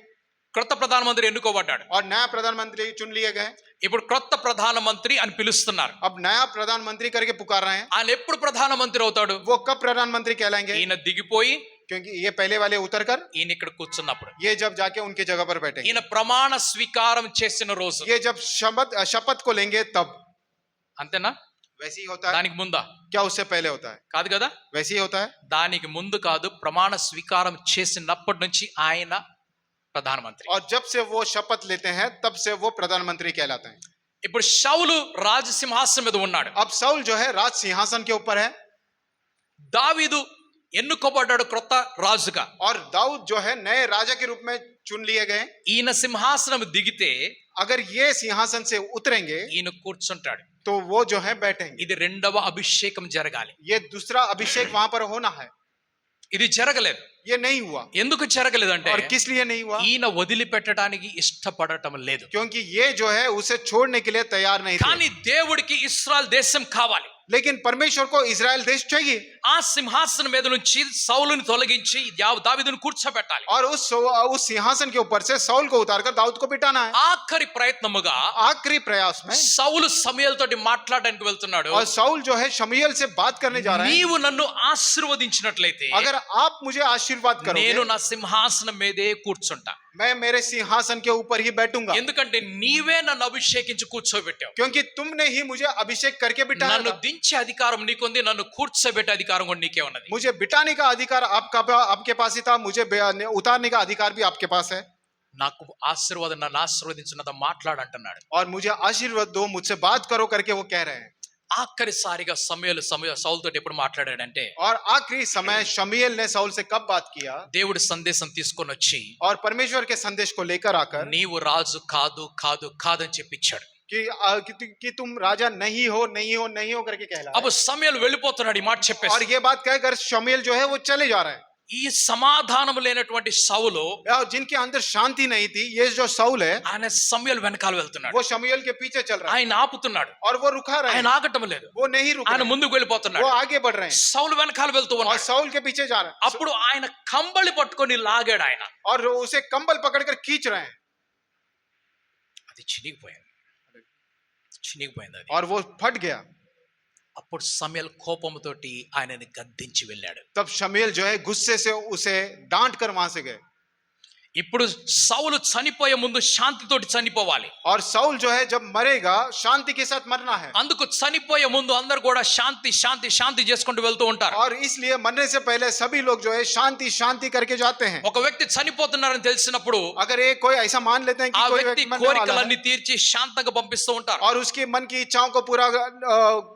క్రొత్త ప్రధానమంత్రి ఎన్నుకోబడ్డాడు. और नया प्रधानमंत्री चुन लिए गए. ఇప్పుడు క్రొత్త ప్రధానమంత్రి అని పిలుస్తున్నారు. अब नया प्रधानमंत्री करके पुकार रहे हैं. ఆయన ఎప్పుడు ప్రధానమంత్రి అవుతాడు? वो कब प्रधानमंत्री कहलाएंगे? ఈయన దిగిపోయి क्योंकि ये पहले वाले उतर कर ఈయన ఇక్కడ కూర్చున్నప్పుడు, ये जब जाके उनके जगह पर बैठेंगे, ఈయన ప్రమాణ స్వీకారం చేసిన రోజు. ये जब शपथ को लेंगे तब. అంతేనా? वैसे ही होता है. దానికి ముందా? क्या उससे पहले होता है? కాదు కదా. वैसे ही होता है. దానికి ముందు కాదు, ప్రమాణ స్వీకారం చేసినప్పటి నుంచి ఆయన ప్రధానమంత్రి. और जब से वो शपथ लेते हैं तब से वो प्रधानमंत्री कहलाते हैं. ఇప్పుడు షౌలు రాజ సింహాసనం మీద ఉన్నాడు. अब साउल जो है राज सिंहासन के ऊपर है. దావీదు ఎన్నుకోబడ్డాడు క్రొత్త రాజుగా. और दाऊद जो है नए राजा के रूप में चुन लिए गए. ఈయన సింహాసనం దిగితే अगर ये सिंहासन से उतरेंगे ఈయన కూర్చుంటాడు. तो वो जो है बैठेंगे. ఇది రెండవ అభిషేకం జరగాలి. ये दूसरा अभिषेक वहां पर होना है. ఇది జరగలేదు. ये नहीं हुआ. ఎందుకు జరగలేదంటే, और किस लिए नहीं हुआ? ఈయన వదిలిపెట్టడానికి ఇష్టపడటం లేదు. क्योंकि ये जो है उसे छोड़ने के लिए तैयार नहीं थे. కానీ దేవుడికి ఇశ్రాయేల్ దేశం కావాలి. लेकिन परमेश्वर को इजराइल देश चाहिए. ఆ సింహాసనం మీద నుంచి సౌలుని తొలగించి దావీదుని కూర్చోబెట్టాలి. और उस सिंहासन के ऊपर से साउल को उतारकर दाऊद को बिठाना है. ఆఖరి ప్రయత్నముగా आखिरी प्रयास में సౌలు సమూయేలు తోటి మాట్లాడడానికి వెళ్తున్నాడు. और साउल जो है शमूएल से बात करने जा रहा है. నీవు నన్ను ఆశీర్వదించినట్లయితే अगर आप मुझे आशीर्वाद నేను करोगे నా సింహాసనం మీదే కూర్చుంటా. मैं मेरे सिंहासन के ऊपर ही बैठूंगा, ఎందుకంటే నీవే నన్ను అభిషేకించి కూర్చోబెట్టావు. क्योंकि तुमने ही मुझे अभिषेक करके बिठाया నన్ను था। దించే అధికారం నీకుంది, నన్ను కూర్చోబెట్టే అధికారం కూడా నీకే ఉన్నది. मुझे बिठाने का अधिकार आपके पास ही था, मुझे उतारने का अधिकार भी आपके पास है। నాకు ఆశీర్వాదం, నన్ను ఆశీర్వదించినంత మాట్లాడంటున్నాడు. और मुझे आशीर्वाद दो, मुझसे बात करो करके वो कह रहे हैं। ఆఖరిసారిగా సౌలుతో ఎప్పుడు మాట్లాడాడంటే, और आखिरी समय शमूएल ने शाऊल से कब बात किया? దేవుడి సందేశం తీసుకొని వచ్చి और परमेश्वर के संदेश को लेकर आकर నీవు రాజు కాదు కాదు కాదని చెప్పించాడు. कि तुम राजा नहीं हो नहीं हो नहीं हो करके कहला। అప్పుడు సమూయేలు వెళ్ళిపోతున్నాడు ఈ మాట और చెప్పేసి. ये बात कहकर शमूएल जो है वो चले जा रहा है। ఈ సమాధానం లేనటువంటి సౌలు, और जिनके अंदर शांति नहीं थी, ये जो शाऊल है ఆయన సమూయేలు వెనకాల వెళ్తున్నాడు. वो शमूएल के पीछे चल रहा है ఆయన ఆపుతున్నాడు, और वो रुका रहा ఆయన है, ఆగటం లేదు. वो नहीं रुक ఆయన रहा है, ముందుకు वो వెళ్ళిపోతున్నాడు. आगे बढ़ रहे हैं సౌలు వెనకాల వెళ్తూ और ఉన్నాడు. शाऊल के पीछे जा रहा है। అప్పుడు ఆయన కంబళి పట్టుకొని లాగాడు. ఆయన और उसे कंबल पकड़कर खींच रहे हैं అది చినిగిపోయింది, చినిగిపోయింది అది. और वो फट गया। అప్పుడు సమూయేలు కోపంతోటి ఆయనని గద్దించి వెళ్ళాడు. तब शमूएल जो है गुस्से से उसे डांट कर वहां से गए। ఇప్పుడు సౌలు చనిపోయే ముందు శాంతితోటి చనిపోవాలి. और शाऊल जो है जब मरेगा शांति के साथ मरना है। అందుకు చనిపోయే ముందు అందరు కూడా శాంతి శాంతి శాంతి చేసుకుంటూ వెళ్తూ ఉంటారు. और इसलिए मरने से पहले सभी लोग जो है शांति शांति करके जाते हैं। ఒక వ్యక్తి చనిపోతున్నారని తెలిసినప్పుడు अगर एक कोई ऐसा मान लेते हैं कि ఆ कोई వ్యక్తి व्यक्ति मरने वाला కోరికలన్నీ है తీర్చి శాంతంగా పంపిస్తూ ఉంటారు. और उसके मन की इच्छाओं को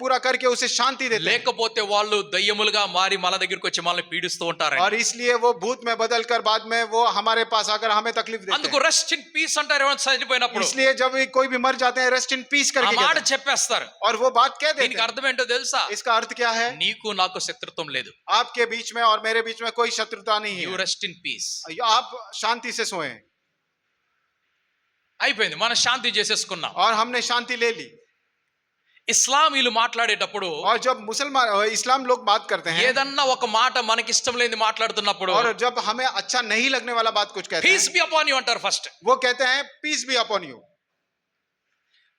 पूरा करके उसे शांति देते हैं। లేకపోతే వాళ్ళు దయ్యములుగా మారి మన దగ్గరికి వచ్చి మనల్ని పీడిస్తూ ఉంటారు. और इसलिए वो भूत में बदल कर बाद में वो हमारे पास आकर हमें तकलीफ देते అందుకు हैं। రెస్ట్ ఇన్ పీస్ అంటారు ఎవరైనా చనిపోయినప్పుడు. इसलिए जब कोई भी मर जाते हैं रेस्ट इन पीस ఆ करके మాట कहते हैं। చెప్పేస్తారు. और वो बात कह देते దీనికి हैं। అర్థం ఏంటో తెలుసా? इसका अर्थ क्या है? నీకు నాకు శత్రుత్వం లేదు. आपके बीच में और मेरे बीच में कोई शत्रुता नहीं యు है। Rest in peace. आप शांति से सोएं। అయిపోయింది, మనం శాంతి చేసేసుకున్నాం. और हमने शांति ले ली। ఇస్లామీలు మాట్లాడేటప్పుడు और जब मुसलमान इस्लाम लोग बात करते हैं ఏదన్నా ఒక మాట మనకి ఇష్టం లేని మాట్లాడుతున్నప్పుడు और जब हमें अच्छा नहीं लगने वाला बात कुछ कहते పీస్ हैं, బి అపాన్ యు అంటారు ఫస్ట్. वो कहते हैं पीस बी अपॉन यू।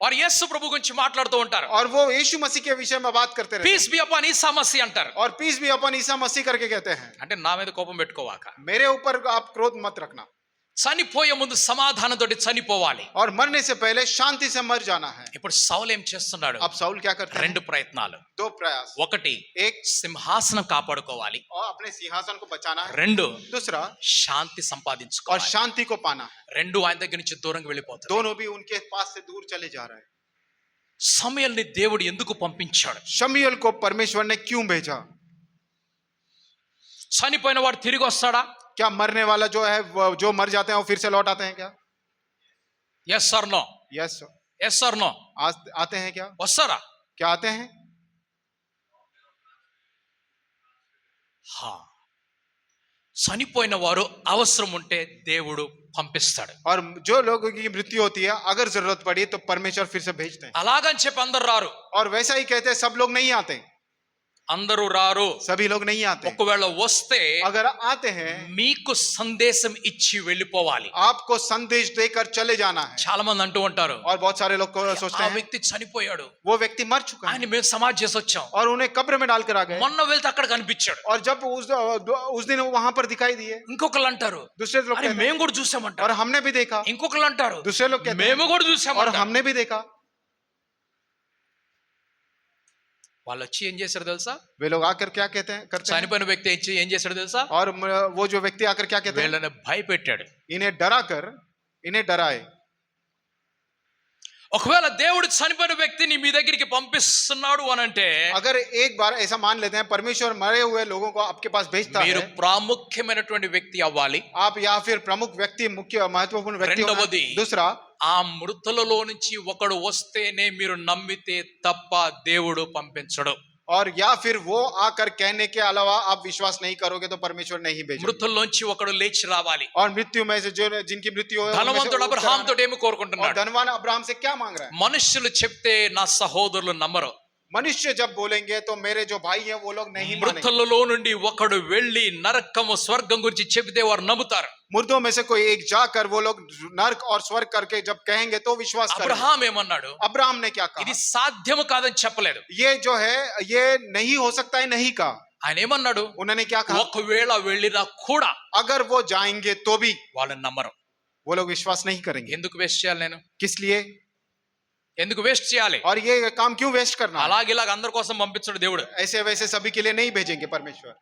వారు యేసు ప్రభు గురించి మాట్లాడుతూ ఉంటారు. और वो यीशु मसीह के विषय में बात करते रहते పీస్ బి అపాన్ ఈసా మసీహ్ అంటారు. हैं। और piece B upon Isa Masih करके कहते हैं। అంటే నా మీద కోపం పెట్టుకోవాక. मेरे ऊपर आप क्रोध मत रखना। చనిపోయే ముందు సమాధానంతోటి చనిపోవాలి. और मरने से पहले शांति से मर जाना है। ఇప్పుడు సౌలు ఏం చేస్తున్నాడు? अब शाऊल क्या करते हैं? రెండు ప్రయత్నాలు. दो प्रयास। ఒకటి, एक, సింహాసనం కాపాడుకోవాలి. और अपने सिंहासन को बचाना है। రెండు, दूसरा, శాంతి और సంపాదించుకోవాలి. शांति को पाना है। రెండు ఆయన దగ్గర నుంచి దూరంగా వెళ్ళిపోతారు. दोनों भी उनके पास से दूर चले जा रहे हैं। సమూయేలుని దేవుడు ఎందుకు పంపించాడు? शमूएल को परमेश्वर ने क्यों भेजा? చనిపోయిన వాడు తిరిగి వస్తాడా? क्या मरने वाला जो है जो मर जाते हैं वो फिर से लौट आते हैं क्या? Yes or no? Yes yes or no? आते हैं क्या? వస్తారా? क्या आते हैं? హా. చనిపోయిన వారు అవసరం ఉంటే దేవుడు పంపిస్తాడు. और जो लोगों की मृत्यु होती है अगर जरूरत पड़ी तो परमेश्वर फिर से भेजते हैं। అలాగని చెప్పి అందరు రారు. और वैसा ही कहते हैं सब लोग नहीं आते, అందరూ రారు. सभी लोग नहीं आते। ఒకవేళ వస్తే अगर आते हैं మీకు సందేశం ఇచ్చి వెళ్ళిపోవాలి. आपको संदेश देकर चले जाना है। చాలా మంది అంటూ ఉంటారు, और बहुत सारे लोग सोचते ఆ हैं వ్యక్తి చనిపోయాడు, वो व्यक्ति मर चुका है ఆయన మేము సమాధి చేసి వచ్చాం, और उन्हें कब्र में डालकर आ गए। మొన్న వెళ్తే అక్కడ కనిపించాడు. और जब उस दिन वो वहां पर दिखाई दिए, ఇంకొకళ్ళు అంటారు, दूसरे लोग అరే कहते हैं, మేము కూడా और చూసామంటారు. हमने भी देखा। ఇంకొకళ్ళు అంటారు, दूसरे लोग कहते हैं, మేము కూడా और చూసామంటారు. हमने भी देखा। వాళ్ళు వచ్చి ఏం చేశారు తెలుసా? वे लोग आकर क्या कहते हैं करते हैं? చనిపోయిన వ్యక్తి వచ్చి ఏం చేశాడు తెలుసా? और वो जो व्यक्ति आकर क्या कहते हैं? వీళ్ళని భయపెట్టాడు. इन्हें डरा कर इन्हें डराए। ఒకవేళ దేవుడు చనిపోయిన వ్యక్తిని మీ దగ్గరికి పంపిస్తున్నాడు అని అంటే अगर एक बार ऐसा मान लेते हैं परमेश्वर मरे हुए लोगों को आपके पास भेजता మీరు है, ప్రాముఖ్యమైనటువంటి వ్యక్తి అవ్వాలి. आप या फिर प्रमुख व्यक्ति मुख्य महत्वपूर्ण व्यक्ति होना। రెండవది, दूसरा, ఆ మృతులలో నుంచి ఒకడు వస్తేనే మీరు నమ్మితే తప్ప దేవుడు పంపించడు. और या फिर वो आकर कहने के अलावा आप विश्वास नहीं करोगे तो परमेश्वर नहीं भेजेगा। మృతుల్లోంచి ఒకడు లేచి రావాలి. और मृत्यु में से जो जिनकी मृत्यु है उनमें से ధనవంతుడు वो అబ్రహాం कराना। తోటి ఏమి और కోరుకుంటున్నాడు? धनवान अब्राहम से क्या मांग रहा है? మనుష్యులు చెప్తే నా సహోదరులు నమ్మరు. मनुष्य जब बोलेंगे तो मेरे जो भाई हैं वो लोग नहीं मानेंगे। మృతులలో నుండి ఒకడు వెళ్ళి నరకము స్వర్గం గురించి చెబితే వారు నమ్ముతారు. मुर्दों में से कोई एक जाकर वो लोग नरक और स्वर्ग करके जब कहेंगे तो विश्वास करेंगे। అబ్రహాం ఏమన్నాడు? अब्राहम ने क्या ఇది कहा? సాధ్యము కాదని చెప్పలేదు. ये जो है ये नहीं हो सकता है नहीं कहा। ఆయన ఏమన్నాడు? उन्होंने क्या कहा? ఒకవేళ వెళ్ళినా కూడా अगर वो जाएंगे तो भी వాళ్ళు నమ్మరు. वो लोग विश्वास नहीं करेंगे। ఎందుకు వేస్ట్ చేయాలి నేను? किस लिए? ఎందుకు వేస్ట్ చేయాలి? और ये काम क्यों वेस्ट करना है? అలాగిలాగ అందరి కోసం పంపించడు దేవుడు. ऐसे वैसे सभी के लिए नहीं भेजेंगे परमेश्वर।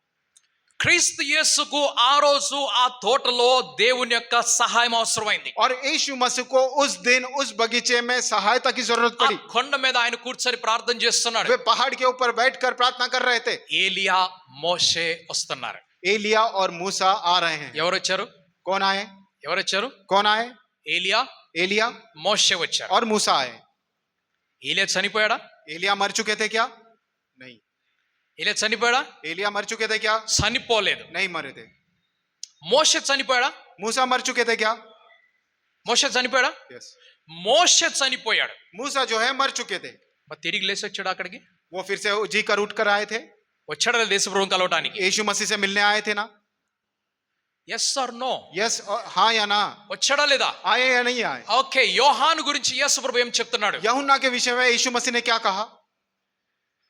క్రీస్తు యేసుకు ఆ రోజు ఆ తోటలో దేవుని యొక్క సహాయం అవసరమైంది. और यीशु मसीह को उस दिन उस बगीचे में सहायता की जरूरत ఆ पड़ी। కొండ మీద ఆయన కూర్చొని ప్రార్థన చేస్తున్నాడు. वे पहाड़ के ऊपर बैठकर प्रार्थना कर रहे थे। ఏలియా మోషే వస్తున్నారు. एलिया और मूसा आ रहे हैं। ఎవరు వచ్చారు? कौन आए? ఎవరు వచ్చారు? कौन आए? ఏలియా एलिया మోషే వచ్చారు. और मूसा आए। ఏలియా చనిపోయాడా? एलिया मर चुके थे क्या? नहीं। ఏలియా చనిపోయాడా? एलिया मर चुके थे क्या? చనిపోలేదు. नहीं मरे थे। మోషే చనిపోయాడా? मूसा मर चुके थे क्या? మోషే చనిపోయాడా? यस। మోషే చనిపోయాడు. मूसा जो है मर चुके थे। మరి తిరిగి లేచి వచ్చాడు అక్కడికి. वो फिर से जी कर उठ कर आए थे। వచ్చాడా దేశప్రభువుని కలవటానికి? यीशु मसीह से मिलने आए थे ना? Yes or no? यस हाँ या ना? వచ్చాడా లేదా? आए या नहीं आए? ఓకే, యోహాను గురించి యేసుప్రభు ఏం చెప్తున్నాడు? यूहन्ना के विषय में यीशु मसीह ने क्या कहा?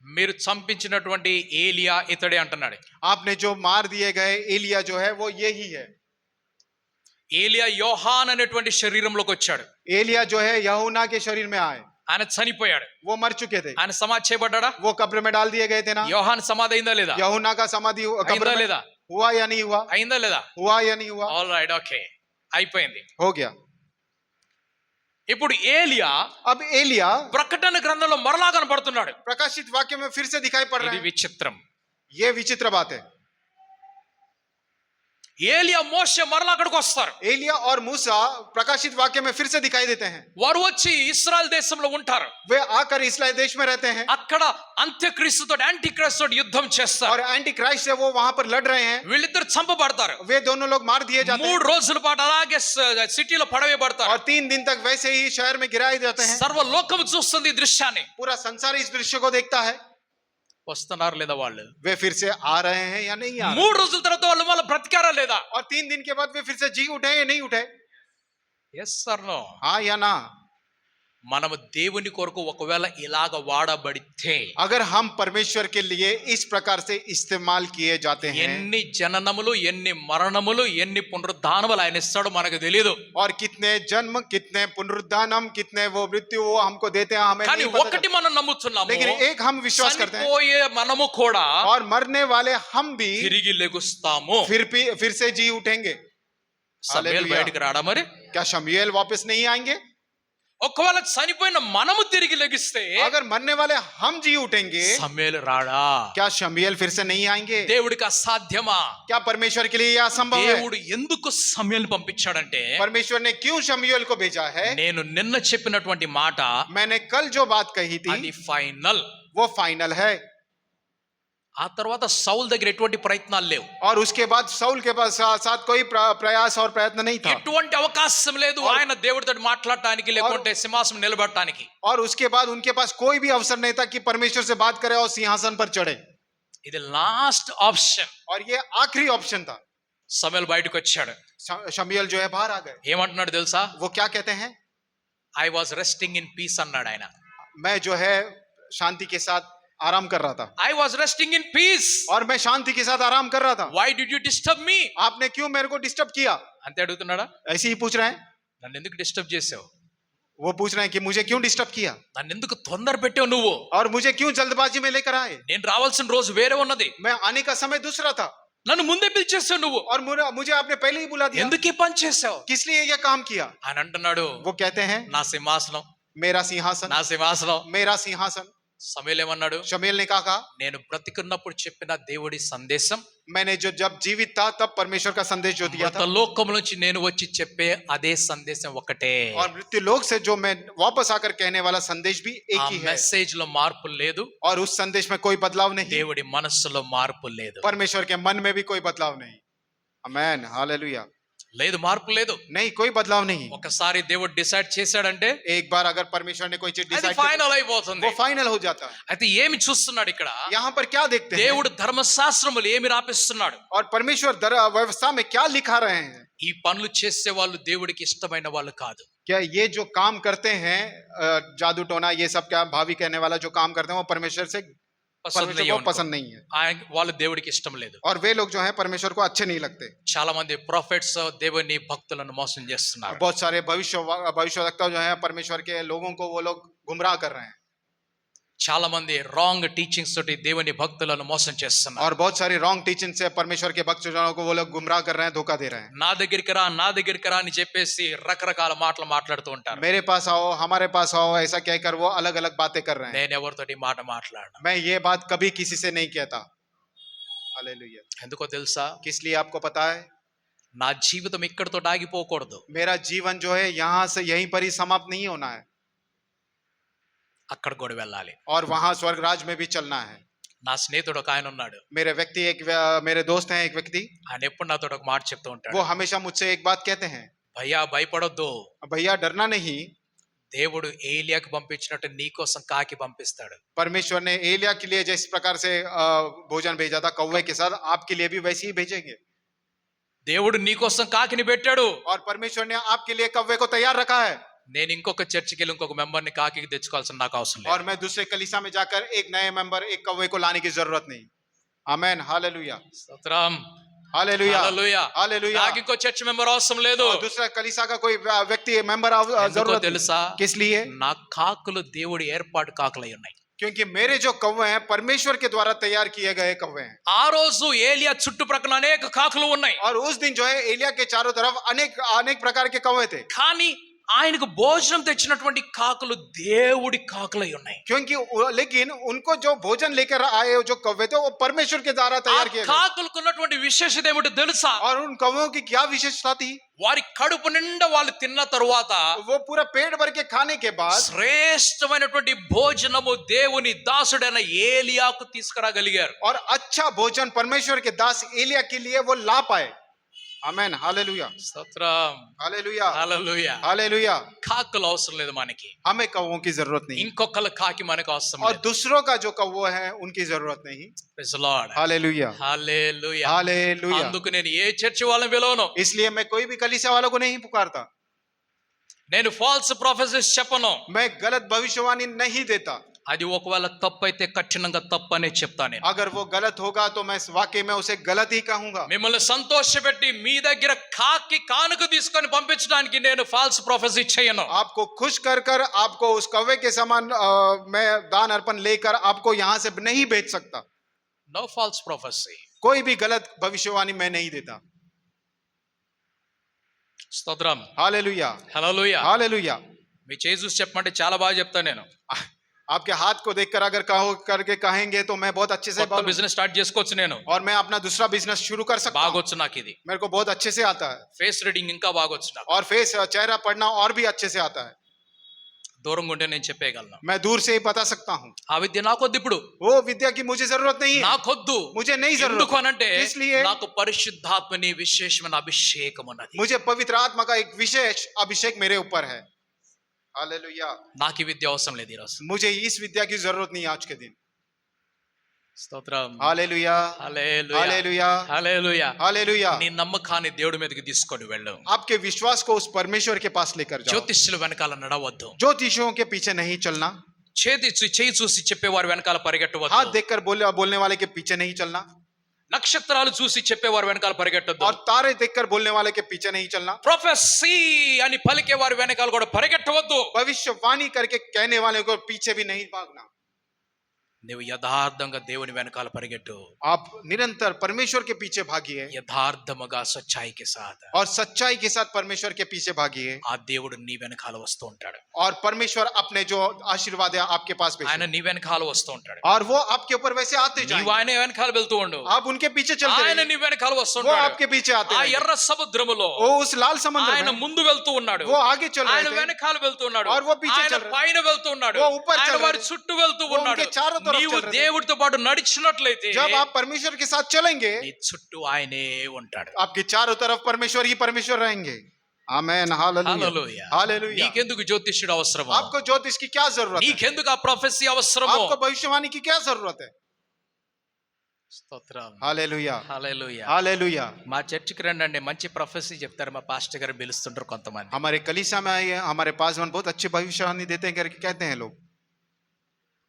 మీరు చంపించినటువంటి ఏలియా ఇతడే అంటున్నాడు. आपने जो मार दिए गए एलिया जो है वो ये ही है। ఏలియా యోహాన్ అనేటువంటి శరీరంలోకి వచ్చాడు. एलिया जो है यूहन्ना के शरीर में आए। ఆయన చనిపోయాడు. वो मर चुके थे। ఆయన సమాధి చేయబడ్డాడా? वो कब्र में डाल दिए गए थे ना? యోహాన్ సమాధి అయిందా లేదా? यूहन्ना का समाधि అయిందా कब्र में లేదా? हुआ या नहीं हुआ? అయిందా లేదా? हुआ या नहीं हुआ? ఆల్ రైట్, ఓకే, అయిపోయింది. हो गया। ఇప్పుడు ఏలియా अब एलिया ప్రకటన గ్రంథంలో మరలా కనపడుతున్నాడు. प्रकाशित वाक्य में फिर से दिखाई पड़ रहा ఇది है। విచిత్రం. ये विचित्र बात है। ఏలియా మోషే మరలా అక్కడికి వస్తారు. एलिया और मूसा प्रकाशित वाक्य में फिर से दिखाई देते हैं। వారు వచ్చి ఇశ్రాయేల్ దేశంలో ఉంటారు. वे आकर इस्राएल देश में रहते हैं అక్కడ అంత్యక్రీస్తుతో యాంటీ క్రైస్తుతో యుద్ధం और చేస్తారు. एंटी क्राइस्ट से वो वहां पर लड़ रहे हैं। వీళ్ళిద్దరు చంపబడతారు. वे दोनों लोग मार दिए जाते 3 हैं రోజుల పాటు అలాగే సిటీలో పడవేయబడతారు. और 3 दिन तक वैसे ही शहर में गिराए जाते हैं। సర్వలోకం చూస్తుంది ఈ దృశ్యాన్ని. पूरा संसार इस दृश्य को देखता है। వస్తున్నారు లేదా వాళ్ళు? वे फिर से आ रहे हैं या नहीं आ रहे? 3 రోజుల తర్వాత వాళ్ళు మళ్ళీ బ్రతికారా లేదా? और 3 दिन के बाद वे फिर से जी उठे या नहीं उठे? Yes or no? हाँ या ना? మనము దేవుని కొరకు ఒకవేళ ఇలాగ వాడబడితే, अगर हम परमेश्वर के लिए इस प्रकार से इस्तेमाल किए जाते हैं ఎన్ని జననములు, ఎన్ని మరణములు, ఎన్ని పునరుద్ధానములు ఆయన ఇస్తాడో మనకు తెలియదు. और कितने जन्म, कितने पुनरुद्धानम, कितने वो मृत्यु वो हमको देते हैं हमें కానీ नहीं पता ఒకటి चलता। మనం నమ్ముతున్నాము, लेकिन एक हम विश्वास करते हैं చనిపోయే మనము కూడా और मरने वाले हम भी తిరిగి లెగుస్తాము. फिर से जी उठेंगे। సమయలు हालेलुया। బయటికి రాడా మరి? क्या शमूएल वापस नहीं आएंगे? ఒకవేళ చనిపోయిన మనము తిరిగి లెగిస్తే अगर मरने वाले हम जी उठेंगे సమయలు రాడా? क्या शमूएल फिर से नहीं आएंगे? దేవుడికి అసాధ్యమా? क्या परमेश्वर के लिए यह असंभव है? దేవుడు ఎందుకు సమయలు పంపించాడంటే, परमेश्वर ने क्यों शमूएल को भेजा है? నేను నిన్న చెప్పినటువంటి మాట मैंने कल जो बात कही అది थी ఫైనల్. वो फाइनल है। ఆ తర్వాత సౌల్ దగ్గర ఎటువంటి ప్రయత్నాలు లేవు. और उसके बाद साउल के पास साथ कोई प्रयास और प्रयत्न नहीं था ఎటువంటి అవకాశం లేదు ఆయన దేవుడితో మాట్లాడటానికి, లేకుంటే సింహాసనం నిలబడటానికి. और उसके बाद उनके पास कोई भी अवसर नहीं था कि परमेश्वर से बात करे और सिंहासन पर चढ़े। ఇది లాస్ట్ ఆప్షన్. और ये आखिरी ऑप्शन था। సమయలు బయటకు వచ్చాడు. शमूएल जो है बाहर आ गए। ఏమంటున్నాడు తెలుసా? वो क्या कहते हैं? I was resting in piece అన్నాడు ఆయన. मैं जो है शांति के साथ आराम कर रहा था। I was resting in peace. और मैं शांति के साथ आराम कर रहा था। Why did you disturb me? आपने क्यों मेरे को डिस्टर्ब किया? అంతే అడుగుతున్నాడా? ऐसे ही पूछ रहे हैं। నన్ను ఎందుకు డిస్టర్బ్ చేసావు? वो पूछ रहे हैं कि मुझे क्यों डिस्टर्ब किया నన్ను ఎందుకు తొందర పెట్టావు నువ్వు? और मुझे क्यों जल्दबाजी में लेकर आए? నేను రావాల్సిన రోజు వేరే ఉన్నది. मैं आने का समय दूसरा था నన్ను ముందే పిలిచేసావు నువ్వు. और मुझे आपने पहले ही बुला दिया। ఎందుకు ఈ పని చేసావు? किस लिए यह काम किया? ఆయన అంటున్నాడు, वो कहते हैं నా సింహాసనం, मेरा सिंहासन, నా సింహాసనం. मेरा सिंहासन। సమయలు ఏమన్నాడు? शमूएल ने कहा నేను బ్రతికున్నప్పుడు చెప్పిన దేవుడి సందేశం, मैंने जो जब जीवित था तब परमेश्वर का संदेश जो दिया था లోకం నుంచి నేను వచ్చి చెప్పే అదే సందేశం ఒకటే. और मृत्यु लोक से जो मैं वापस आकर कहने वाला संदेश भी एक ఆ ही है। మెసేజ్ లో మార్పు లేదు, और उस संदेश में कोई बदलाव नहीं। దేవుడి మనస్సులో మార్పు లేదు. परमेश्वर के मन में भी कोई बदलाव नहीं। आमेन, हालेलुया। లేదు, మార్పు లేదు. नहीं, कोई बदलाव नहीं। ఒకసారి దేవుడు డిసైడ్ చేశాడంటే एक बार अगर परमेश्वर ने कोई चीज అది डिसाइड ఫైనల్ అయిపోతుంది. वो फाइनल हो जाता है। అయితే ఏమి చూస్తున్నాడు ఇక్కడ? यहाँ पर क्या देखते हैं? దేవుడు ధర్మశాస్త్రములు ఏమి రాపిస్తున్నాడు? और परमेश्वर व्यवस्था में क्या लिखा रहे हैं? ఈ పనులు చేసే వాళ్ళు దేవుడికి ఇష్టమైన వాళ్ళు కాదు. क्या ये जो काम करते हैं जादू टोना ये सब क्या भावी कहने वाला जो काम करते हैं वो परमेश्वर से परमेश्वर को पसंद नहीं है ఆయన వాళ్ళు దేవుడికి ఇష్టం లేదు. और वे लोग जो हैं परमेश्वर को अच्छे नहीं लगते చాలా మంది ప్రొఫెట్స్ దేవుని భక్తులను మోసం చేస్తున్నారు. बहुत सारे भविष्यवक्ता जो है परमेश्वर के लोगों को वो लोग गुमराह कर रहे हैं చాలా మంది రాంగ్ టీచింగ్స్ తోటి దేవుని భక్తులను మోసం చేస్తున్నారు. और बहुत सारी रॉन्ग टीचिंग से परमेश्वर के भक्तजनों को वो लोग गुमराह कर रहे हैं धोखा दे रहे हैं నా దగ్గరికి రా అని చెప్పేసి రకరకాల మాటలు మాట్లాడుతూ ఉంటారు. मेरे पास आओ हमारे पास आओ ऐसा कहकर वो अलग अलग बातें कर रहे हैं నేను ఎవరితోటి మాట మాట్లాడను. मैं ये बात कभी किसी से नहीं कहता हालेलुया ఎందుకో తెలుసా? किस लिए आपको पता है నా జీవితం ఇక్కడితో ఆగిపోకూడదు. मेरा जीवन जो है यहाँ से यहीं पर ही समाप्त नहीं होना है అక్కడ కూడా వెళ్ళాలి. और वहां स्वर्ग राज में भी चलना है నా స్నేహితుడు ఒక ఆయన ఉన్నాడు. मेरे दोस्त हैं एक व्यक्ति ఆయన ఎప్పుడు నాతో ఒక మాట చెప్తూ वो ఉంటాడు. हमेशा मुझसे एक बात कहते हैं భయ్యా భయపడొద్దు, भैया डरना नहीं దేవుడు ఏలియాకి పంపించినట్టు నీకోసం కాకి పంపిస్తాడు. परमेश्वर ने एलिया के लिए जिस प्रकार से भोजन भेजा था कौवे के साथ आपके लिए भी वैसे ही भेजेंगे దేవుడు నీకోసం కాకిని పెట్టాడు. और परमेश्वर ने आपके लिए कौवे को तैयार रखा है నేను ఇంకొక చర్చికి వెళ్ళి ఇంకొక మెంబర్ని కాకి తెచ్చుకోవాల్సిన నాకు అవసరం और లేదు. मैं दूसरे कलीसिया में जाकर एक नए मेंबर एक कौवे को लाने की जरूरत नहीं आमेन हालेलुया స్తోత్రం, हालेलुया హల్లెలూయా. हालेलुया నాకు ఇంకో చర్చ్ మెంబర్ అవసరం లేదు. और दूसरा कलीसिया का कोई व्यक्ति मेंबर ఎందుకో जरूरत తెలుసా? नहीं। किस लिए నా కాకులు దేవుడి ఏర్పాటు కాకులై ఉన్నాయి. क्योंकि मेरे जो कौवे हैं परमेश्वर के द्वारा तैयार किए गए कौवे हैं ఆ రోజు ఏలియా చుట్టుప్రక్కల అనేక కాకులు ఉన్నాయి. और उस दिन जो है एलिया के चारों तरफ अनेक अनेक प्रकार के कौवे थे కానీ ఆయనకు భోజనం తెచ్చినటువంటి కాకులు దేవుడి కాకులై ఉన్నాయి. क्योंकि लेकिन उनको जो भोजन लेकर आए जो कौवे थे वो परमेश्वर के द्वारा ఆ तैयार किए गए కాకులకు ఉన్నటువంటి విశేషత ఏమిటో తెలుసా? और उन कौवों की क्या विशेषता थी వారి కడుపు నిండా వాళ్ళు తిన్న తరువాత वो पूरा पेट भर के खाने के बाद శ్రేష్టమైనటువంటి భోజనము దేవుని దాసుడైన ఏలియాకు తీసుకురాగలిగారు. और अच्छा भोजन परमेश्वर के दास एलिया के लिए वो ला पाए आमेन हालेलुया స్తోత్రం, हालेलुया హల్లెలూయా. हालेलुया కాకులు అవసరం లేదు మనకి, हमें कौवों की जरूरत नहीं ఇంకొకళ్ళ కాకి మనకు అవసరం और లేదు. दूसरों का जो कौवे है उनकी जरूरत नहीं Praise the Lord. Hallelujah hallelujah. Hallelujah అందుకు నేను ఏ చర్చి వాళ్ళని పిలవను. इसलिए मैं कोई भी कलीसिया वालों को नहीं पुकारता నేను ఫాల్స్ ప్రొఫెసర్స్ చెప్పను. मैं गलत भविष्यवाणी नहीं देता అది ఒకవేళ తప్పు అయితే కఠినంగా తప్పు అనే చెప్తాను నేను. अगर वो गलत होगा तो मैं वाकई में उसे गलत ही कहूंगा మిమ్మల్ని సంతోషపెట్టి మీ దగ్గర కాకి కానుక తీసుకొని పంపించడానికి నేను ఫాల్స్ ప్రొఫెసీ చేయను. आपको खुश कर कर आपको उस कौवे के समान मैं दान अर्पण लेकर आपको यहाँ से नहीं भेज सकता నో ఫాల్స్ ప్రొఫెసీ. कोई भी गलत भविष्यवाणी मैं नहीं देता స్తోత్రం, हालेलुया హల్లెలూయా. हालेलुया మీ చేయి చూసి చెప్పమంటే చాలా బాగా చెప్తాను నేను. आपके हाथ को देखकर अगर कहो करके कहेंगे तो मैं बहुत अच्छे से కొత్త బిజినెస్ స్టార్ట్ చేసుకోవచ్చు నేను. और मैं अपना दूसरा बिजनेस शुरू कर सकता हूँ బాగొచ్చు నాకు ఇది. मेरे को बहुत अच्छे से आता है ఫేస్ రీడింగ్ ఇంకా బాగొచ్చు నాకు. और फेस चेहरा पढ़ना और भी अच्छे से आता है దూరంగా ఉంటే నేను చెప్పేయగలను. मैं दूर से ही बता सकता हूँ ఆ విద్య నాకొద్దు ఇప్పుడు, वो विद्या की मुझे जरूरत नहीं है నాకొద్దు. मुझे नहीं ఎందుకు जरूरत అనంటే इसलिए నాకు పరిశుద్ధాత్మని విశేషమైన అభిషేకం ఉన్నది. मुझे पवित्र आत्मा का एक विशेष अभिषेक मेरे ऊपर है हालेलुया నాకు ఈ విద్య అవసరం లేదు ఈరోజు. मुझे इस विद्या की जरूरत नहीं है आज के दिन స్తోత్రం, hallelujah hallelujah, hallelujah hallelujah. Hallelujah నీ నమ్మకాన్ని దేవుడి మీదకి తీసుకొని వెళ్ళు. आपके विश्वास को उस परमेश्वर के पास लेकर जाओ జ్యోతిష్యుల వెనకాల నడవద్దు. ज्योतिषियों के पीछे नहीं चलना చేయి చూసి చెప్పేవారు వెనకాల हाथ పరిగెట్టవద్దు. देखकर बोलने वाले के पीछे नहीं चलना నక్షత్రాలు చూసి చెప్పేవారు వెనకాల పరిగెట్టొద్దు. और तारे देखकर बोलने वाले के पीछे नहीं चलना ప్రొఫెసీ అని పలికేవారు వెనకాల కూడా పరిగెట్టవద్దు. भविष्यवाणी करके कहने वाले को पीछे भी नहीं भागना నువ్వు యథార్థంగా దేవుని వెనకాల పరిగెట్టు. आप निरंतर परमेश्वर के पीछे भागिए యథార్థముగా సచ్చాయికి సాధ. और सच्चाई के साथ परमेश्वर के पीछे भागिए ఆ దేవుడు నీ వెనకాల వస్తూ ఉంటాడు. और परमेश्वर अपने जो आशीर्वाद है आपके पास ఆయన भेजे నీ వెనకాల వస్తూ ఉంటాడు. और वो आपके ऊपर वैसे आते నీవు जाएंगे ఆయన వెనకాల వెళ్తూ ఉండు. आप उनके पीछे चलते ఆయన रहिए నీ వెనకాల वो వస్తుంటాడు. आपके पीछे आते ఆ रहेंगे ఎర్ర సముద్రములో वो उस लाल समुद्र ఆయన में ముందు వెళ్తూ ఉన్నాడు. वो आगे चल ఆయన रहे थे వెనకాల వెళ్తున్నాడు. और वो पीछे ఆయన चल रहे। పైన వెళ్తున్నాడు. वो ऊपर ఆయన चल వారి रहे। చుట్టూ వెళ్తూ वो ఉన్నాడు. उनके चारों तरफ నీవు चल रहे थे। దేవుడితో పాటు నడిచినట్లయితే जब आप परमेश्वर के साथ चलेंगे నీ చుట్టూ ఆయనే ఉంటాడు. आपके चारों तरफ परमेश्वर ही परमेश्वर रहेंगे आमेन हालेलुया హల్లెలూయా. हालेलुया నీకెందుకు జ్యోతిష్యుడు అవసరము? आपको ज्योतिष की क्या जरूरत है నీకెందుకు ఆ ప్రొఫెసీ అవసరము? आपको भविष्यवाणी की क्या जरूरत है స్తోత్రం, हालेलुया హల్లెలూయా. हालेलुया మా చర్చికి రండి, మంచి ప్రొఫెసీ చెప్తారు. మా పాస్టర్ గారు పిలుస్తుంటారు కొంతమంది. हमारे कलीसिया में आइए हमारे पासवान बहुत अच्छी भविष्यवाणी देते हैं करके कहते हैं लोग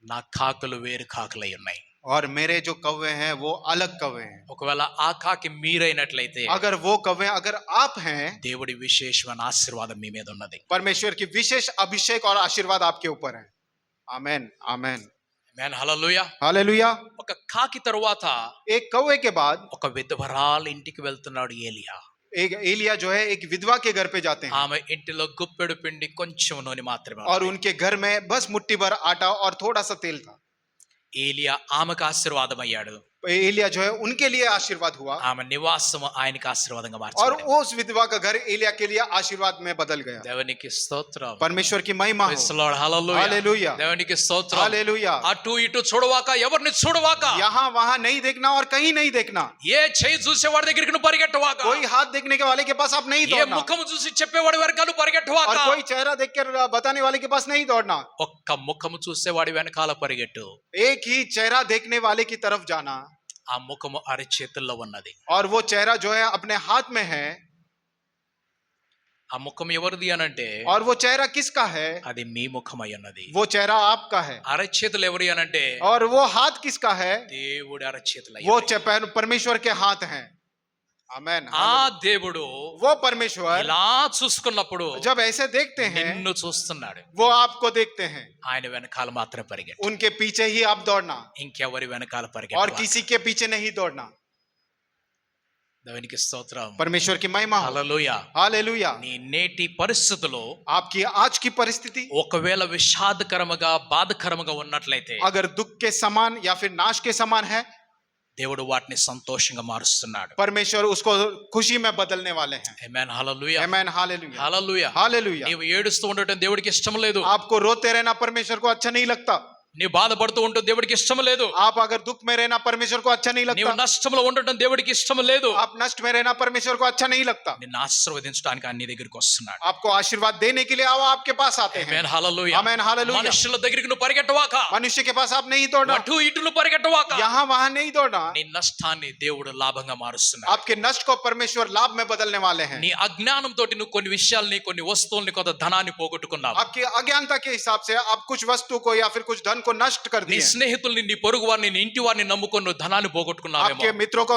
నా కాకులు వేరు కాకులై ఉన్నాయి. और मेरे जो कौवे हैं वो अलग कौवे हैं। ఒకవేళ ఆ కాకి మీరైనట్లయితే अगर वो कौवे अगर आप हैं, దేవుడి విశేషమైన ఆశీర్వాదం మీ మీద ఉన్నది. परमेश्वर की विशेष अभिषेक और आशीर्वाद आपके ऊपर है। आमेन आमेन ఆమేన్ హల్లెలూయా. हालेलुया। ఒక కాకి తరువాత एक कौवे के बाद ఒక విధవరాలు ఇంటికి వెళ్తున్నాడు ఏలియా. एक एलिया जो है एक विधवा के घर पे जाते हैं ఆమె ఇంటిలో గుప్పెడు పిండి కొంచెం నూనె మాత్రమే और ఉంది. उनके घर में बस मुट्ठी भर आटा और थोड़ा सा तेल था। ఏలియా ఆమెకు ఆశీర్వాదం అయ్యాడు. एलिया जो है उनके लिए आशीर्वाद हुआ ఆమె నివాసం ఆయనకి ఆశీర్వాదంగా और మార్చబడింది. उस विधवा का घर एलिया के लिए आशीर्वाद में बदल गया। దేవునికి స్తోత్రం. परमेश्वर की महिमा हो। Praise the Lord. Hallelujah. Hallelujah దేవునికి స్తోత్రం. हालेलुया। అటు ఇటు చూడవాక ఎవరిని చూడవాక यहाँ वहां नहीं देखना और कहीं नहीं देखना। ఏ చెయ్యి చూసేవాడి దగ్గరికి నువ్వు పరిగెట్టవాక कोई हाथ देखने के वाले के पास आप नहीं ఏ दौड़ना ముఖం చూసి చెప్పేవాడి వెనకాల పరిగెట్టవాక और कोई चेहरा देखकर बताने वाले के पास नहीं दौड़ना। ఒక్క ముఖము చూసేవాడి వెనకాల పరిగెట్టు. एक ही चेहरा देखने वाले की तरफ जाना ఆ ముఖము అరచేతుల్లో ఉన్నది. और वो चेहरा जो है अपने हाथ में है। ఆ ముఖం ఎవరిది అనంటే और वो चेहरा किसका है? అది మీ ముఖం అయి ఉన్నది. वो चेहरा आपका है। అరచేతులు ఎవరి అనంటే और वो हाथ किसका है? దేవుడి అరచేతులు అయి वो ఉన్నది. परमेश्वर के हाथ हैं। आमेन। ఆ దేవుడు वो परमेश्वर ఇలా చూసుకున్నప్పుడు जब ऐसे देखते हैं నిన్ను చూస్తున్నాడు. वो आपको देखते हैं। ఆయన వెనకాల మాత్రం పరిగెట్టు. उनके पीछे ही आप दौड़ना ఇంకెవరి వెనకాల और పరిగెట్టు. किसी के पीछे नहीं दौड़ना। దేవునికి స్తోత్రం. परमेश्वर की महिमा हो। హల్లెలూయా. हालेलुया। నీ నేటి పరిస్థితుల్లో आपकी आज की परिस्थिति ఒకవేళ విషాదకరముగా బాధకరముగా ఉన్నట్లయితే अगर दुख के समान या फिर नाश के समान है, దేవుడు వాటిని సంతోషంగా మారుస్తున్నాడు. परमेश्वर उसको खुशी में बदलने वाले हैं। Amen hallelujah. Amen hallelujah hallelujah. Hallelujah. నీవు ఏడుస్తూ ఉండటం దేవుడికి ఇష్టం లేదు. आपको रोते रहना परमेश्वर को अच्छा नहीं लगता। నీవు బాధపడుతూ ఉండటం దేవుడికి ఇష్టం లేదు. आप अगर दुख में रहना परमेश्वर को अच्छा नहीं నీవు लगता। నష్టంలో ఉండటం దేవుడికి ఇష్టం లేదు. आप नष्ट में रहना परमेश्वर को अच्छा नहीं लगता। నిన్ను ఆశీర్వదించడానికి ఆయన నీ దగ్గరికి వస్తున్నాడు. आपको आशीर्वाद देने के लिए वो आपके पास आते हैं। Amen hallelujah. Amen hallelujah. మనుషుల దగ్గరికి నువ్వు పరిగెట్టవాక, मनुष्य के पास आप नहीं दौड़ना, అటు ఇటులు పరిగెట్టవాక. यहाँ वहां नहीं दौड़ना। నీ నష్టాన్ని దేవుడు లాభంగా మారుస్తున్నాడు. आपके नष्ट को परमेश्वर लाभ में बदलने वाले हैं। నీ అజ్ఞానంతో నువ్వు కొన్ని విషయాల్ని, కొన్ని వస్తువుల్ని, కొంత ధనాన్ని పోగొట్టుకున్నావు. आपकी अज्ञानता के हिसाब से आप कुछ वस्तु को या फिर कुछ धन को नष्ट कर నీ दिए। స్నేహితుల్ని, నీ పొరుగు వారిని, నీ ఇంటి వారిని నమ్ముకొని నువ్వు ధనాన్ని పోగొట్టుకున్నావేమో. आपके मित्रों को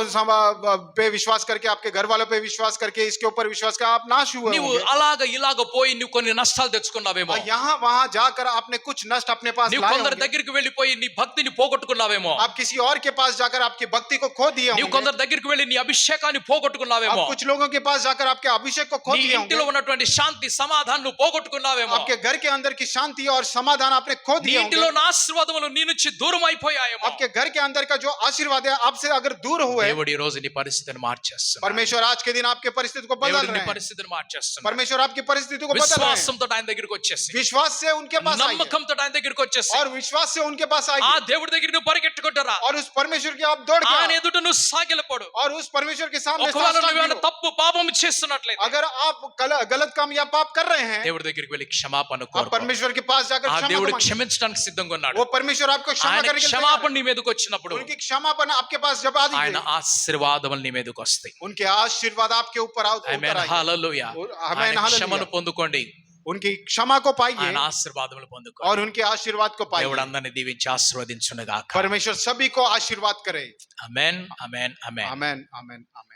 पे विश्वास करके, आपके घर वालों पे विश्वास करके, इसके ऊपर विश्वास कर आप नाश हुए నువ్వు होंगे। అలాగ ఇలాగ పోయి నువ్వు కొన్ని నష్టాలు తెచ్చుకున్నావేమో. और यहाँ वहां जाकर आपने कुछ नष्ट अपने पास నువ్వు लाए కొందరి होंगे। దగ్గరికి వెళ్ళిపోయి నీ భక్తిని పోగొట్టుకున్నావేమో. आप किसी और के पास जाकर आपकी भक्ति को खो दिए నువ్వు होंगे। కొందరి దగ్గరికి వెళ్ళి నీ అభిషేకాన్ని పోగొట్టుకున్నావేమో. आप कुछ लोगों के पास जाकर आपके अभिषेक को खो నీ दिए ఇంటిలో होंगे। ఉన్నటువంటి శాంతి సమాధానం నువ్వు పోగొట్టుకున్నావేమో. आपके घर के अंदर की शांति और समाधान आपने खो నీ दिए ఇంటిలో होंगे। నా ఆశీర్వాదములు నీ నుంచి దూరం అయిపోయాయేమో. आपके घर के अंदर का जो आशीर्वाद है आपसे अगर दूर हुए, దేవుడు ఈ రోజు నీ పరిస్థితిని మార్చేస్తున్నాడు. परमेश्वर आज के दिन आपके परिस्थिति को बदल దేవుడు నీ रहे हैं। పరిస్థితిని మార్చేస్తున్నాడు. परमेश्वर आपकी परिस्थिति को बदल रहे हैं। విశ్వాసంతో ఆయన దగ్గరికి వచ్చేసి, विश्वास से उनके पास आइए నమ్మకంతో ఆయన దగ్గరికి వచ్చేసి, और विश्वास से उनके पास ఆ आइए దేవుడి దగ్గరికి నువ్వు పరిగెట్టుకుంటారా. और उस परमेश्वर की आप दौड़ के ఆయన आओ ఎదుట నువ్వు సాగిలపడు. और उस परमेश्वर के सामने ఒకవేళ साष्टांग నువ్వేమైనా गिरो। తప్పు పాపం చేస్తున్నట్లయితే अगर आप गलत काम या पाप कर रहे हैं, దేవుడి దగ్గరికి వెళ్ళి క్షమాపణ आप కోరుకో. परमेश्वर के पास जाकर ఆ क्षमा దేవుడు मांगिए। క్షమించడానికి సిద్ధంగా ఉన్నాడు. वो परमेश्वर आपको क्षमा ఆయన करने के लिए तैयार క్షమాపణ है। నీ మీదకి వచ్చినప్పుడు उनकी क्षमापण आपके पास जब आ ఆయన दीजिए, ఆశీర్వాదములు నీ మీదకి వస్తాయి. उनके आशीर्वाद आपके ऊपर ఆమేన్ आइए। హల్లెలూయా. ఆమేన్ ఆయన హల్లెలూయా. క్షమను పొందుకోండి, उनकी क्षमा को पाइए ఆయన ఆశీర్వాదములు పొందుకోండి. और उनके आशीर्वाद को దేవుడు पाइए। అందరిని దీవించి ఆశీర్వదించును గాక. परमेश्वर सभी को आशीर्वाद करे। ఆమేన్ ఆమేన్ ఆమేన్. आमेन आमेन आमेन।